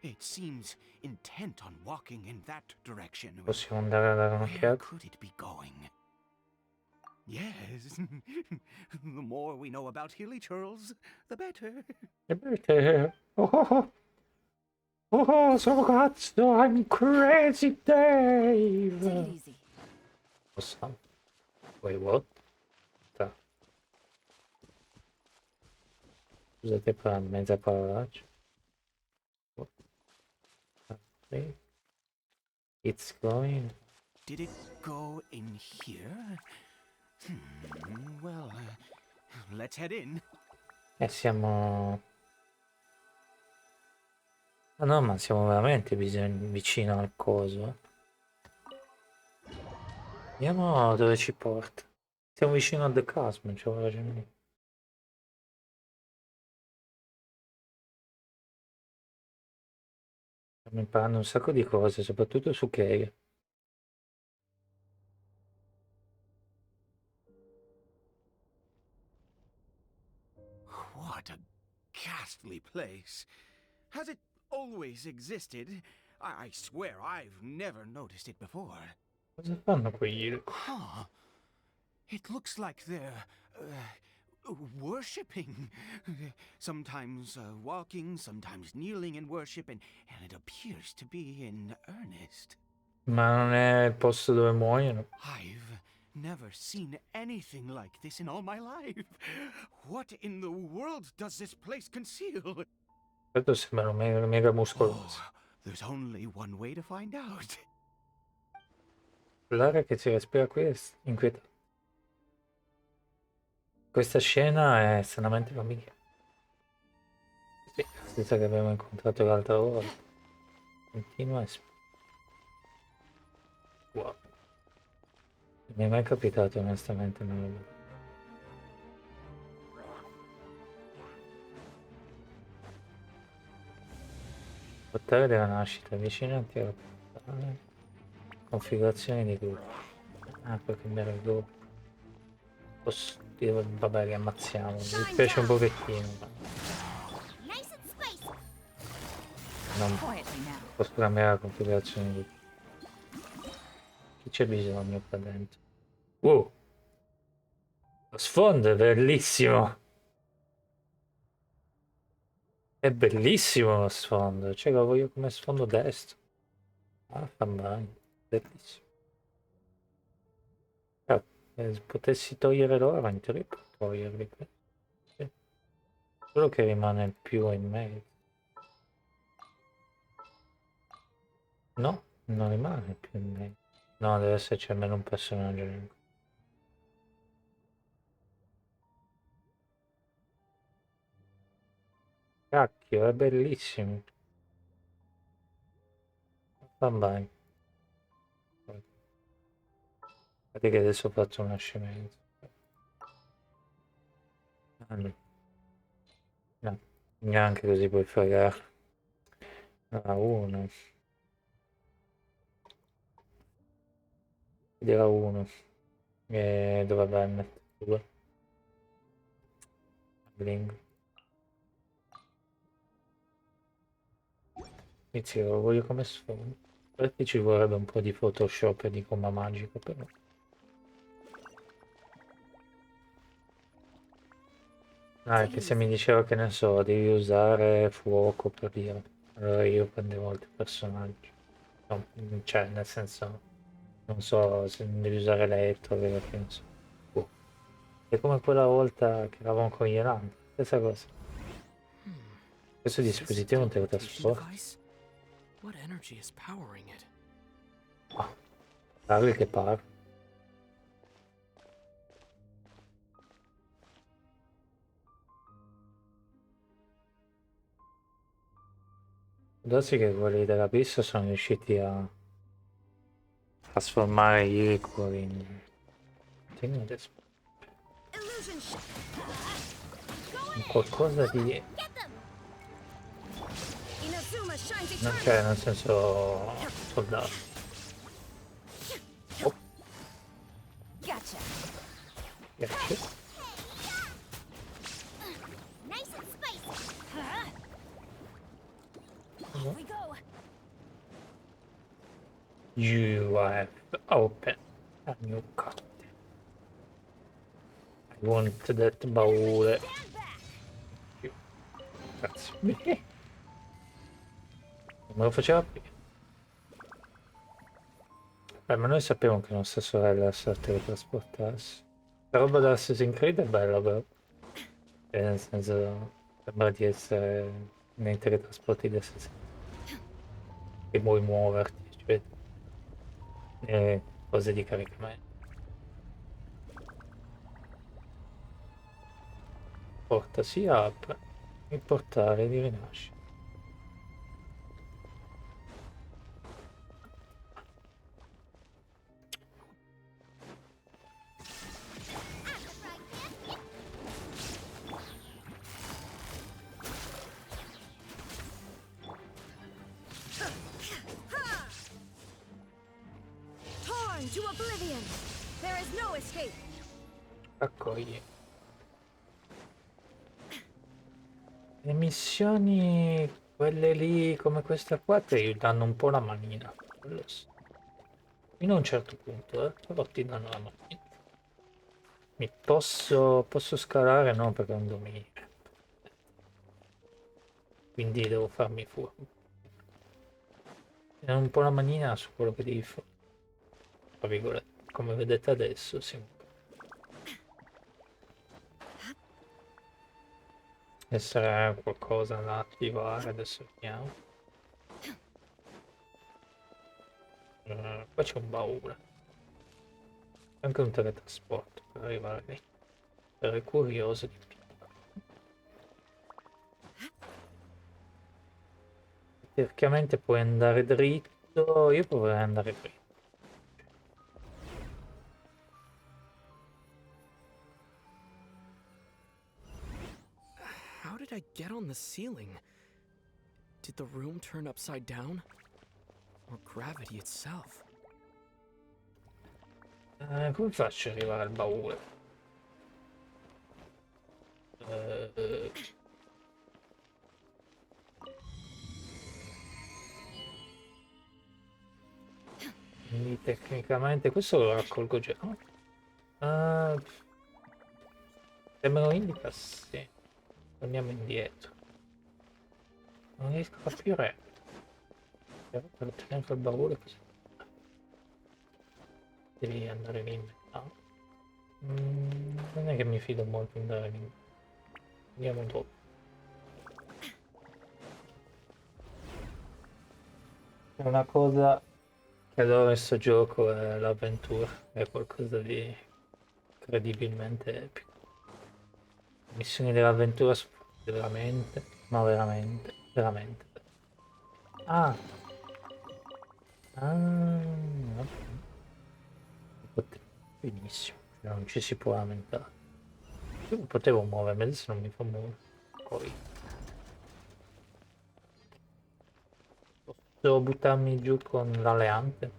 It seems intent on walking in that direction. Possiamo andare a dare Where un'occhiata? could it be going? Yes. The more we know about Hilly Churls, the better. E perché? Oh, sono cazzo, I'm crazy Dave! Take it easy. Possiamo. Wait, what? Tá. Scusate per la mezza parolaccia. Okay. It's going. Did it go in here? Well, let's head in. Siamo... Ah, no, ma siamo veramente vicino al coso. Vediamo dove ci porta. Siamo vicino al The Cosmo, non c'avevo ragione. Stiamo imparando un sacco di cose, soprattutto su Kay. What a ghastly place. Has it always existed? I swear I've never noticed it before. Cosa fanno quegli? Huh. It looks like they're worshipping. Sometimes walking, sometimes kneeling in worship, and it appears to be in earnest. Ma non è il posto dove muoiono? I've never seen anything like this in all my life. What in the world does this place conceal? Certo sembrano mega, mega muscolosi. Oh, there's only one way to find out. L'aria che si respira qui è inquietante. Questa scena è stranamente familiare. Sì, la stessa che abbiamo incontrato l'altra volta. Continua e... Wow. Non mi è mai capitato onestamente una roba. Portale della nascita, avvicinati alla portale. Configurazione di gruppo. Ah, puoi cambiare il gruppo. Posso dire, vabbè, li ammazziamo. Mi dispiace un pochettino, ma Nice and spicy. non Quietly now. posso cambiare la configurazione di gruppo. Chi c'è bisogno qua dentro? Wow! Lo sfondo è bellissimo! È bellissimo lo sfondo, cioè lo voglio come sfondo destro. Ah, fa bene, bellissimo. Se potessi togliere l'oro, in teoria può toglierli. Sì. Solo che rimane più in mezzo. No, non rimane più in mezzo. No, deve esserci almeno un personaggio. Cacchio, è bellissimo. Va bene. Guardate che adesso faccio una scemenza. Allora. No, neanche così puoi fregare. Ah, uno. Dirà uno. E dovrebbe mettere due. Bling. Inizio, lo voglio come sfondo. Perché ci vorrebbe un po' di Photoshop e di comma magico però. Ah, è che se mi diceva che ne so, devi usare fuoco per dire. Allora io prendevo altri personaggi. No, cioè, nel senso, non so se devi usare elettro, vero che non so. Boh. È come quella volta che eravamo con gli elanti, stessa cosa. Questo dispositivo non te lo trasporta. What energy is powering it? Ah, parli che parli. Darsi che quelli dell'Abisso sono riusciti a trasformare i liquori in... Illusion shot. in qualcosa di... Get them. Inazuma shines non eternal. c'è, nel senso... soldato. Oh, Gotcha. piace. Nice and spicy. Here we go. You have opened a new content. I want that baule. Stand back. Grazie. Non me lo faceva prima. Ma noi sappiamo che nostra sorella sa teletrasportarsi. La roba dell'Assassin's Creed è bella però. Nel senso, sembra di essere nei teletrasporti di Assassin's Creed. Che vuoi muoverti, cioè, e cose di caricamento. Porta si apre, il portale di rinascita. Oblivion! There is no escape! Raccogli. Le missioni, quelle lì come questa qua, ti danno un po' la manina. Quello sì. Fino a un certo punto, però ti danno la manina. Posso scalare? No, perché è un dominio. Quindi devo farmi fuori. Ti danno un po' la manina su quello che devi fare. Tra virgolette. Come vedete adesso, sì. Essere qualcosa da attivare, adesso vediamo. Qua c'è un baule. Anche un teletrasporto per arrivare lì. Sarei curioso di più. Teoricamente puoi andare dritto, io proverei ad andare dritto. How did I get on the ceiling? Did the room turn upside down? Or gravity itself? Come faccio ad arrivare al baule? Quindi tecnicamente questo lo raccolgo già. Se me lo indica, sì. Torniamo indietro. Non riesco a capire. Però per ottenere quel baule così. Devi andare lì in mezzo. Non è che mi fido molto di andare lì. Andiamo dopo. È una cosa che adoro questo gioco, è l'avventura. È qualcosa di incredibilmente epico. Missioni dell'avventura sono veramente, ma veramente, veramente. Ah, ok. Benissimo, cioè non ci si può lamentare. Io potevo muovermi, adesso non mi fa muovere. Poi posso buttarmi giù con l'alleante.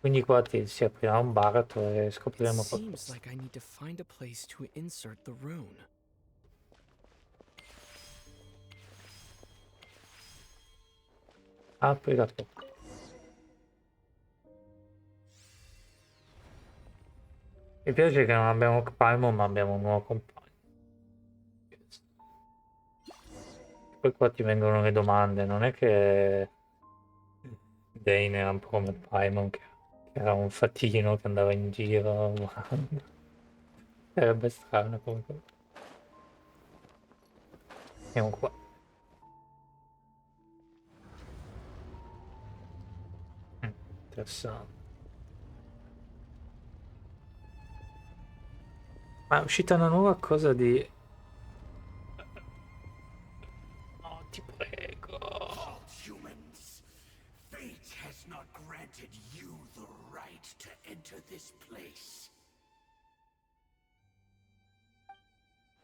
Quindi qua si aprirà un baratro e It scopriremo seems qualcosa. like I need to find a place to insert the rune. Apri la porta. Mi piace che non abbiamo Paimon ma abbiamo un nuovo compagno. Poi qua ti vengono le domande, non è che Dane era un po' come Paimon che era un fattino che andava in giro. Sarebbe strano comunque. Siamo qua. Interessante. Ma è uscita una nuova cosa di... No, ti prego. Humans, fate has not granted you the right to enter this place.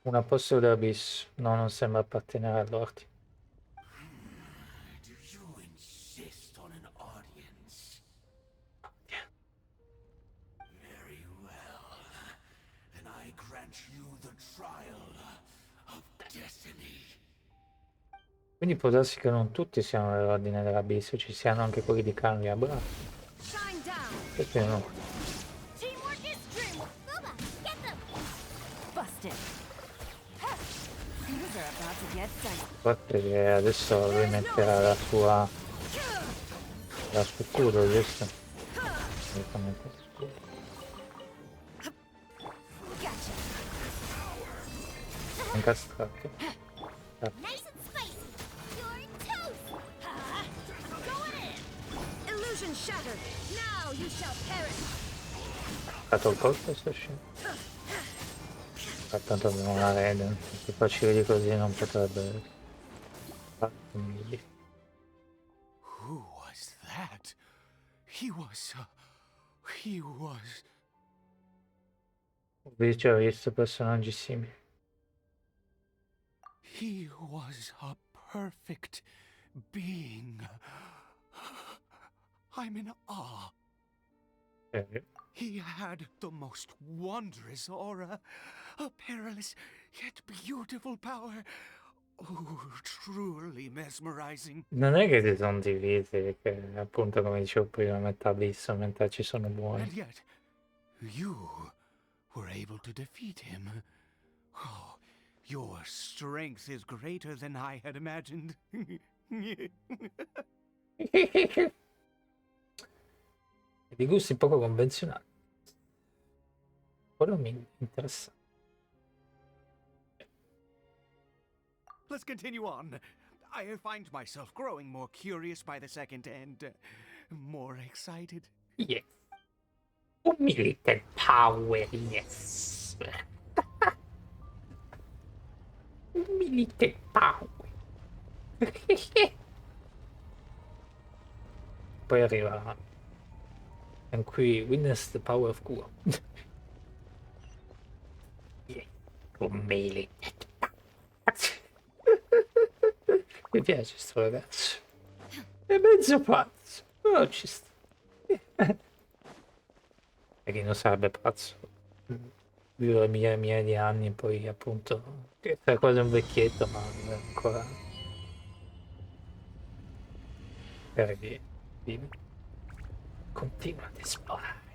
Un apostolo dell'Abisso. No, non sembra appartenere all'ordine. Do you insist on an audience? Very well. Then I grant you the trial of destiny. Quindi può darsi che non tutti siano nell'ordine dell'Abisso, ci siano anche quelli di Canlia. Bravo. Shine down! Perché no? Teamwork is dreamwork! Boba, get them! Busted! Things are about to get dicey. A parte che adesso lui metterà la sua scudo, giusto? Direttamente il scudo. Gotcha! Incastrato. Nice and spicy. You're toast. Going in! Illusion shattered! Now you shall perish! Fatto il colpo sto scemo. Tanto abbiamo la Raiden. Se facile di così non potrebbe farmi. Who was that? He was. Ho già visto personaggi simili. He was a perfect being. I'm in awe. He had the most wondrous aura, a perilous yet beautiful power. Oh, truly mesmerizing. Non è che si sono divisi, perché appunto come dicevo prima, metà Abisso, metà ci sono buoni. And yet, you were able to defeat him. Oh, your strength is greater than I had imagined. Di gusti poco convenzionali. Quello mi interessa. Let's continue on. I find myself growing more curious by the second and more excited. Yes. Unlimited power, yes. Unlimited power. Poi arriva. And qui witness the power of Kuo. Yeah. Unlimited power. Mi piace sto ragazzo. È mezzo pazzo. Però ci sta. E chi non sarebbe pazzo. Vivere migliaia e migliaia di anni e poi appunto fare quasi un vecchietto, ma ancora per vive. Continua ad esplorare.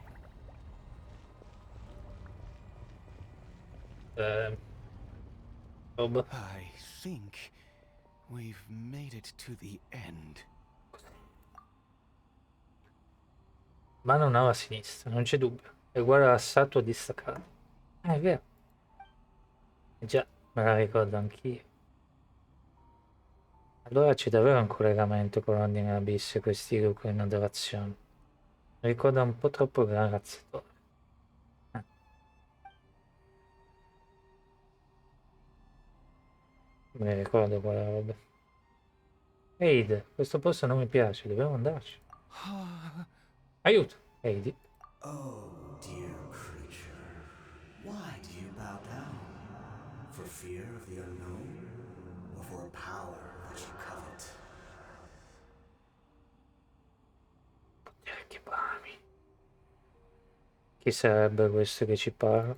Rob. I think we've made it to the end. Mano nava a sinistra, non c'è dubbio. È uguale alla statua distaccata. Ah, è vero. Già, me la ricordo anch'io. Allora c'è davvero un collegamento con l'ordine Abisso e questi Ruko in adorazione. Mi ricorda un po' troppo il gran razziatore. Me ne ricordo quella roba. Eide, questo posto non mi piace, dobbiamo andarci. Aiuto, Eide. Oh, dear creature, why do you bow down? For fear of the unknown? Or for a power that you covet? Che bravi. Chi sarebbe questo che ci parla?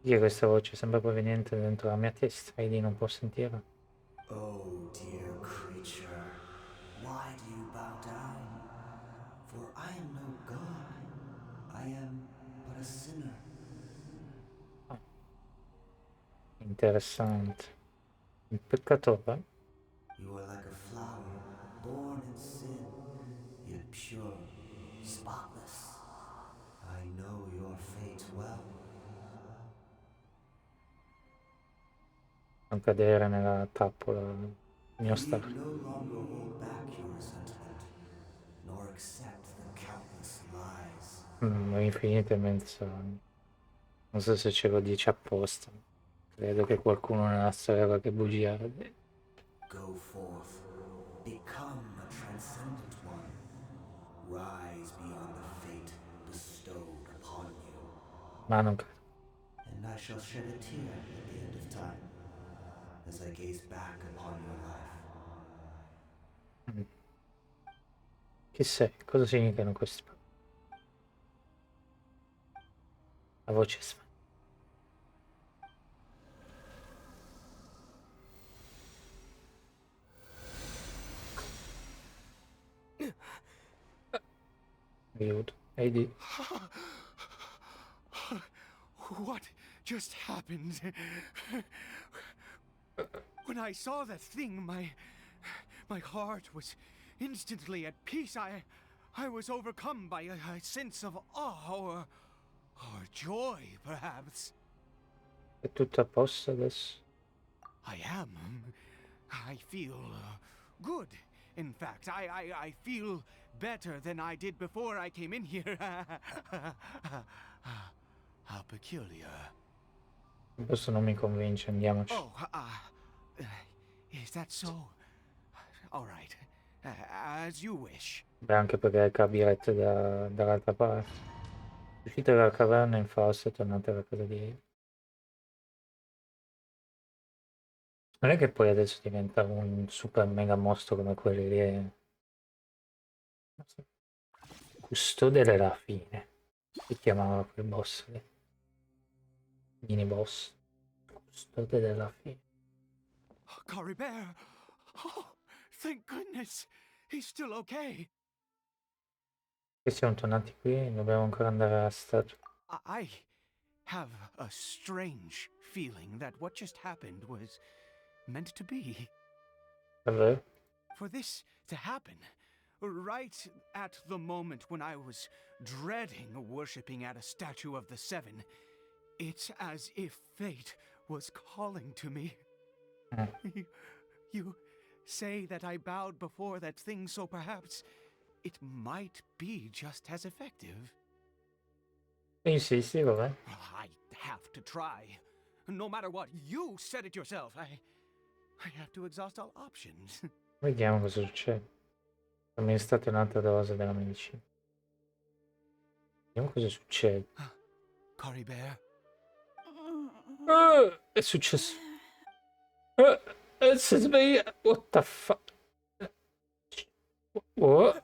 Chi è questa voce? Sembra proveniente dentro la mia testa. Eide non può sentire. Oh, dear creature, why do you bow down? For I am no god. I am but a sinner. Interessante. Il peccatore? You are like a flower, born in sin, yet pure, spotless. I know your fate well. Non cadere nella trappola mio You star. need no longer hold back your resentment, nor accept the countless lies. Infinite menzogne. Non so se ce lo dice apposta. Credo che qualcuno nella storia qualche bugia. Go forth, become a transcendent one. Rise beyond the fate bestowed upon you. Ma non credo. And I shall shed a tear at the end of time, as I gaze back upon your life. Chi sei? Cosa significano questi parole? La voce sfana. Aiuto. Eidi. What just happened? When I saw that thing, my heart was instantly at peace. I was overcome by a sense of awe or joy, perhaps. È tutto a posto adesso? I am. I feel good. In fact, I feel better than I did before I came in here. How peculiar. Questo non mi convince, andiamoci. Oh, is that so? All right, as you wish. Beh, anche perché è Cabiret dall'altra parte. Uscite dalla caverna in falso e tornate alla casa di Eidi. Non è che poi adesso diventa un super mega mostro come quelli lì. Custode della fine. Si chiamava quel boss lì. Mini boss. Custode della fine. Cory Bear! Oh, thank goodness! He's still okay. Che siamo tornati qui, dobbiamo ancora andare alla statua. I have a strange feeling that what just happened was meant to be. Davvero? For this to happen, right at the moment when I was dreading worshipping at a statue of the Seven, it's as if fate was calling to me. You say that I bowed before that thing, so perhaps it might be just as effective. Insisti, vabbè. I have to try. No matter what, you said it yourself. I have to exhaust all options. Vediamo cosa succede. Somministrate un'altra dose della medicina. Vediamo cosa succede. Cory Bear. È successo. Si sveglia. What the fuck? What?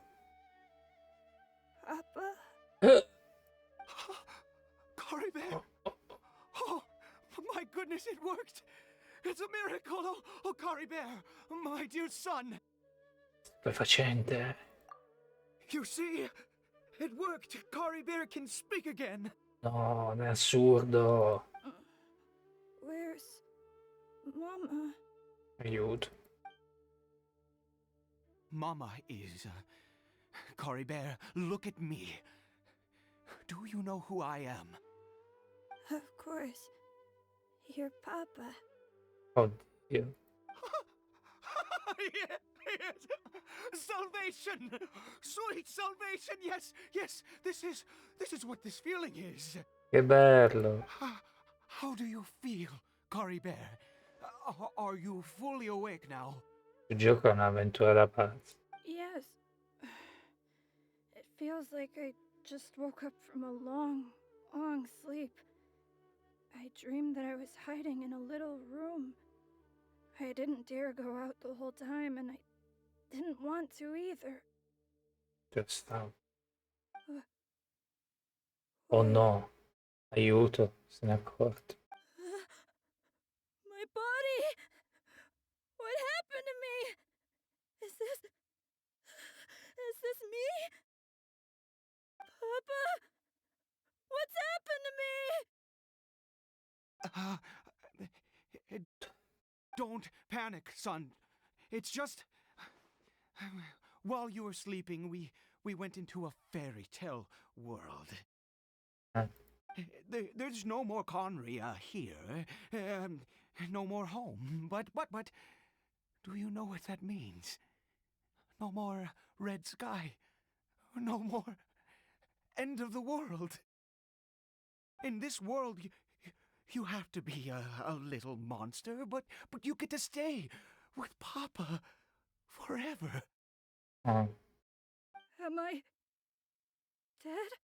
Papa? Cory Bear. Oh, my goodness, it worked. It's a miracle. Oh, Cory Bear, my dear son. Stupefacente. You see, it worked. Cory Bear can speak again. No, è assurdo. Where's Mama? Aiuto. Mama is. Cory Bear, look at me. Do you know who I am? Of course. Your Papa. Oddio. Yes. Salvation! Sweet salvation! Yes, yes, this is what this feeling is. Che bello. How do you feel, Cory Bear? Are you fully awake now? Il gioco è un'avventura da pazzi. Yes. It feels like I just woke up from a long, long sleep. I dreamed that I was hiding in a little room. I didn't dare go out the whole time, and I didn't want to either. Stavo. Oh no. Aiuto. Se ne è accorto. My body! What happened to me? Is this me? Papa? What's happened to me? Don't panic, son. It's just... While you were sleeping, we went into a fairy tale world. There's no more Conry here. No more home. But, do you know what that means? No more red sky. No more end of the world. In this world, you have to be a little monster, but you get to stay with Papa forever. Oh. Am I dead?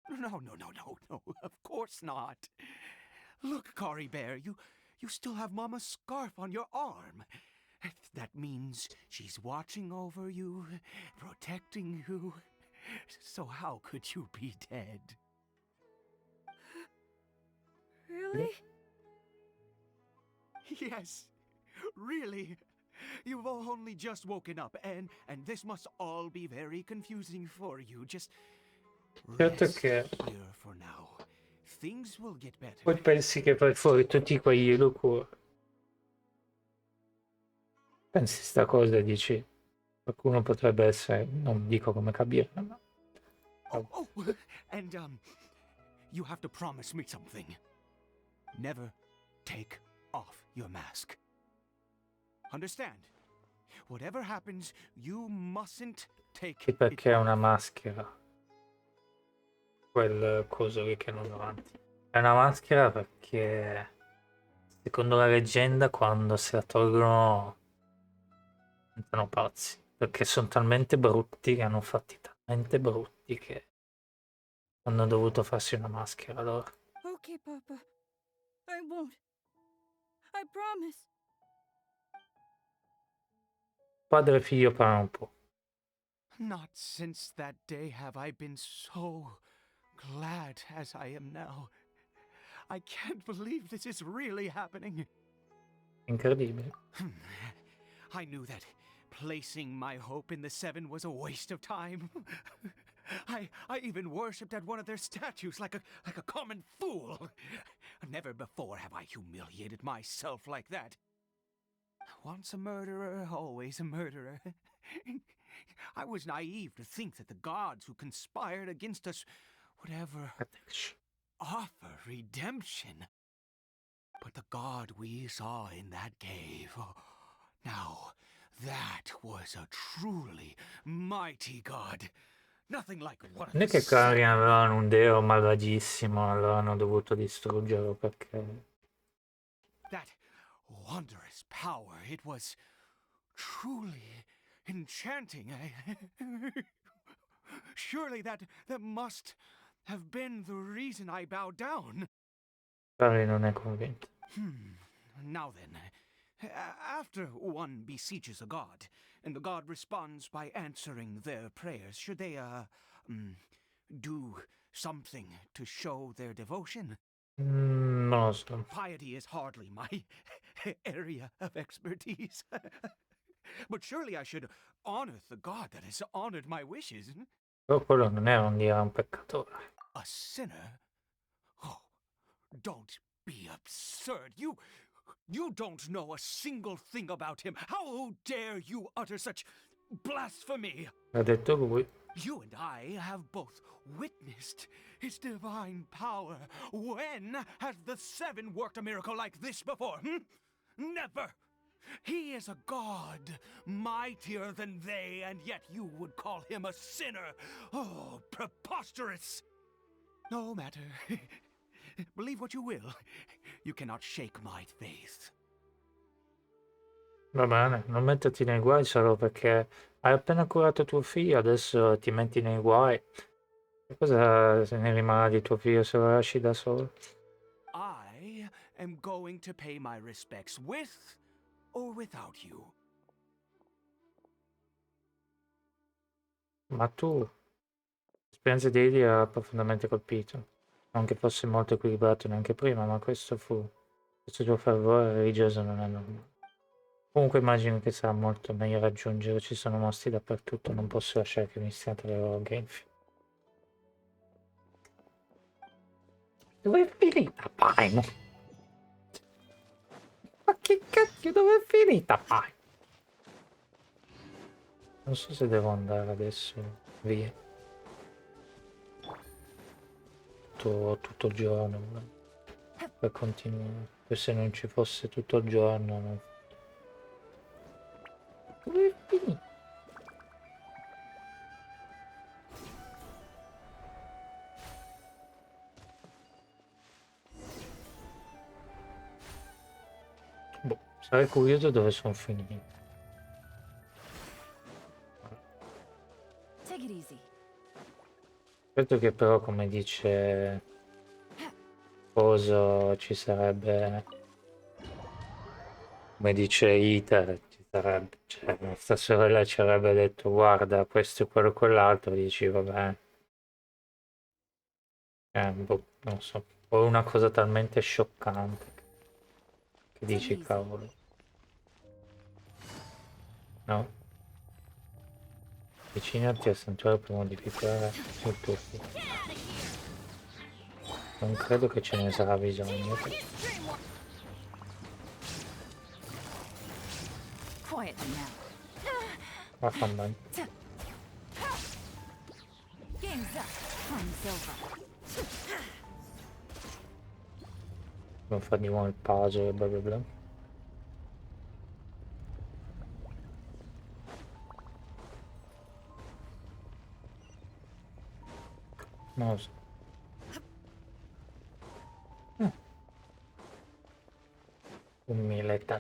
No, of course not. Look, Cory Bear, you still have Mama's scarf on your arm. That means she's watching over you, protecting you. So how could you be dead? Really? Yes, really. You've only just woken up, and this must all be very confusing for you. Just Certo rest che here for now. Things will get better. poi pensi che fai fuori tutti quegli lucuri. Pensi sta cosa e dici qualcuno potrebbe essere, non dico come capire, ma Oh, and you have to promise me something. Never take off your mask. Understand? Whatever happens, you mustn't take sì, perché è it una off. maschera. Quel coso lì che non davanti. È una maschera perché secondo la leggenda quando se la tolgono diventano pazzi. Perché sono talmente brutti che hanno fatti talmente brutti che hanno dovuto farsi una maschera loro. Okay, Papa. I won't. I promise. Padre e figlio parlano un po'. Not since that day have I been so glad as I am now. I can't believe this is really happening. Incredibile. I knew that placing my hope in the Seven was a waste of time. I even worshipped at one of their statues like a common fool. Never before have I humiliated myself like that. Once a murderer, always a murderer. I was naive to think that the gods who conspired against us would ever offer redemption. But the god we saw in that cave, now that was a truly mighty god. Nothing like one of Non è the che Karin Seven. avevano un deo malvagissimo, allora hanno dovuto distruggerlo perché... That wondrous power, it was truly enchanting. Surely that must have been the reason I bowed down. Karin non è convinto. Now then, after one besieges a god, and the god responds by answering their prayers, should they, do something to show their devotion? Non lo so. Piety is hardly my area of expertise. But surely I should honor the god that has honored my wishes. Però quello non era un peccatore. A sinner? Oh, don't be absurd. You don't know a single thing about him. How dare you utter such blasphemy? L'ha detto lui. You and I have both witnessed his divine power. When has the Seven worked a miracle like this before? Never! He is a god, mightier than they, and yet you would call him a sinner. Oh, preposterous! No matter. Believe what you will. You cannot shake my faith. Va bene, non metterti nei guai solo perché hai appena curato tuo figlio, adesso ti metti nei guai. E cosa se ne rimarrà di tuo figlio se lo lasci da solo? I am going to pay my respects with or without you. Ma tu, l'esperienza di Heidi ha profondamente colpito. Non che fosse molto equilibrato neanche prima, ma questo tuo fervore religioso non è normale. Comunque immagino che sarà molto meglio raggiungere, ci sono mostri dappertutto, non posso lasciare che mi stiate le loro Genfi. Dove è finita Primo? Ma che cacchio, dove è finita Primo? Non so se devo andare adesso via. Tutto il giorno per continuare. Poi se non ci fosse tutto il giorno non... Dove è finita? Boh, sarei curioso dove sono finiti. Take it easy. Credo che però, come dice Coso, ci sarebbe, come dice Iter, ci sarebbe, cioè nostra sorella ci avrebbe detto guarda questo e quello e quell'altro, dici vabbè, boh, non so, o una cosa talmente scioccante che dici cavolo, no? Avvicinati al santuario per modificare il tuo figlio. Non credo che ce ne sarà bisogno. Quietly now. Vaffanbene. Game's up. Time's over. Non fa di nuovo il puzzle e bla bla bla. Non lo so. Un milletto.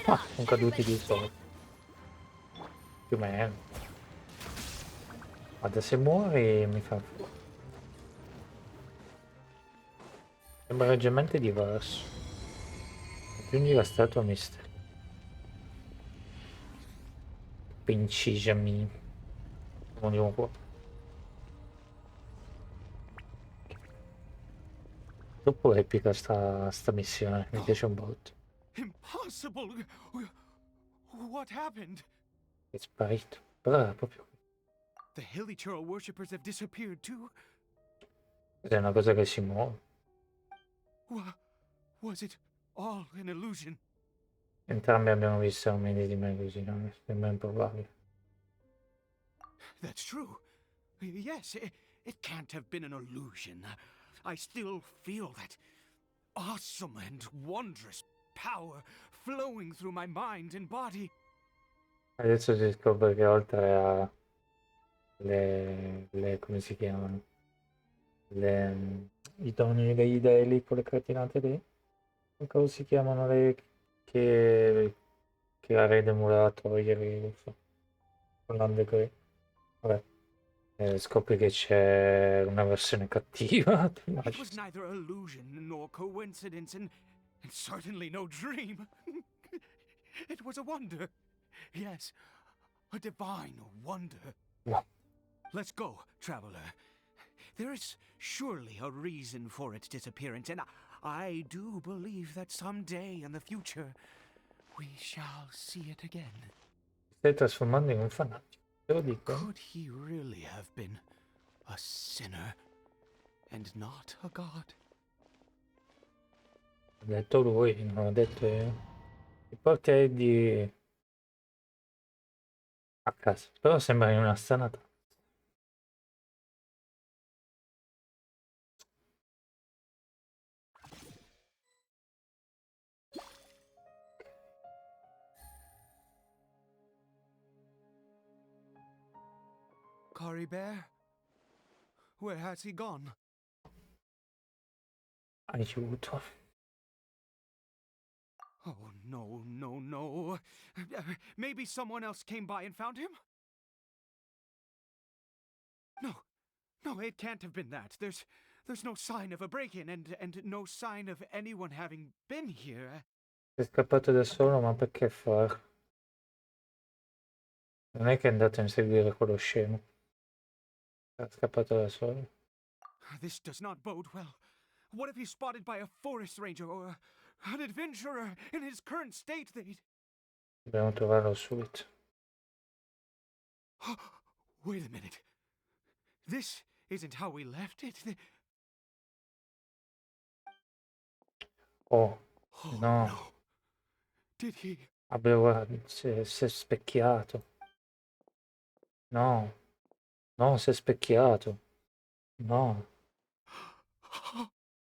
Ah, sono caduti di sopra. Più o meno. Guarda, se muori mi fa fuori. Sembra leggermente diverso. Aggiungi la statua misteriosa. Pincigiami. Andiamo qua. Troppo epica sta missione, mi piace un botto. Impossible! What happened? È sparito. Però era proprio... The Hilly Churl worshippers have disappeared too? È una cosa che si muove. Was it all an illusion? Entrambi abbiamo visto omini di me così, no? Sembra improbabile. That's true. Yes, it can't have been an illusion. I still feel that awesome and wondrous power flowing through my mind and body. Adesso si scopre che oltre a le come si chiamano? I doni degli dei lì, quelle cretinate lì. Come si chiamano le che la Red voleva togliere, non so. Con l'Undegree. Vabbè. Scopri che c'è una versione cattiva. It was neither illusion nor coincidence, and certainly no dream. It was a wonder. Yes, a divine wonder. No. Let's go, traveler. There is surely a reason for its disappearance, and I do believe that someday in the future we shall see it again. Stai trasformando in un fanatico. Te lo dico. Could he really have been a sinner and not a god? Ha detto lui, non ho detto io. Ti porti Eddie a casa. Però sembra in una stanata. Cory Bear? Where has he gone? Aiuto. Oh, no. Maybe someone else came by and found him? No, it can't have been that. There's no sign of a break-in and no sign of anyone having been here. È scappato da solo, ma perché far? Non è che è andato a inseguire quello scemo. È scappato da solo. This does not bode well. What if he's spotted by a forest ranger or an adventurer in his current state? Dobbiamo trovarlo subito. Wait a minute. This isn't how we left it. Oh, Oh, no. Did he? Si è specchiato. No. No, si è specchiato. No.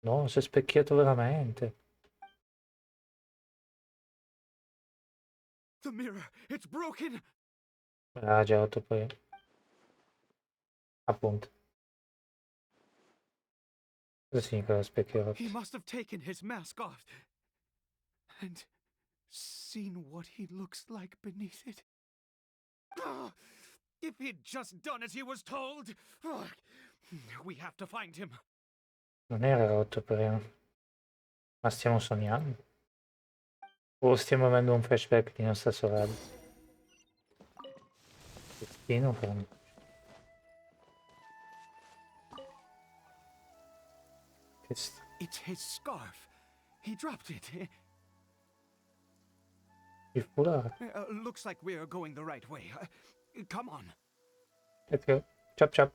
No, si è specchiato veramente. The mirror, it's broken. Ah, già rotto poi. Appunto. Cosa significa lo specchio rotto? He must have taken his mask off and seen what he looks like beneath it. If he'd just done as he was told. We have to find him. Non era rotto prima. Ma stiamo sognando? O stiamo avendo un flashback di nostra sorella? Destino per me. It's his scarf. He dropped it. Il foulard. Looks like we're going the right way. Come on. Let's go. Chop chop.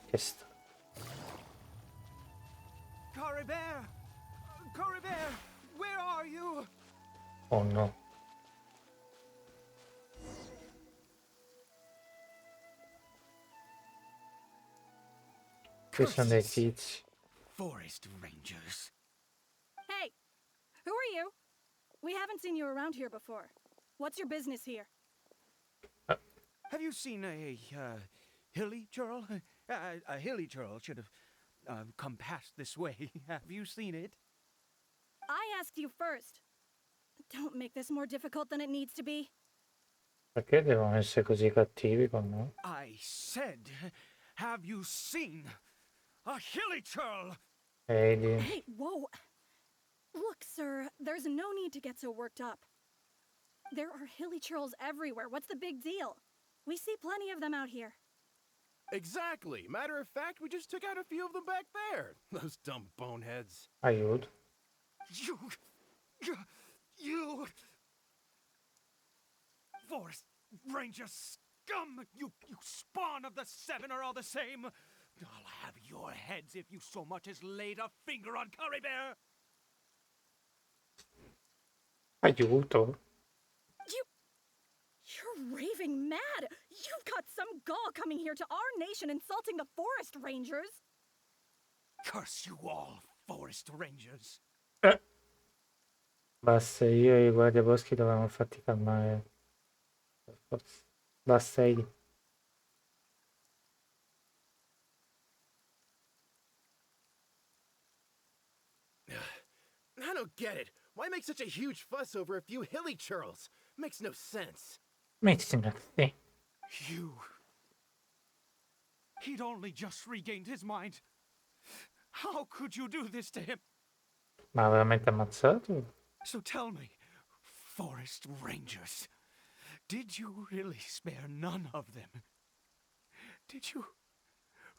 Che sta? Cory Bear! Cory Bear! Where are you? Oh no. Qui sono dei tizi. Forest rangers. Hey! Who are you? We haven't seen you around here before. What's your business here? Have you seen a hilly churl? A hilly churl should have come past this way. Have you seen it? I asked you first. Don't make this more difficult than it needs to be. Perché devono essere così cattivi con noi? I said, have you seen a hilly churl? Heidi. Hey, whoa! Look, sir, there's no need to get so worked up. There are hilly churls everywhere. What's the big deal? We see plenty of them out here. Exactly. Matter of fact, we just took out a few of them back there. Those dumb boneheads. Aiuto. You Forest Ranger scum! You spawn of the Seven are all the same! I'll have your heads if you so much as laid a finger on Curry Bear! Aiuto. You're raving mad! You've got some gall coming here to our nation insulting the Forest Rangers! Curse you all, Forest Rangers! Basta, io e i guardiaboschi dovevamo farti calmare. Per forza. Basta, Eli. I don't get it. Why make such a huge fuss over a few hilly churls? Makes no sense. Mettiti una sì. You... He'd only just regained his mind. How could you do this to him? Ma ha veramente ammazzato? So tell me, Forest Rangers, did you really spare none of them? Did you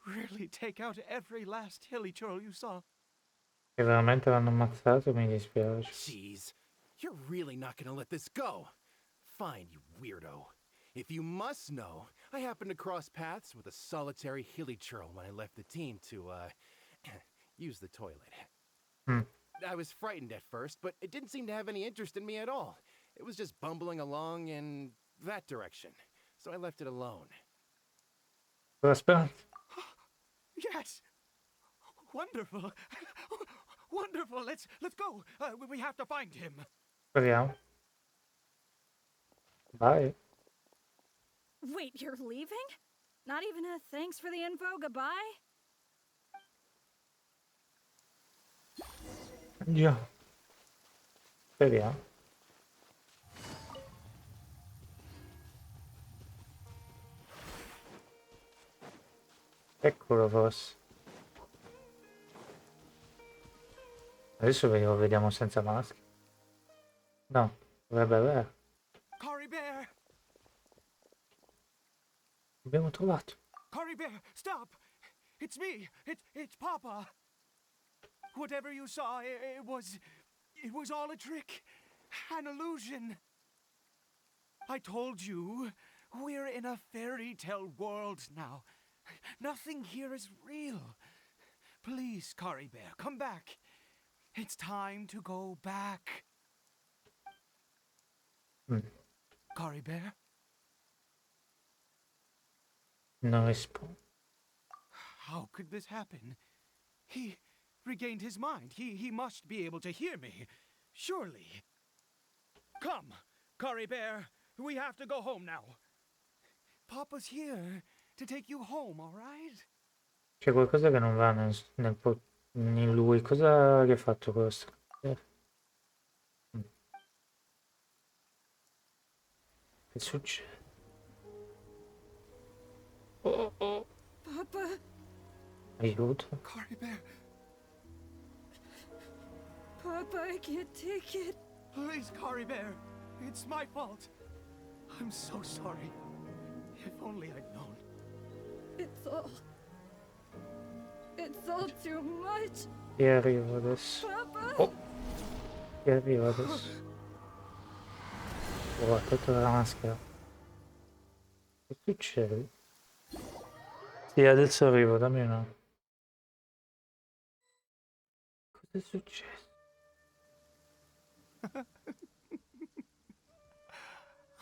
really take out every last hilly churl you saw? Che veramente l'hanno ammazzato, mi dispiace. Jeez, you're really not gonna let this go. Fine, you weirdo. If you must know, I happened to cross paths with a solitary hilly churl when I left the team to, use the toilet. I was frightened at first, but it didn't seem to have any interest in me at all. It was just bumbling along in that direction, so I left it alone. Aspetta. Yes! Wonderful! Wonderful! Let's go! We have to find him! Speriamo. Bye. Wait, you're leaving? Not even a thanks for the info, goodbye? Addio. Speriamo. Eccolo forse. Adesso lo vediamo senza maschera. No, dovrebbe avere. Curry Bear! L'abbiamo trovato. Curry Bear, stop! It's me! It's Papa! Whatever you saw, it was all a trick. An illusion. I told you, we're in a fairy tale world now. Nothing here is real. Please, Curry Bear, come back. It's time to go back. Curry Bear? Non rispondo. How could this happen? He regained his mind. He must be able to hear me. Surely. Come, Curry Bear. We have to go home now. Papa's here to take you home, all right? C'è qualcosa che non va in lui. Cosa gli ha fatto questo? Che succede? Oh. Papa? Aiuto. Curry Bear, Papa, I can't take it. please, Curry Bear. It's my fault. I'm so sorry. If only I'd known. It's all too much. Chi arriva adesso? Papa? Oh. Chi arriva adesso? Oh, ha tolto la maschera. Che succede? Sì, adesso arrivo, dammi una. Cosa è successo?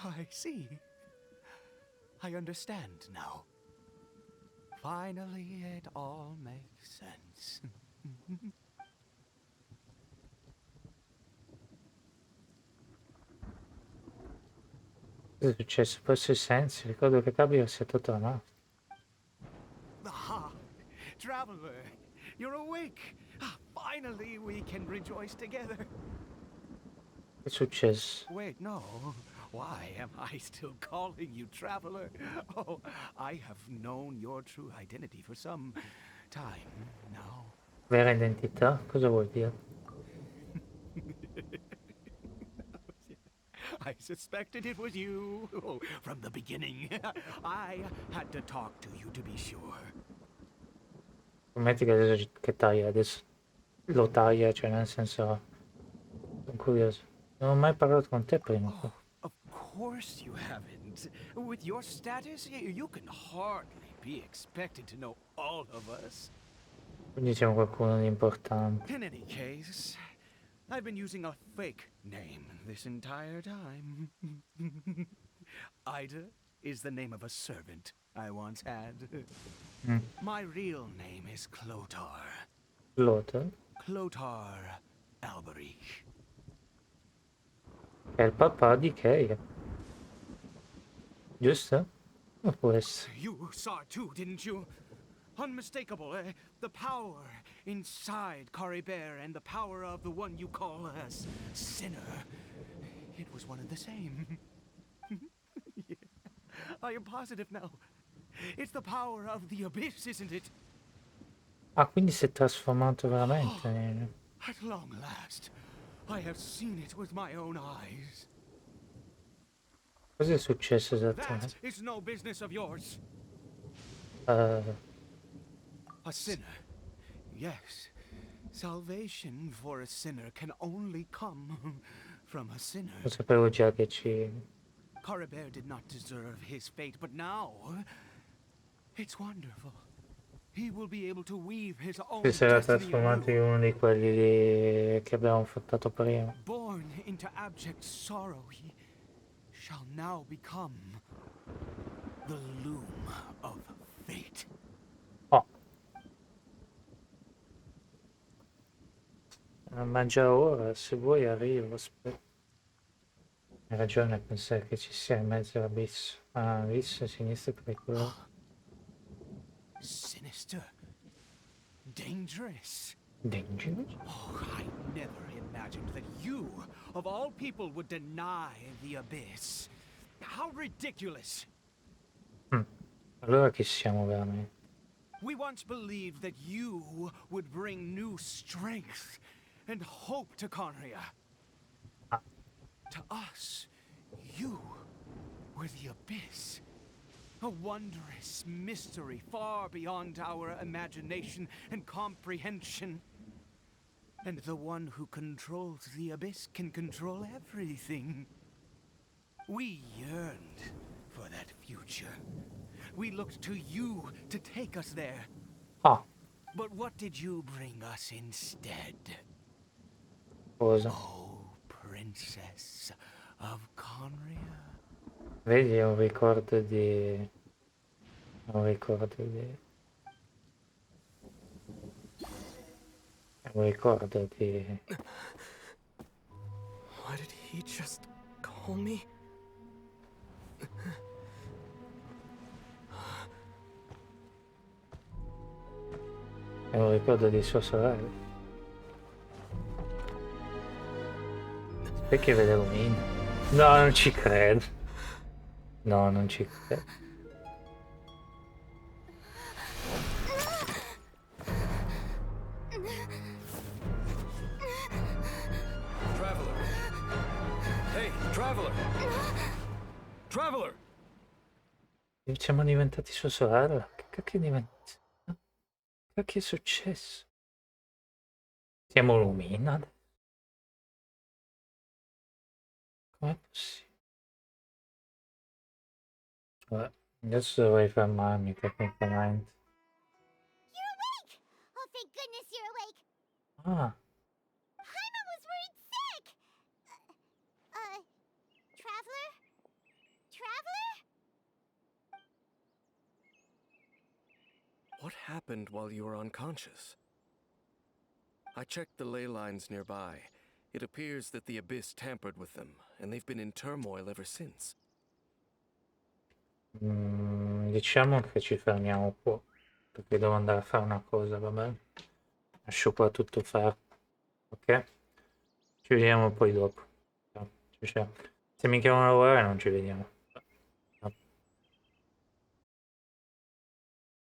I see. I understand now. Finally, it all makes sense. Cosa è successo? Forse sensi, ricordo che Cabrio si è tolto la maschera. Ah, Traveler, you're awake. Finally, we can rejoice together. Che è successo? Wait, no. Why am I still calling you Traveler? Oh, I have known your true identity for some time now. Vera identità? Cosa vuol dire? I suspected it was you from the beginning. I had to talk to you to be sure. Prometti che adesso che taglia, adesso lo taglia, cioè nel senso, sono curioso. Non ho mai parlato con te prima. Oh, of course you haven't. With your status, you can hardly be expected to know all of us. Quindi siamo qualcuno di importante. In any case, I've been using a fake name this entire time. Ida is the name of a servant I once had. My real name is Clotar. Lothar? Clotar Alberich. È il papà di Kay. Giusto? Non può essere. You saw it too, didn't you? Unmistakable, the power inside Caribert and the power of the one you call a sinner. It was one and the same. Yeah. I am positive now. It's the power of the abyss, isn't it? Ah, quindi si è trasformato veramente. At long last, I have seen it with my own eyes. Cosa è successo That esattamente? is no business of yours. A sinner. Yes. Salvation for a sinner can only come from a sinner. Lo sapevo già che ci... Caribert did not deserve his fate, but now it's wonderful. He will be able to weave his own Si era destiny trasformato in anew. uno di quelli lì che abbiamo affrontato prima. Born into abject sorrow, he shall now become the loom of fate. Oh. Ma già ora, se vuoi arrivo, aspetta. Hai ragione a pensare che ci sia in mezzo all'abisso. Ah, abisso a sinistra per quello. Sinister. Dangerous. Dangerous? Oh, I never imagined that you, of all people, would deny the abyss. How ridiculous! Allora chi siamo veramente? We once believed that you would bring new strength and hope to Conria. To us, you were the abyss. A wondrous mystery far beyond our imagination and comprehension. And the one who controls the abyss can control everything. We yearned for that future. We looked to you to take us there. Ah, But what did you bring us instead? cosa? Oh, Princess of Conria. Vedi, è un ricordo di... un ricordo di... un ricordo di... What did he just call me? è un ricordo di sua sorella. Perché vedevo Min? No, non ci credo. No, non ci credo. Traveler! Hey, Traveler! Traveler! Siamo diventati sua sorella? Che cacchio è diventato? Che cacchio è successo? Siamo Lumina adesso? Com'è possibile? Vabbè, adesso dovrei fermarmi tecnicamente. You're awake! Oh, thank goodness you're awake! Ah, Paimon was worried sick! Traveler? Traveler? What happened while you were unconscious? I checked the ley lines nearby. It appears that the Abyss tampered with them, and they've been in turmoil ever since. diciamo che ci fermiamo qua, perché devo andare a fare una cosa, va bene? Lascio qua tutto fare, ok? Ci vediamo poi dopo. Ciao, ciao, ciao. Se mi chiamano a lavorare non ci vediamo.